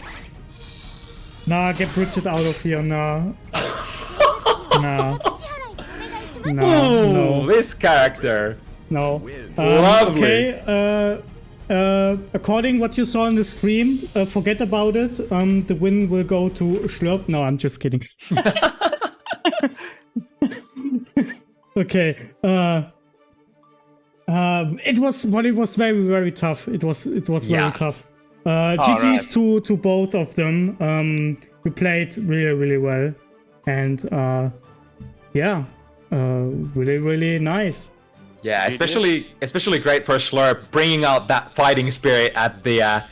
Nah, get Bridget out of here, nah. Nah. Ooh, No. this character. No. Lovely. Okay, according what you saw in the stream, forget about it. The win will go to Slurp. No, I'm just kidding. Okay. It was very, very tough. It was very tough. GG's to both of them. We played really, really well, and yeah, really, really nice. Yeah, especially great for Slurp, bringing out that fighting spirit at the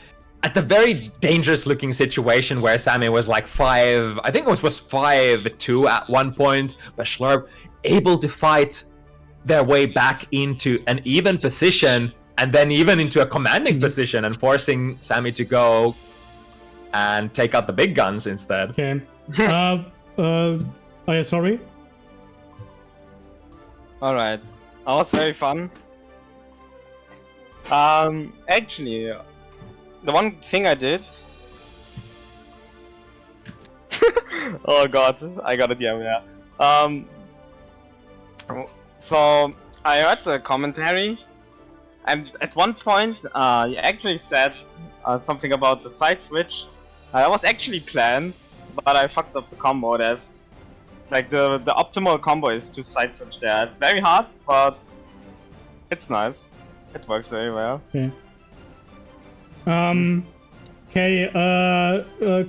very dangerous looking situation where Sammy was like 5, I think it was 5-2 at one point, but Slurp able to fight their way back into an even position and then even into a commanding position and forcing Sammy to go and take out the big guns instead. Okay. Oh yeah, sorry. Alright. That was very fun. Actually, the one thing I did... oh god, I got it, yeah. So, I heard the commentary, and at one point, you actually said something about the side switch. That was actually planned, but I fucked up the combo. There's like the optimal combo is to side switch there. It's very hard, but it's nice. It works very well. Okay. Okay,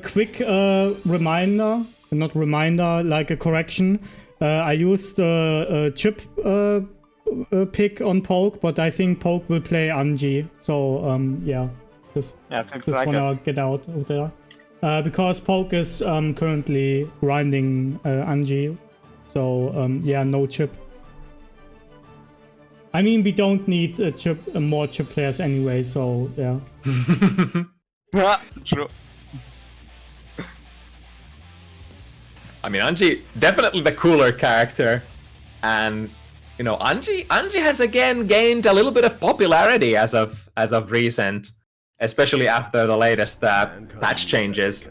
quick reminder, not reminder, like a correction. I used a chip pick on Poke, but I think Poke will play Anji. So, yeah, just wanna get out of there. Because Poke is currently grinding Anji. So, yeah, no chip. I mean, we don't need more chip players anyway, so yeah. True. I mean, Anji, definitely the cooler character. And, you know, Anji has again gained a little bit of popularity as of recent, especially after the latest patch changes.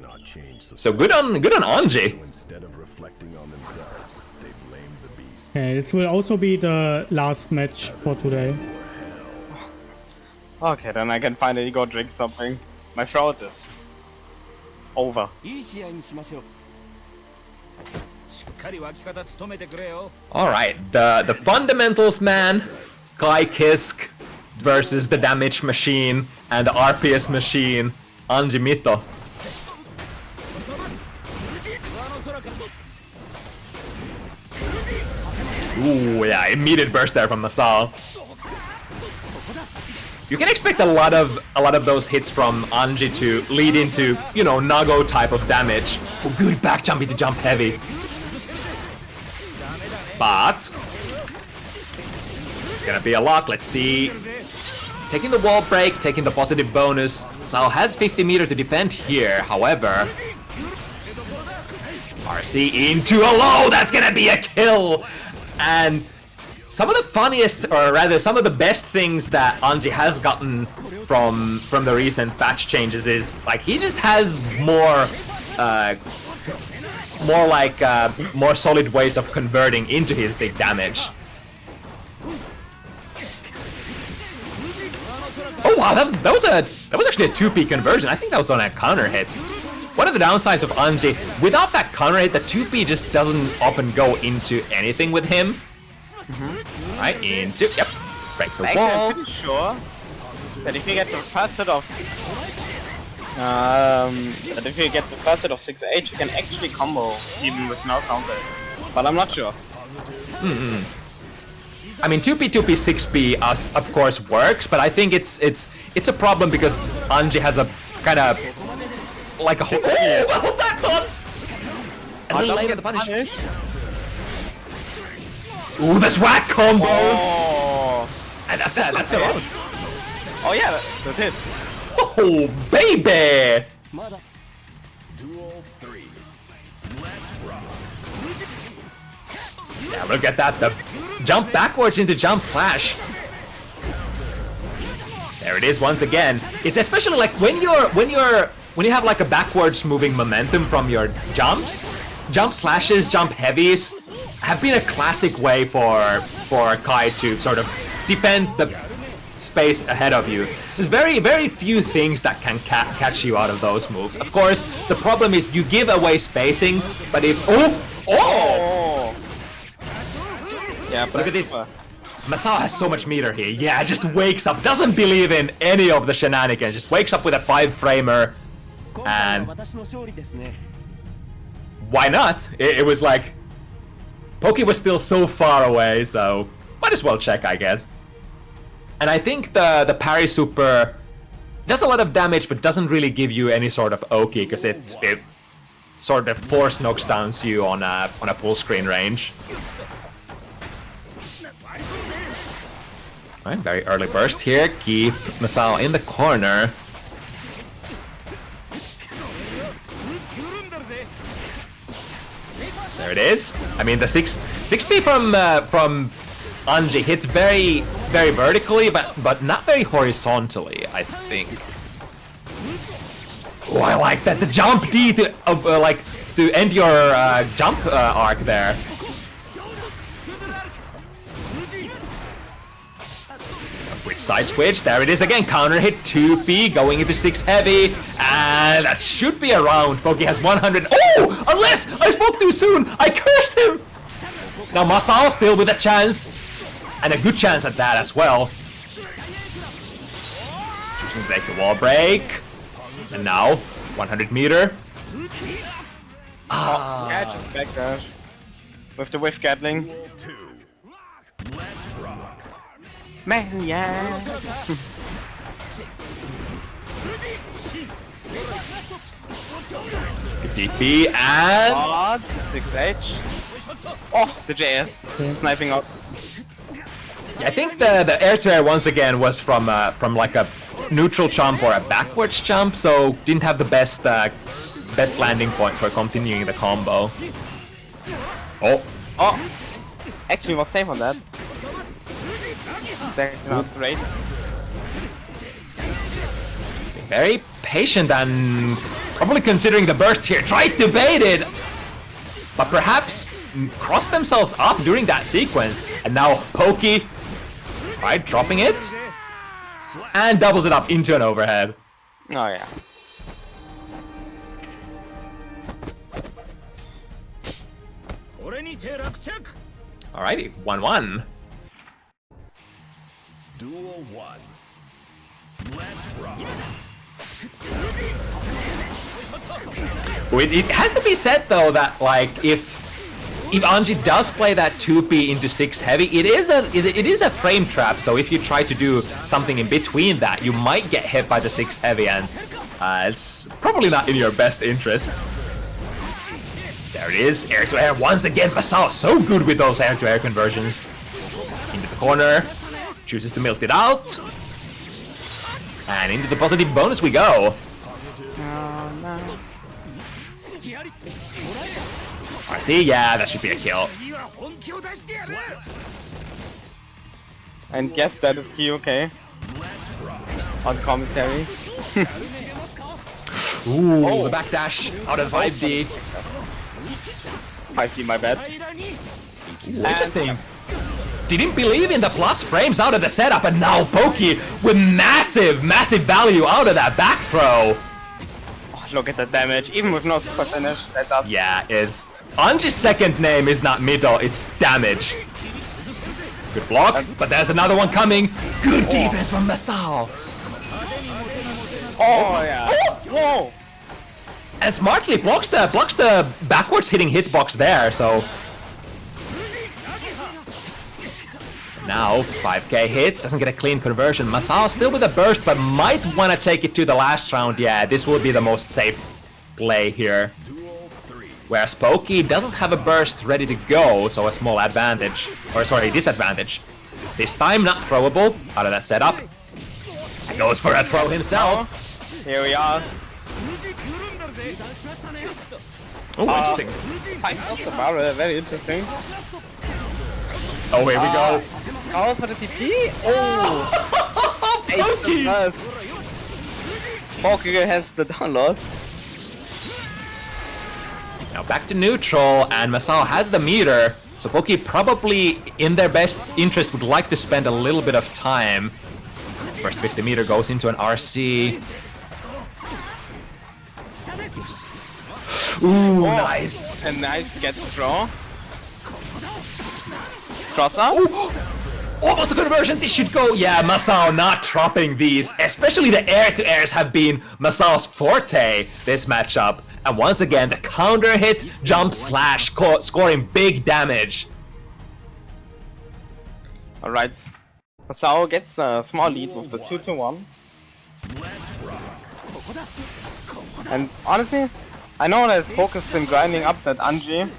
So good on Anji. So instead of reflecting on themselves, they blame the beast. Okay, this will also be the last match for today. Okay, then I can finally go drink something. My throat is over. Alright, the fundamentals man, Kai Kisk versus the damage machine and the RPS machine, Anji Mito. Ooh, yeah, immediate burst there from Masao. You can expect a lot of those hits from Anji to lead into, you know, Nago type of damage. Oh, good back jump into jump heavy. But it's gonna be a lot. Let's see. Taking the wall break, taking the positive bonus. Sao has 50 meter to defend here. However, RC into a low. That's gonna be a kill. And some of the funniest, or rather some of the best things that Anji has gotten from the recent patch changes is like he just has more more solid ways of converting into his big damage. Oh wow, that was actually a 2P conversion. I think that was on a counter hit. One of the downsides of Anji, without that counter hit, the 2P just doesn't often go into anything with him. Right, into, yep, break the wall. I'm pretty sure that if you get the first hit of 6H, you can actually combo even with no counter. But I'm not sure. I mean, 2P, 6P, of course, works, but I think it's a problem because Anji has a kind of like a whole. Oh, that thought! A little late at the punish. Ooh, the swag combos! Oh, And that's it. oh yeah, that is. Oh, baby! Duel 3. Let's rock. Yeah, look at that. The jump backwards into jump slash. There it is once again. It's especially like when you have like a backwards moving momentum from your jumps, jump slashes, jump heavies have been a classic way for Kai to sort of defend the space ahead of you. There's very few things that can catch you out of those moves. Of course, the problem is you give away spacing, but if Yeah, but look at this. Masao has so much meter here. Yeah, just wakes up, doesn't believe in any of the shenanigans, just wakes up with a 5-framer, and why not? It was like Poki was still so far away, so might as well check, I guess. And I think the parry super does a lot of damage, but doesn't really give you any sort of Oki, because it sort of force knocks down you on a full screen range. Alright, very early burst here. Keep Masao in the corner. There it is. I mean, the 6P from Anji hits very vertically, but not very horizontally, I think. Oh, I like that. The jump D to end your jump arc there. Which side switch? There it is again. Counter hit 2P going into 6 heavy, and that should be around. Poki has 100. Oh, unless I spoke too soon, I cursed him. Now Masao still with a chance, and a good chance at that as well. Choosing to break the wall break, and now 100 meter. Back dash with the whiff Gatling. Duel 2. Let's rock. Man, yeah. DP and Oh, 6H. Oh, the JS sniping us. I think the air to air once again was from like a neutral jump or a backwards jump, so didn't have the best landing point for continuing the combo. Oh, Actually was safe on that. Great. very patient and probably considering the burst here. Tried to bait it, but perhaps crossed themselves up during that sequence. And now Poki, right, dropping it, and doubles it up into an overhead. Oh yeah. Alrighty, 1-1. Duel 1. Let's rock. It has to be said though that like if if Anji does play that 2P into 6 heavy, it is a frame trap. So if you try to do something in between that, you might get hit by the 6 heavy, and it's probably not in your best interests. There it is, air to air once again. Masao so good with those air to air conversions. Into the corner, chooses to milk it out, and into the positive bonus we go. RC, yeah, that should be a kill. And yes, that is key, okay. On commentary. Ooh, the backdash out of 5D. 5D, my bad. Ooh, interesting. Didn't believe in the plus frames out of the setup, and now Pokey with massive value out of that back throw. Oh, look at the damage, even with no super finish. That's up. Yeah, is Anji's second name is not middle, it's damage. Good block, but there's another one coming. Good defense from Masao. Oh yeah. Whoa! And smartly blocks the backwards hitting hitbox there, so now 5k hits, doesn't get a clean conversion. Masao still with a burst, but might want to take it to the last round. Yeah, this will be the most safe play here. Whereas Pokey doesn't have a burst ready to go, so a small advantage. Or sorry, disadvantage. This time not throwable out of that setup. And goes for a throw himself. Here we are. Oh, interesting. Fight off the barrel, very interesting. Oh, here we go. Oh, for the TP? Oh! Pokey! Pokey has the download. Now back to neutral, and Masao has the meter, so Pokey probably in their best interest would like to spend a little bit of time. First 50 meter goes into an RC. Ooh, nice. A nice get throw. Cross up. Ooh, almost a conversion, this should go. Yeah, Masao not dropping these. Especially the air-to-airs have been Masao's forte this matchup. And once again, the counter hit, jump, slash, scoring big damage. Alright. Masao gets the small lead with the 2-1. And honestly, I know that Poke's been grinding up that Anji.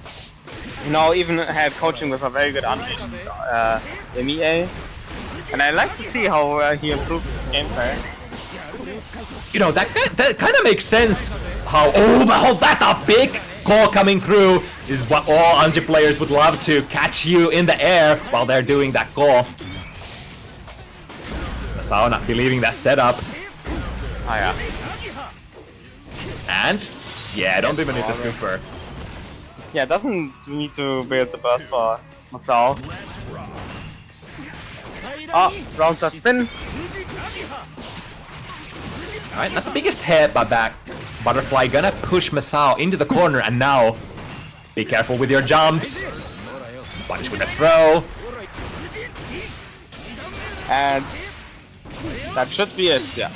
You know, even had coaching with a very good Anji, EMEA. And I like to see how he improves his gameplay. You know, that kind of makes sense. How that's a big call coming through is what all Anji players would love, to catch you in the air while they're doing that call. Masao not believing that setup. Oh yeah. And yeah, don't even need the super. Yeah, doesn't need to build the burst for Masao. Oh, round to spin. Alright, not the biggest hit, but that butterfly gonna push Masao into the corner, and now be careful with your jumps. Punch with a throw. And that should be it, yeah.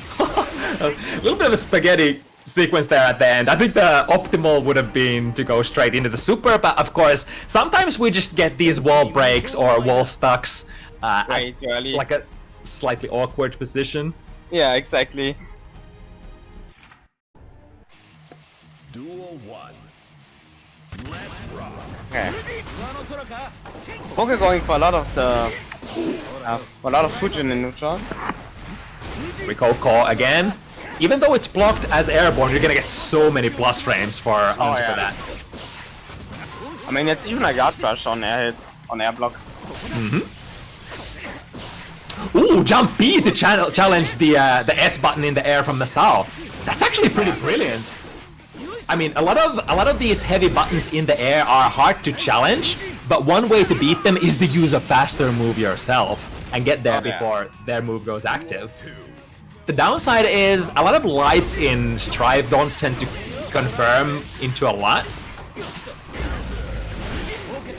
A little bit of a spaghetti sequence there at the end. I think the optimal would have been to go straight into the super, but of course, sometimes we just get these wall breaks or wall stucks Way too early. like a slightly awkward position. Yeah, exactly. Duel 1. Let's rock. Okay. Poke going for a lot of the Fujin in neutral. Recall call again. Even though it's blocked as airborne, you're gonna get so many plus frames for yeah. that. I mean, it's even a guard crush on air hits, on air block. Ooh, jump B to challenge the S button in the air from Masao. That's actually pretty brilliant. I mean, a lot of these heavy buttons in the air are hard to challenge, but one way to beat them is to use a faster move yourself and get there before their move goes active. The downside is a lot of lights in Strive don't tend to confirm into a lot.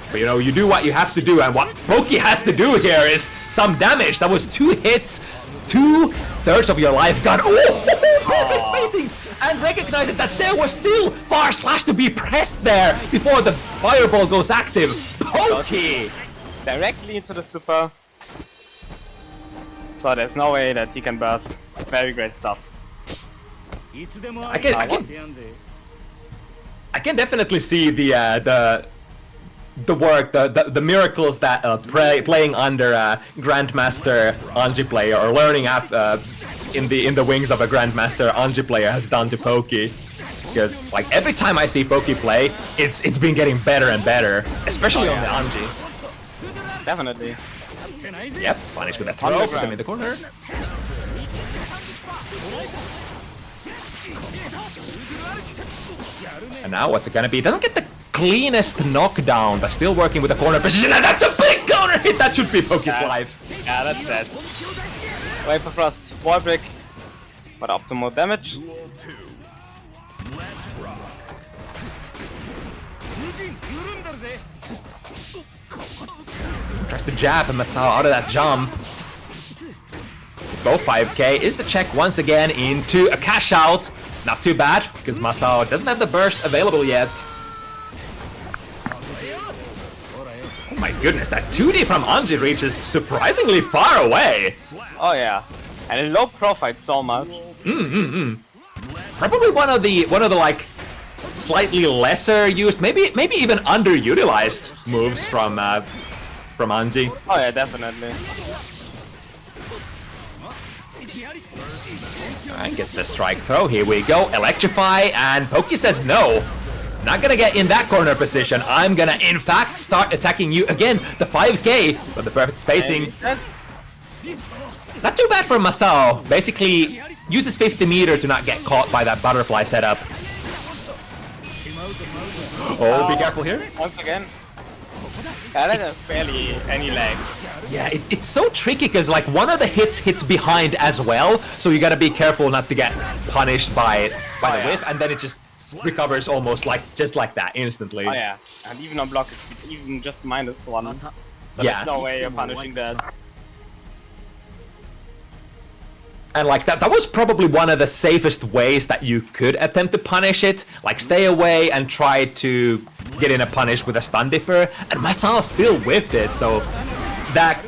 But you know, you do what you have to do, and what Pokey has to do here is some damage. That was 2 hits, 2/3 of your life gone. Oh, perfect space spacing and recognizing that there was still far slash to be pressed there before the fireball goes active. Pokey! Directly into the super. So there's no way that he can burst. Very great stuff. I can definitely see the work, the miracles that playing under Grandmaster Anji player or learning in the wings of a Grandmaster Anji player has done to Pokey. Because like every time I see Pokey play, it's been getting better and better, especially on the Anji. Definitely. Yep, punish with a throw, put him in the corner. And now what's it gonna be? Doesn't get the cleanest knockdown, but still working with the corner position, and that's a big counter hit! That should be Pokey's life. Yeah, that's dead. Vapor Frost, wall break, but optimal damage. Tries to jab and Masao out of that jump. Go 5k, is the check once again into a cash out. Not too bad, because Masao doesn't have the burst available yet. Oh my goodness, that 2D from Anji reaches surprisingly far away. Oh yeah, and in low profile so much. Probably one of the like slightly lesser used, maybe even underutilized moves from Anji. Oh yeah, definitely. Alright, gets the strike throw. Here we go. Electrify, and Pokey says no. Not gonna get in that corner position. I'm gonna, in fact, start attacking you again. The 5k, but the perfect spacing. Not too bad for Masao. Basically, uses 50 meter to not get caught by that butterfly setup. Oh, be careful here. Once again. Yeah, that's barely any lag. Yeah, it's so tricky because like one of the hits behind as well, so you gotta be careful not to get punished by the whip, and then it just recovers almost just like that instantly. Oh yeah, and even on block it's even just -1. But Yeah. there's no way you're punishing that. And like that was probably one of the safest ways that you could attempt to punish it. Like stay away and try to get in a punish with a stun dipper, and Masao still whiffed it, so that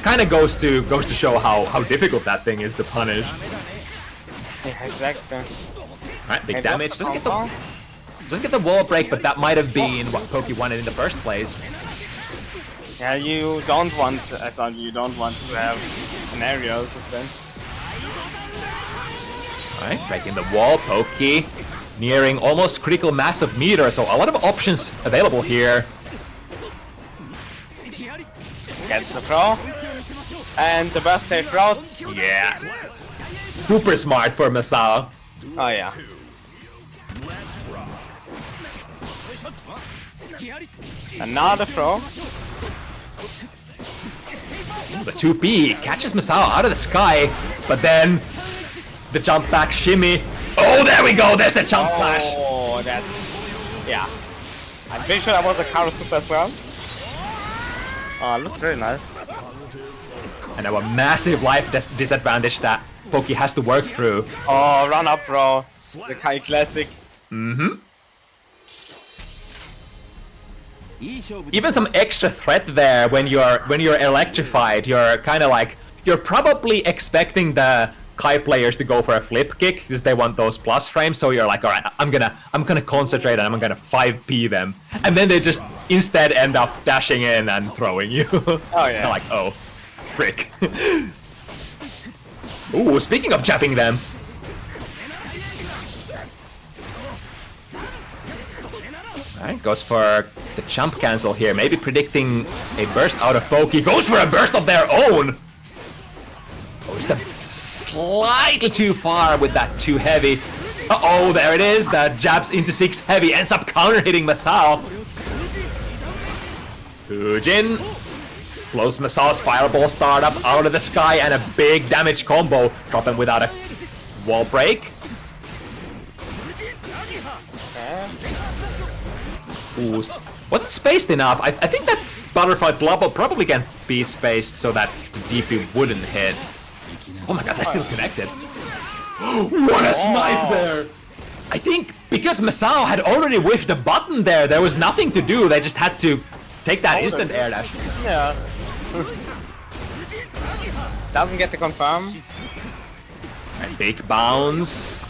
kind of goes to show how difficult that thing is to punish. Yeah, exactly. Alright, big damage. Doesn't get the wall break, but that might have been what Pokey wanted in the first place. Yeah, you don't want to have scenarios with them. Alright, breaking the wall, Pokey. Nearing almost critical mass of meter, so a lot of options available here. Gets the throw. And the birthday throw. Yeah. Super smart for Masao. Oh yeah. And now the throw. The 2P catches Masao out of the sky, but then the jump back shimmy. Oh, there we go! There's the jump slash! Oh, that's... yeah. I'm pretty sure that was a counter super as well. Oh, looks very nice. And now a massive life disadvantage that Pokey has to work through. Oh, run up, bro. The Kai classic. Even some extra threat there when you're electrified. You're kind of like, you're probably expecting the Kai players to go for a flip kick because they want those plus frames, so you're like, all right, I'm gonna concentrate and I'm gonna 5p them, and then they just instead end up dashing in and throwing you. Oh yeah. They're like, oh, frick. Ooh, speaking of jabbing them. Alright, goes for the jump cancel here, maybe predicting a burst out of Pokey. Goes for a burst of their own! Oh, just a slightly too far with that too heavy. Uh-oh, there it is. The jabs into 6 heavy, ends up counter-hitting Masao. Fujin blows Masao's fireball startup out of the sky, and a big damage combo. Drop him without a wall break. Ooh, wasn't spaced enough. I think that butterfly blob probably can be spaced so that the DP wouldn't hit. Oh my god, that's still connected. What a snipe there! I think because Masao had already whiffed the button there was nothing to do. They just had to take that instant air dash. Yeah. Doesn't get to confirm. And big bounce.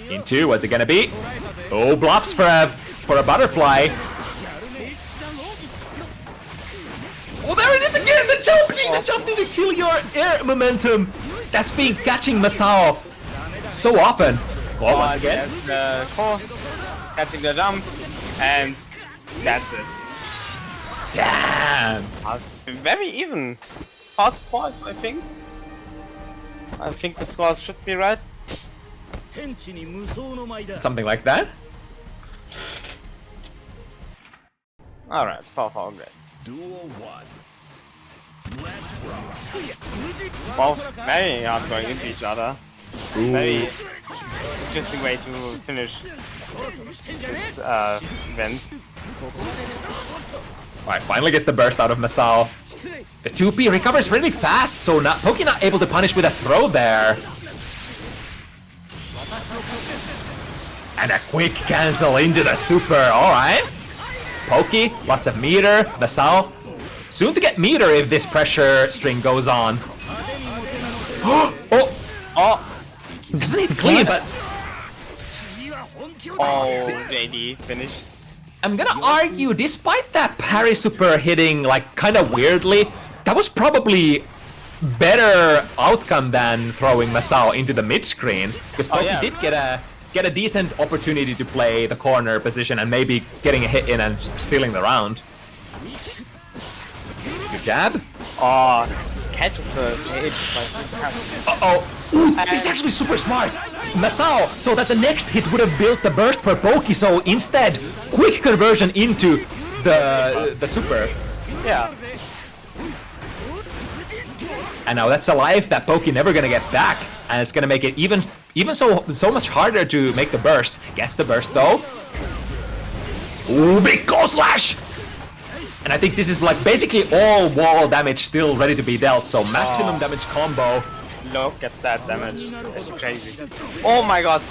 Into, what's it gonna be? Oh, bluffs for a butterfly. Oh, there it is again! The jump! The jump to kill your air momentum! That's been catching Masao so often. Oh, once again. Catching the jump, and that's it. Damn! Very even. 4-5, I think. I think the scores should be right. Something like that. Alright, 4-4, great. Duel 1. Both very hard going into each other. Very interesting way to finish this event. Alright, finally gets the burst out of Masao. The 2P recovers really fast, so Poki not able to punish with a throw there. And a quick cancel into the super, alright. Poki, lots of meter, Masao. Soon to get meter if this pressure string goes on. Oh! Doesn't hit clean, but... Oh, JD finish. I'm gonna argue, despite that parry super hitting like kinda weirdly, that was probably better outcome than throwing Masao into the mid screen. Because Poki did get a decent opportunity to play the corner position and maybe getting a hit in and stealing the round. Good jab. Oh, catches the hit. Uh-oh. Ooh, this is actually super smart. Masao, so that the next hit would have built the burst for Poki, so instead, quick conversion into the super. Yeah. And now that's a life that Poki never gonna get back, and it's gonna make it even so much harder to make the burst. Gets the burst though. Ooh, big cold slash! And I think this is like basically all wall damage still ready to be dealt, so maximum damage combo. Look at that damage. It's crazy. Oh my god.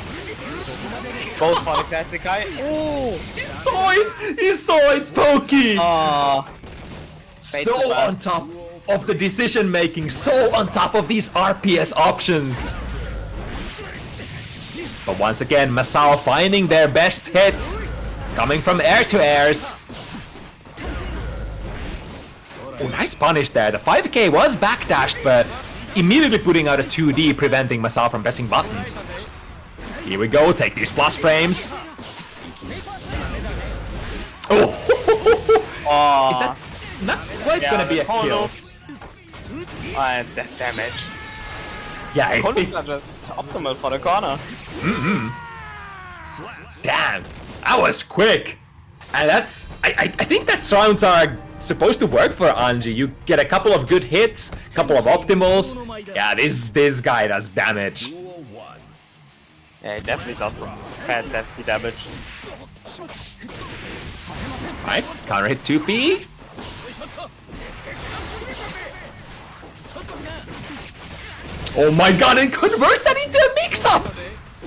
Both for the classic guy. Oh! He saw it! He saw it, Poki! Oh. So on top of the decision making, so on top of these RPS options. But once again, Masao finding their best hits, coming from air to airs. Oh, nice punish there. The 5k was backdashed, but immediately putting out a 2D, preventing Masao from pressing buttons. Here we go, take these plus frames. Oh! Is that not quite gonna be a kill? And that damage. Yeah, Corners are just optimal for the corner. Damn, that was quick. And that's, I think that rounds are supposed to work for Anji. You get a couple of good hits, couple of optimals. Yeah, this guy does damage. Yeah, he definitely does some fantastic damage. Right, counter hit 2P. Oh my god, and converts that into a mix-up!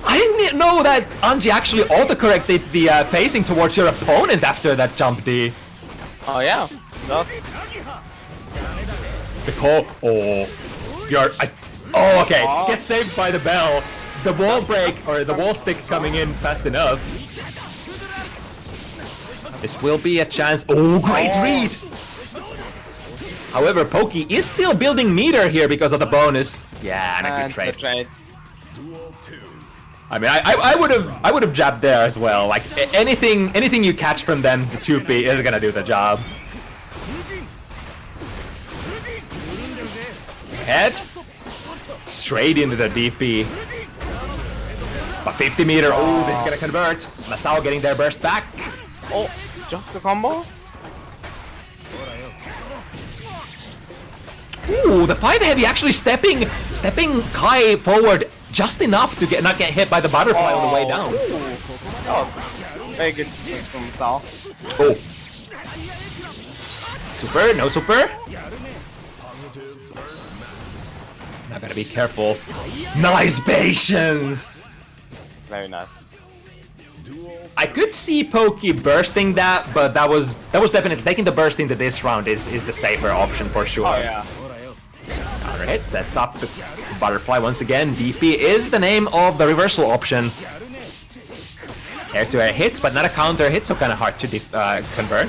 I didn't know that Anji actually auto-corrected the facing towards your opponent after that jump D. Oh yeah, no. The call. Oh, oh, okay. Get saved by the bell. The wall break or the wall stick coming in fast enough. This will be a chance. Oh, great read. However, Poki is still building meter here because of the bonus. Yeah, and a good trade. I mean, I would have jabbed there as well. Like anything you catch from them, the 2P is gonna do the job. Head straight into the DP. But 50 meter. Oh, this is gonna convert. Masao getting their burst back. Oh, just the combo. Ooh, the 5 heavy actually stepping Kai forward just enough to not get hit by the butterfly on the way down. Oh, very good from Masao. Oh. Super, no super. I gotta be careful. Nice patience! Very nice. I could see Pokey bursting that, but that was definitely taking the burst into this round is the safer option for sure. Oh yeah. Counter hit sets up the butterfly once again. DP is the name of the reversal option. Air-to-air hits, but not a counter hit, so kind of hard to convert.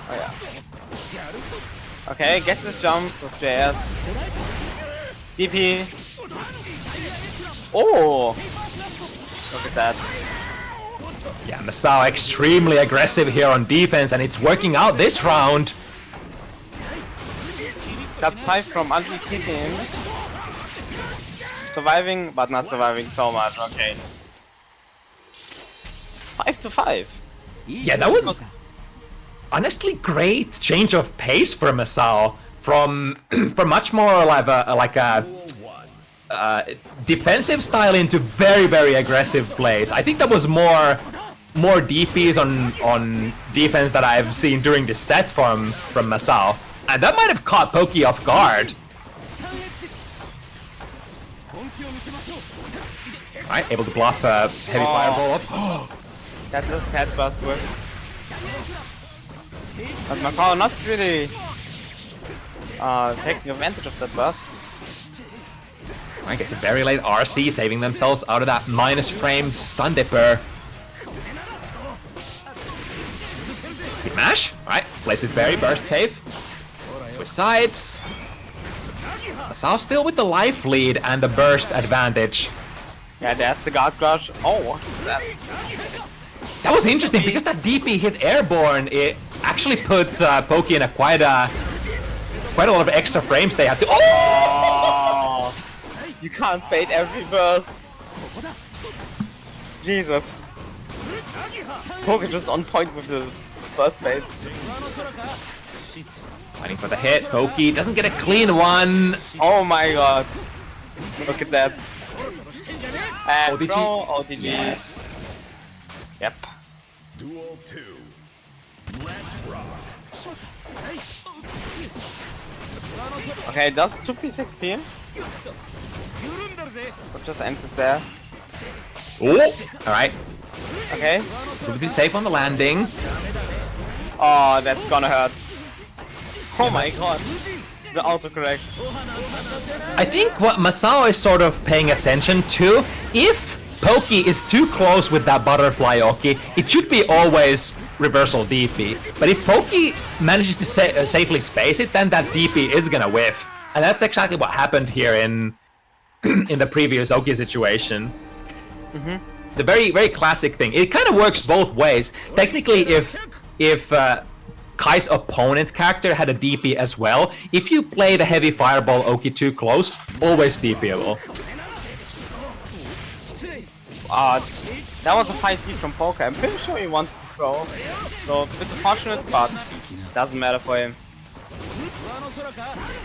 Oh yeah. Okay, get this jump with JS. DP. Oh! Look at that. Yeah, Masao extremely aggressive here on defense, and it's working out this round. Got 5 from Anji kicking. Surviving, but not surviving so much, okay. 5 to 5. Yeah, that was honestly great change of pace for Masao from much more like a defensive style into very aggressive plays. I think that was more DPs on defense that I've seen during this set from Masao, and that might have caught Pokey off guard. Alright, able to bluff heavy fireball up. That's a head burst with. But Macau not really taking advantage of that burst. Alright, gets a very late RC, saving themselves out of that minus frames stun dipper. Good mash. Alright, place it very burst safe. Switch sides. Masao still with the life lead and the burst advantage. Yeah, that's the guard crush. Oh, what is that? That was interesting because that DP hit airborne. It actually put Pokey in a quite a lot of extra frames they had to. Oh! You can't bait every burst. Jesus. Pokey just on point with his burst bait. Fighting for the hit. Pokey doesn't get a clean one. Oh my god. Look at that. And OTG. throw OTG. Yes. Yep. Duel 2. Let's rock. Okay, does 2p16? But just ends it there. Oh! Alright. Okay. We'll be safe on the landing. Oh, that's gonna hurt. Oh my Yes. god. The autocorrect. I think what Masao is sort of paying attention to, if Pokey is too close with that butterfly Oki, it should be always reversal DP. But if Pokey manages to safely space it, then that DP is gonna whiff. And that's exactly what happened here in the previous Oki situation. The very classic thing. It kind of works both ways. Technically, if Kai's opponent character had a DP as well, if you play the heavy fireball Oki too close, always DPable. That was a fight speed from Poker. I'm pretty sure he wanted to throw. So, a bit unfortunate, but doesn't matter for him.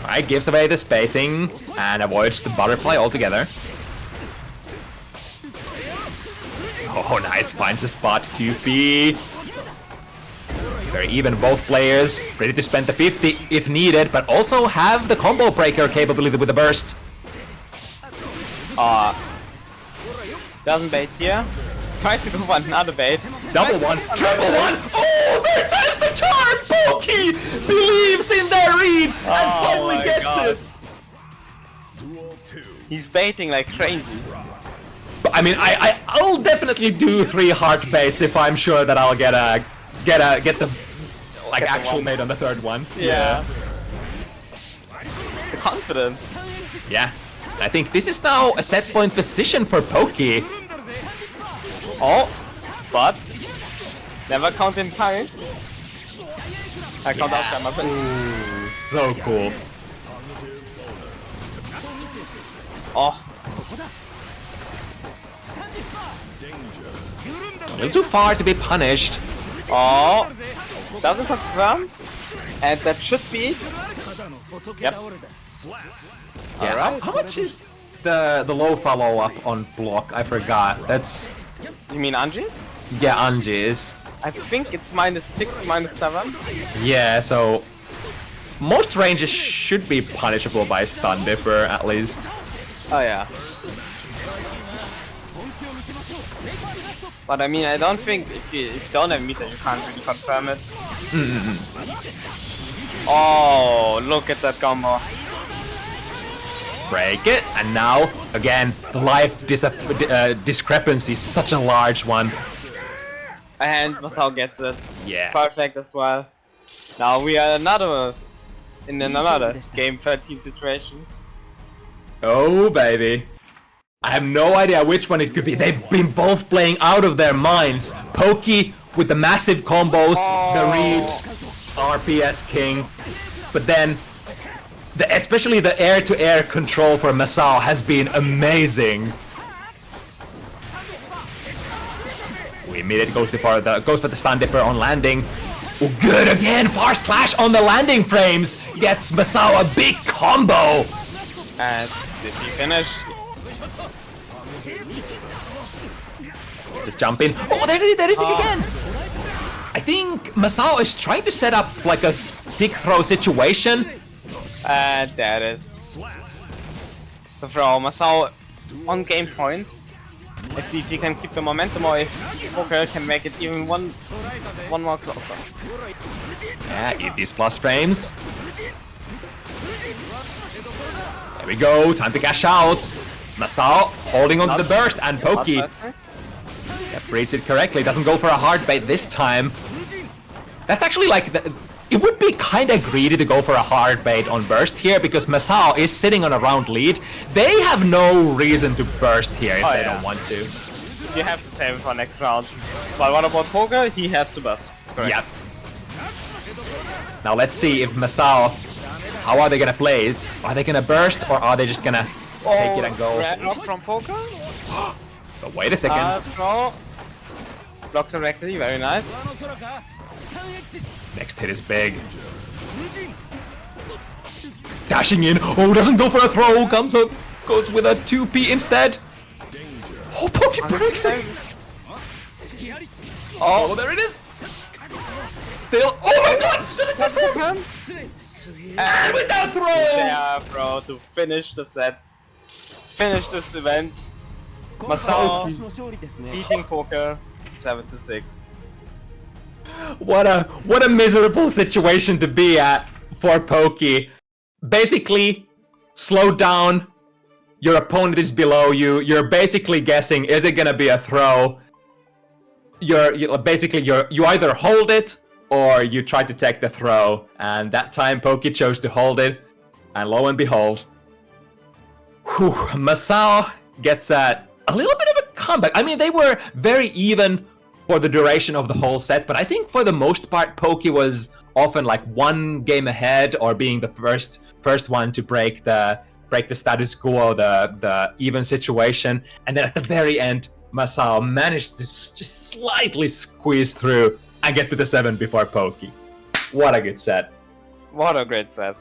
Alright, gives away the spacing and avoids the butterfly altogether. Oh, nice. Finds a spot. 2P. Very even, both players. Ready to spend the 50 if needed, but also have the combo breaker capability with the burst. Doesn't bait here. Tries to go for another bait. Double one, triple one! Oh, third time's the charm! Pokey believes in their reads and finally my gets God. it! Duel 2. He's baiting like crazy. I mean, I'll definitely do 3 heart baits if I'm sure that I'll get the actual one. mate on the third one. Yeah. The confidence. Yeah. I think this is now a set point position for Pokey. Oh, but never count in time. I count out time. Ooh, so cool. Oh, A little too far to be punished. oh, doesn't confirm, and that should be. Yep. Yeah. How much is the low follow up on block? I forgot. That's You mean Anji? yeah, Anji's. I think it's -6, -7. Yeah, so most ranges should be punishable by Stun Dipper, at least. Oh yeah. But I mean, I don't think if you don't have meter, you can't really confirm it. Oh, look at that combo. Break it, and now, again, the life discrepancy is such a large one. And Masao gets it. Yeah. Perfect as well. Now we are in another game 13 situation. Oh, baby. I have no idea which one it could be. They've been both playing out of their minds. Pokey with the massive combos, the reads, RPS king. But then, especially the air-to-air control for Masao has been amazing. We immediately goes for the Stun Dipper on landing. Oh, good again! Far slash on the landing frames gets Masao a big combo. And did he finish? Just jump in. Oh, there it is again! I think Masao is trying to set up like a dick throw situation. And there it is. The throw. Masao on game point. Let's see if he can keep the momentum or if Poker can make it even one more closer. Yeah, eat these plus frames. There we go, time to cash out. Masao holding onto the burst, and Pokey reads it correctly, doesn't go for a hard bait this time. That's actually like, it would be kinda greedy to go for a hard bait on burst here, because Masao is sitting on a round lead. They have no reason to burst here if they don't want to. You have to save it for next round. But what about Poker? He has to burst. Correct. Yep. Now let's see if Masao, how are they gonna play it? Are they gonna burst, or are they just gonna take it and go? Red knock from Poker. But wait a second. Throw. Blocks directly, very nice. Next hit is big. Dashing in. Oh, doesn't go for a throw. Comes up, goes with a 2P instead. Oh, Pokey breaks it. Oh, there it is. Still. Oh my god! And with that throw! Yeah, bro, to finish the set. Finish this event. Masao beating Poker 7-6. What a miserable situation to be at for Pokey. Basically, slow down. Your opponent is below you. You're basically guessing, is it gonna be a throw? You either hold it or you try to take the throw. And that time Pokey chose to hold it. And lo and behold, Masao gets a little bit of a comeback. I mean, they were very even for the duration of the whole set, but I think for the most part, Pokey was often like one game ahead or being the first one to break the status quo, the even situation, and then at the very end, Masao managed to just slightly squeeze through and get to the 7 before Pokey. What a good set! What a great set!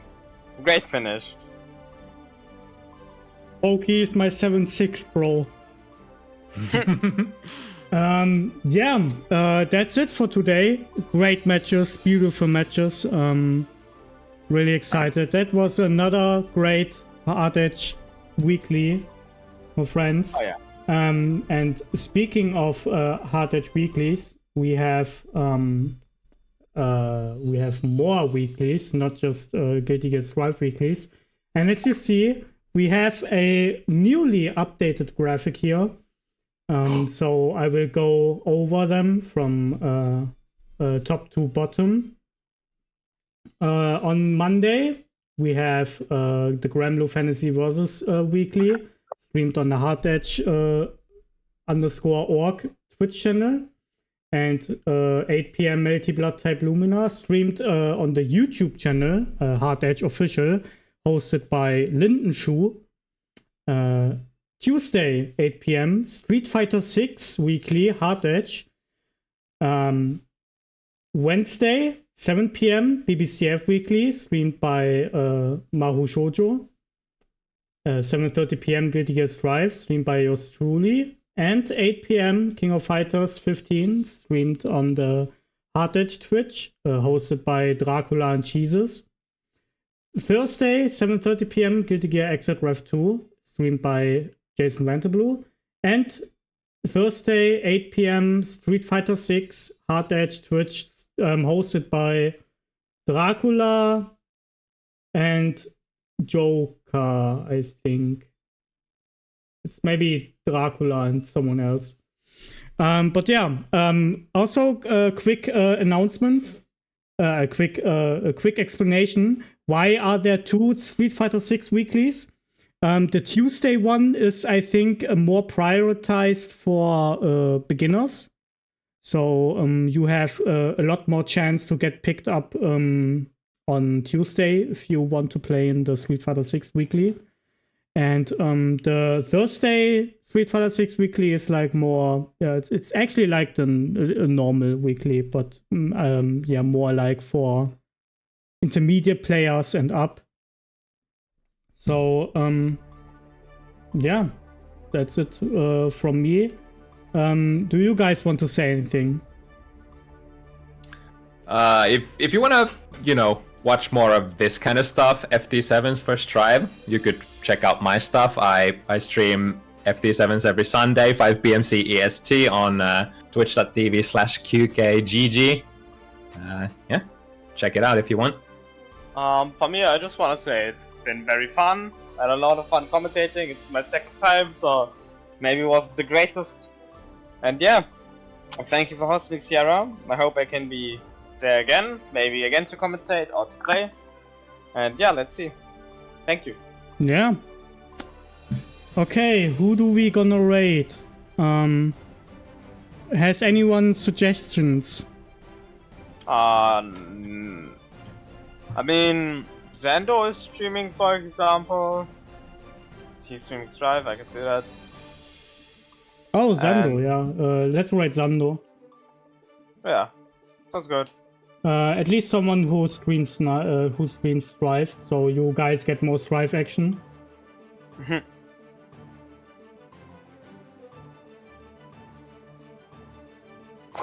Great finish. Pokey is my 7-6, bro. That's it for today. Great matches, beautiful matches. Really excited. That was another great HardEdge Weekly, my friends. Oh yeah. And speaking of HardEdge Weeklies, we have more weeklies, not just Guilty Gear Strive weeklies. And as you see, we have a newly updated graphic here. So I will go over them from top to bottom. On Monday, we have the Granblue Fantasy Versus weekly, streamed on the HardEdge _org Twitch channel. And 8 PM Multi-Blood Type Lumina, streamed on the YouTube channel, HardEdge Official, hosted by Lindenschuh. Tuesday, 8 PM, Street Fighter 6 weekly, HardEdge. Wednesday, 7 PM, BBCF weekly, streamed by Mahu Shoujo. 7:30 PM, Guilty Gear Strive, streamed by yours truly. And 8 PM, King of Fighters 15, streamed on the HardEdge Twitch, hosted by Dracula and Jesus. Thursday, 7:30 p.m. Guilty Gear Xrd Rev 2, streamed by Jason Vanterblue, and Thursday, 8 p.m. Street Fighter 6 HardEdge Twitch, hosted by Dracula and Joker, I think. It's maybe Dracula and someone else. But yeah, also a quick announcement, a quick explanation. Why are there 2 Street Fighter 6 weeklies? The Tuesday one is, I think, more prioritized for beginners. So you have a lot more chance to get picked up on Tuesday if you want to play in the Street Fighter 6 weekly. And the Thursday Street Fighter 6 weekly is like more, yeah, it's actually like a normal weekly, but yeah, more like for intermediate players and up. So yeah, that's it from me. Do you guys want to say anything? If you want to, you know, watch more of this kind of stuff, FT7's First Tribe, you could check out my stuff. I stream FT7s every Sunday, 5 p.m. CEST on twitch.tv/QKGG. Yeah, check it out if you want. For me, I just want to say it's been very fun. I had a lot of fun commentating. It's my second time, so maybe it wasn't the greatest. And yeah, thank you for hosting, Sierra. I hope I can be there again, maybe again to commentate or to play. And yeah, let's see. Thank you. Yeah. Okay, who do we gonna rate? Has anyone suggestions? I mean, Zando is streaming, for example. He's streaming Strive, I can see that. Oh, Zando, yeah. Let's rate Zando. Yeah, sounds good. At least someone who streams Strive, so you guys get more Strive action.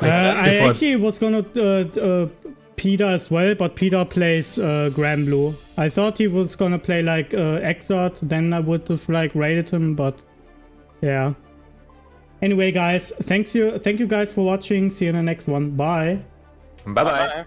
I actually was gonna Peter as well, but Peter plays Grand Blue. I thought he was gonna play like Xrd, then I would have like rated him, but yeah. Anyway, guys, thank you guys for watching. See you in the next one. Bye. Bye bye.